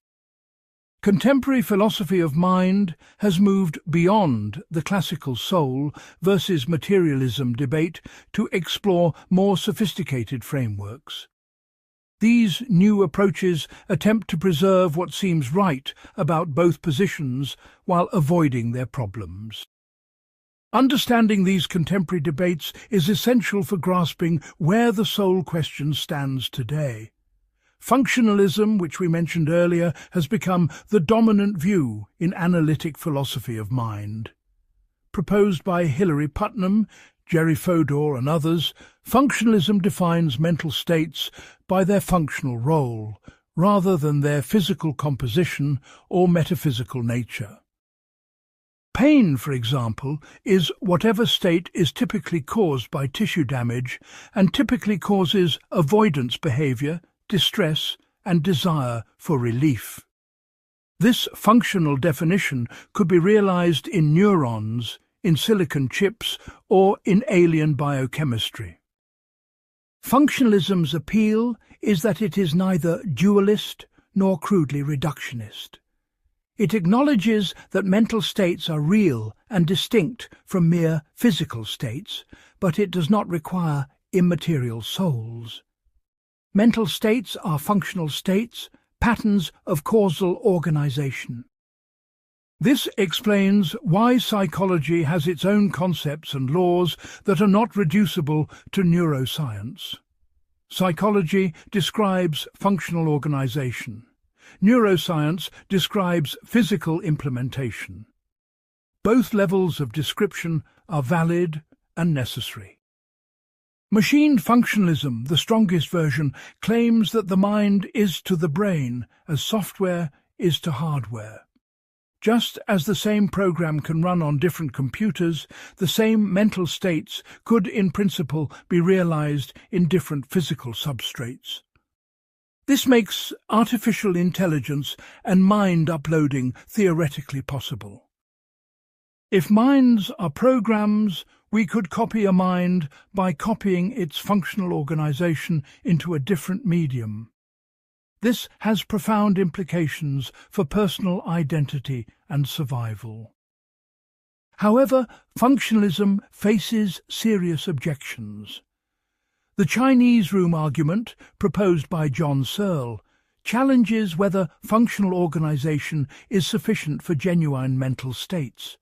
Contemporary philosophy of mind has moved beyond the classical soul versus materialism debate to explore more sophisticated frameworks. These new approaches attempt to preserve what seems right about both positions while avoiding their problems. Understanding these contemporary debates is essential for grasping where the soul question stands today. Functionalism, which we mentioned earlier, has become the dominant view in analytic philosophy of mind. Proposed by Hilary Putnam, Jerry Fodor and others, functionalism defines mental states by their functional role, rather than their physical composition or metaphysical nature. Pain, for example, is whatever state is typically caused by tissue damage and typically causes avoidance behavior, distress, and desire for relief. This functional definition could be realized in neurons, in silicon chips, or in alien biochemistry. Functionalism's appeal is that it is neither dualist nor crudely reductionist. It acknowledges that mental states are real and distinct from mere physical states, but it does not require immaterial souls. Mental states are functional states, patterns of causal organization. This explains why psychology has its own concepts and laws that are not reducible to neuroscience. Psychology describes functional organization. Neuroscience describes physical implementation. Both levels of description are valid and necessary. Machine functionalism, the strongest version, claims that the mind is to the brain as software is to hardware. Just as the same program can run on different computers, the same mental states could in principle be realized in different physical substrates. This makes artificial intelligence and mind uploading theoretically possible. If minds are programs, we could copy a mind by copying its functional organization into a different medium. This has profound implications for personal identity and survival. However, functionalism faces serious objections. The Chinese room argument, proposed by John Searle, challenges whether functional organization is sufficient for genuine mental states.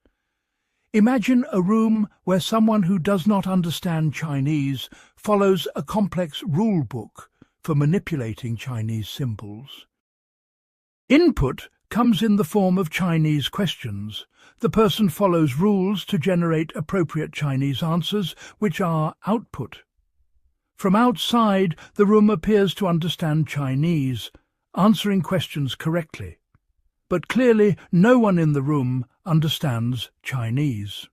Imagine a room where someone who does not understand Chinese follows a complex rule book for manipulating Chinese symbols. Input comes in the form of Chinese questions. The person follows rules to generate appropriate Chinese answers, which are output. From outside, the room appears to understand Chinese, answering questions correctly. But clearly no one in the room understands Chinese.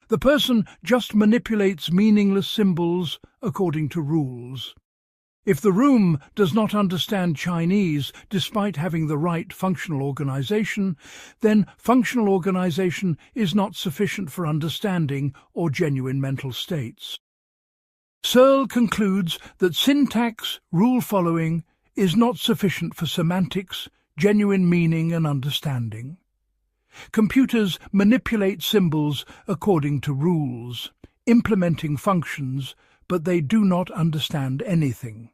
The person just manipulates meaningless symbols according to rules. If the room does not understand Chinese despite having the right functional organization, then functional organization is not sufficient for understanding or genuine mental states. Searle concludes that syntax, rule following, is not sufficient for semantics, genuine meaning and understanding. Computers manipulate symbols according to rules, implementing functions, but they do not understand anything.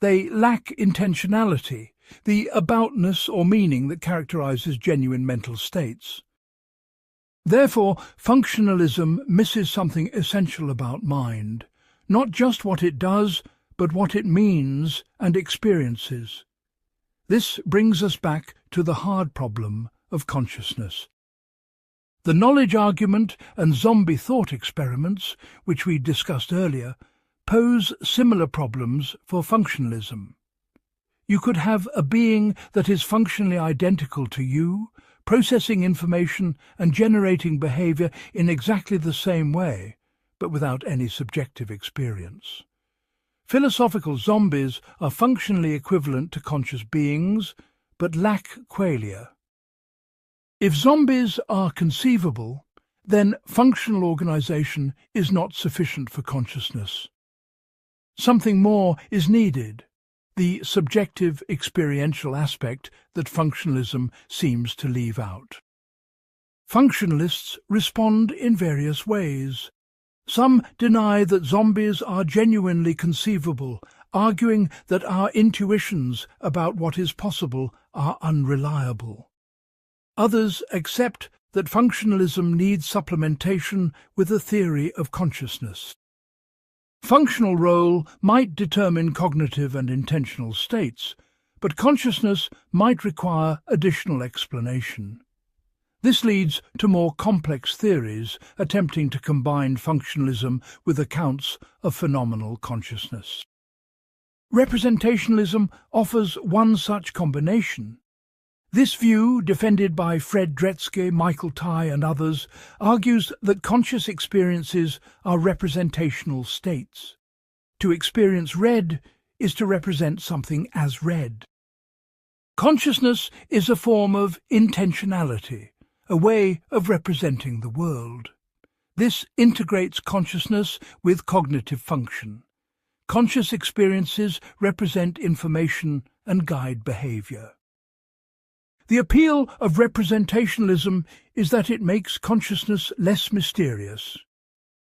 They lack intentionality, the aboutness or meaning that characterizes genuine mental states. Therefore, functionalism misses something essential about mind, not just what it does, but what it means and experiences. This brings us back to the hard problem of consciousness. The knowledge argument and zombie thought experiments, which we discussed earlier, pose similar problems for functionalism. You could have a being that is functionally identical to you, processing information and generating behavior in exactly the same way, but without any subjective experience. Philosophical zombies are functionally equivalent to conscious beings, but lack qualia. If zombies are conceivable, then functional organization is not sufficient for consciousness. Something more is needed, the subjective experiential aspect that functionalism seems to leave out. Functionalists respond in various ways. Some deny that zombies are genuinely conceivable, arguing that our intuitions about what is possible are unreliable. Others accept that functionalism needs supplementation with a theory of consciousness. Functional role might determine cognitive and intentional states, but consciousness might require additional explanation. This leads to more complex theories attempting to combine functionalism with accounts of phenomenal consciousness. Representationalism offers one such combination. This view, defended by Fred Dretske, Michael Tye and others, argues that conscious experiences are representational states. To experience red is to represent something as red. Consciousness is a form of intentionality, a way of representing the world. This integrates consciousness with cognitive function. Conscious experiences represent information and guide behavior. The appeal of representationalism is that it makes consciousness less mysterious.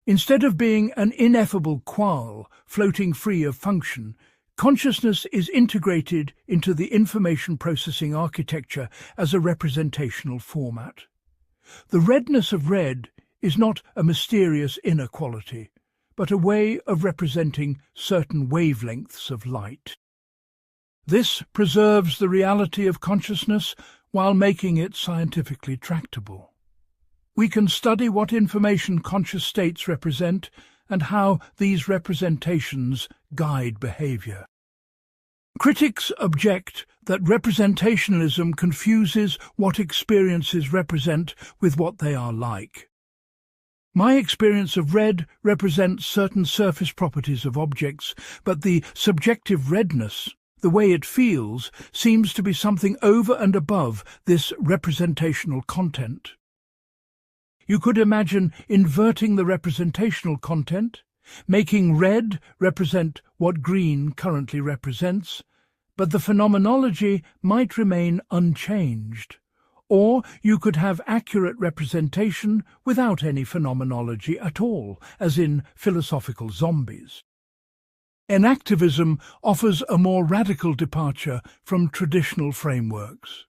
Instead of being an ineffable qual floating free of function, consciousness is integrated into the information processing architecture as a representational format. The redness of red is not a mysterious inner quality, but a way of representing certain wavelengths of light. This preserves the reality of consciousness while making it scientifically tractable. We can study what information conscious states represent and how these representations guide behavior. Critics object that representationalism confuses what experiences represent with what they are like. My experience of red represents certain surface properties of objects, but the subjective redness, the way it feels, seems to be something over and above this representational content. You could imagine inverting the representational content, making red represent what green currently represents, but the phenomenology might remain unchanged. Or you could have accurate representation without any phenomenology at all, as in philosophical zombies. Enactivism offers a more radical departure from traditional frameworks.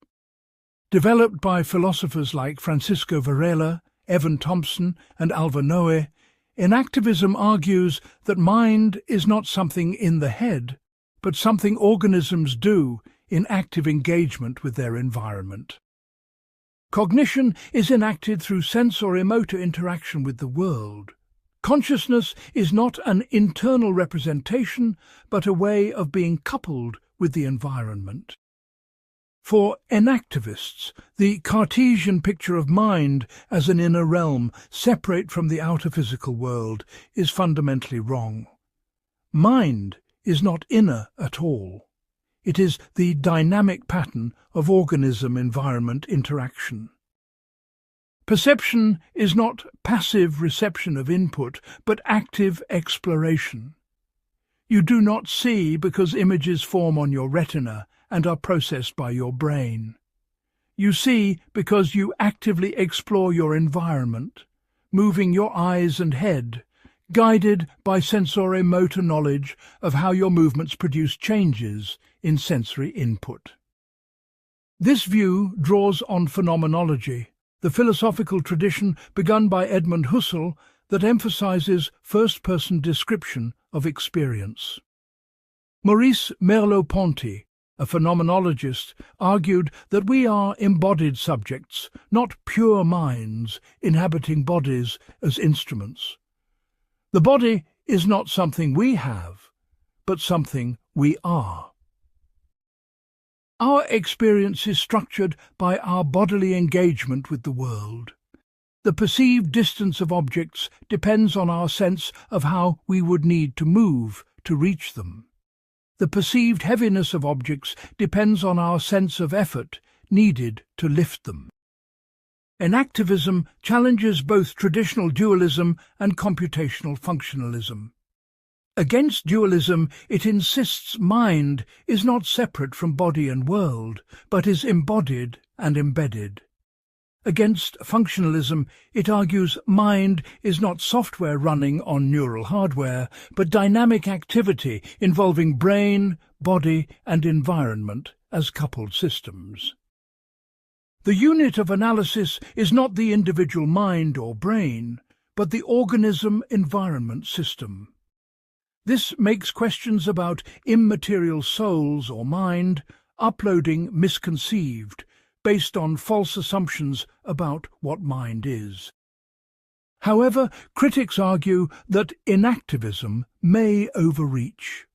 Developed by philosophers like Francisco Varela, Evan Thompson, and Alva Noe, enactivism argues that mind is not something in the head, but something organisms do in active engagement with their environment. Cognition is enacted through sensory-motor interaction with the world. Consciousness is not an internal representation, but a way of being coupled with the environment. For enactivists, the Cartesian picture of mind as an inner realm separate from the outer physical world is fundamentally wrong. Mind is not inner at all. It is the dynamic pattern of organism-environment interaction. Perception is not passive reception of input, but active exploration. You do not see because images form on your retina and are processed by your brain. You see because you actively explore your environment, moving your eyes and head, guided by sensory-motor knowledge of how your movements produce changes in sensory input. This view draws on phenomenology, the philosophical tradition begun by Edmund Husserl that emphasizes first-person description of experience. Maurice Merleau-Ponty, a phenomenologist, argued that we are embodied subjects, not pure minds inhabiting bodies as instruments. The body is not something we have, but something we are. Our experience is structured by our bodily engagement with the world. The perceived distance of objects depends on our sense of how we would need to move to reach them. The perceived heaviness of objects depends on our sense of effort needed to lift them. Enactivism challenges both traditional dualism and computational functionalism. Against dualism, it insists mind is not separate from body and world, but is embodied and embedded. Against functionalism, it argues mind is not software running on neural hardware, but dynamic activity involving brain, body, and environment as coupled systems. The unit of analysis is not the individual mind or brain, but the organism-environment system. This makes questions about immaterial souls or mind uploading misconceived, based on false assumptions about what mind is. However, critics argue that enactivism may overreach.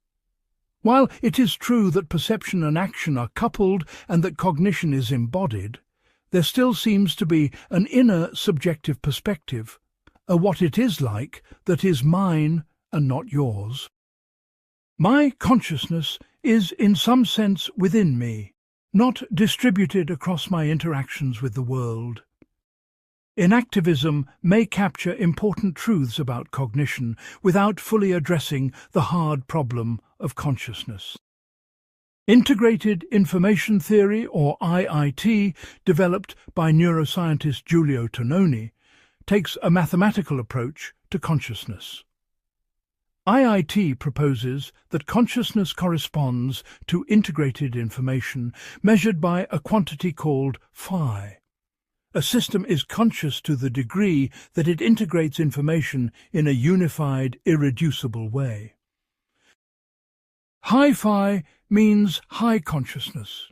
While it is true that perception and action are coupled and that cognition is embodied, there still seems to be an inner subjective perspective, a what it is like that is mine and not yours. My consciousness is in some sense within me, not distributed across my interactions with the world. Enactivism may capture important truths about cognition without fully addressing the hard problem of consciousness. Integrated Information Theory, or IIT, developed by neuroscientist Giulio Tononi, takes a mathematical approach to consciousness. IIT proposes that consciousness corresponds to integrated information measured by a quantity called phi. A system is conscious to the degree that it integrates information in a unified, irreducible way. Hi-fi means high consciousness.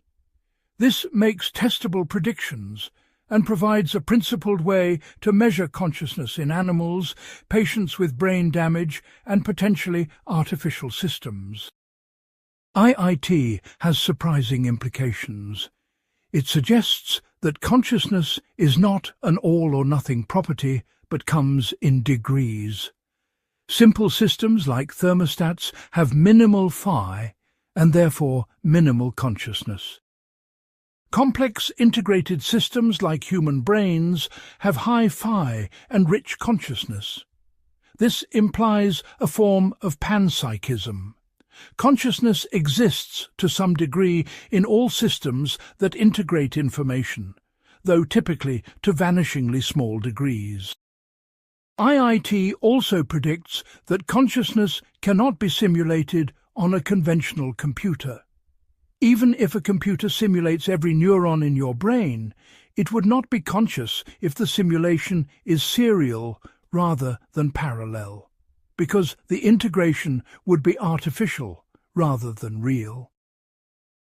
This makes testable predictions and provides a principled way to measure consciousness in animals, patients with brain damage, and potentially artificial systems. IIT has surprising implications. It suggests that consciousness is not an all-or-nothing property, but comes in degrees. Simple systems like thermostats have minimal phi and therefore minimal consciousness. Complex integrated systems like human brains have high phi and rich consciousness. This implies a form of panpsychism. Consciousness exists to some degree in all systems that integrate information, though typically to vanishingly small degrees. IIT also predicts that consciousness cannot be simulated on a conventional computer. Even if a computer simulates every neuron in your brain, it would not be conscious if the simulation is serial rather than parallel, because the integration would be artificial rather than real.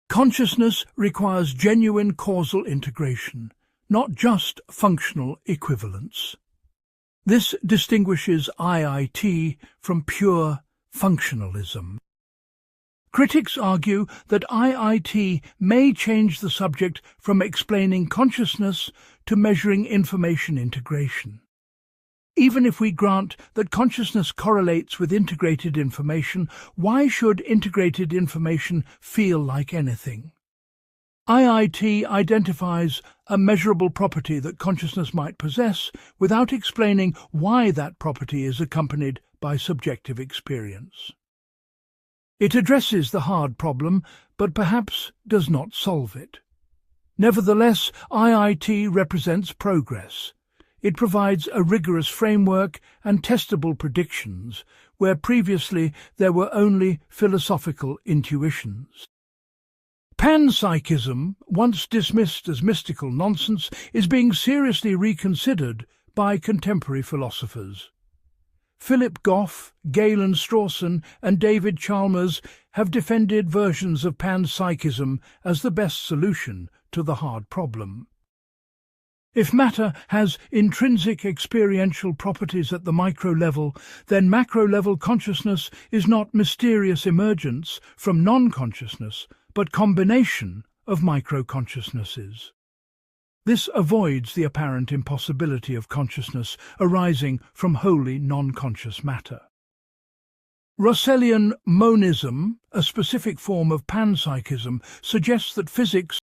Consciousness requires genuine causal integration, not just functional equivalence. This distinguishes IIT from pure functionalism. Critics argue that IIT may change the subject from explaining consciousness to measuring information integration. Even if we grant that consciousness correlates with integrated information, why should integrated information feel like anything? IIT identifies a measurable property that consciousness might possess without explaining why that property is accompanied by subjective experience. It addresses the hard problem, but perhaps does not solve it. Nevertheless, IIT represents progress. It provides a rigorous framework and testable predictions, where previously there were only philosophical intuitions. Panpsychism, once dismissed as mystical nonsense, is being seriously reconsidered by contemporary philosophers. Philip Goff, Galen Strawson, and David Chalmers have defended versions of panpsychism as the best solution to the hard problem. If matter has intrinsic experiential properties at the micro level, then macro-level consciousness is not mysterious emergence from non-consciousness, but combination of micro-consciousnesses. This avoids the apparent impossibility of consciousness arising from wholly non-conscious matter. Russellian monism, a specific form of panpsychism, suggests that physics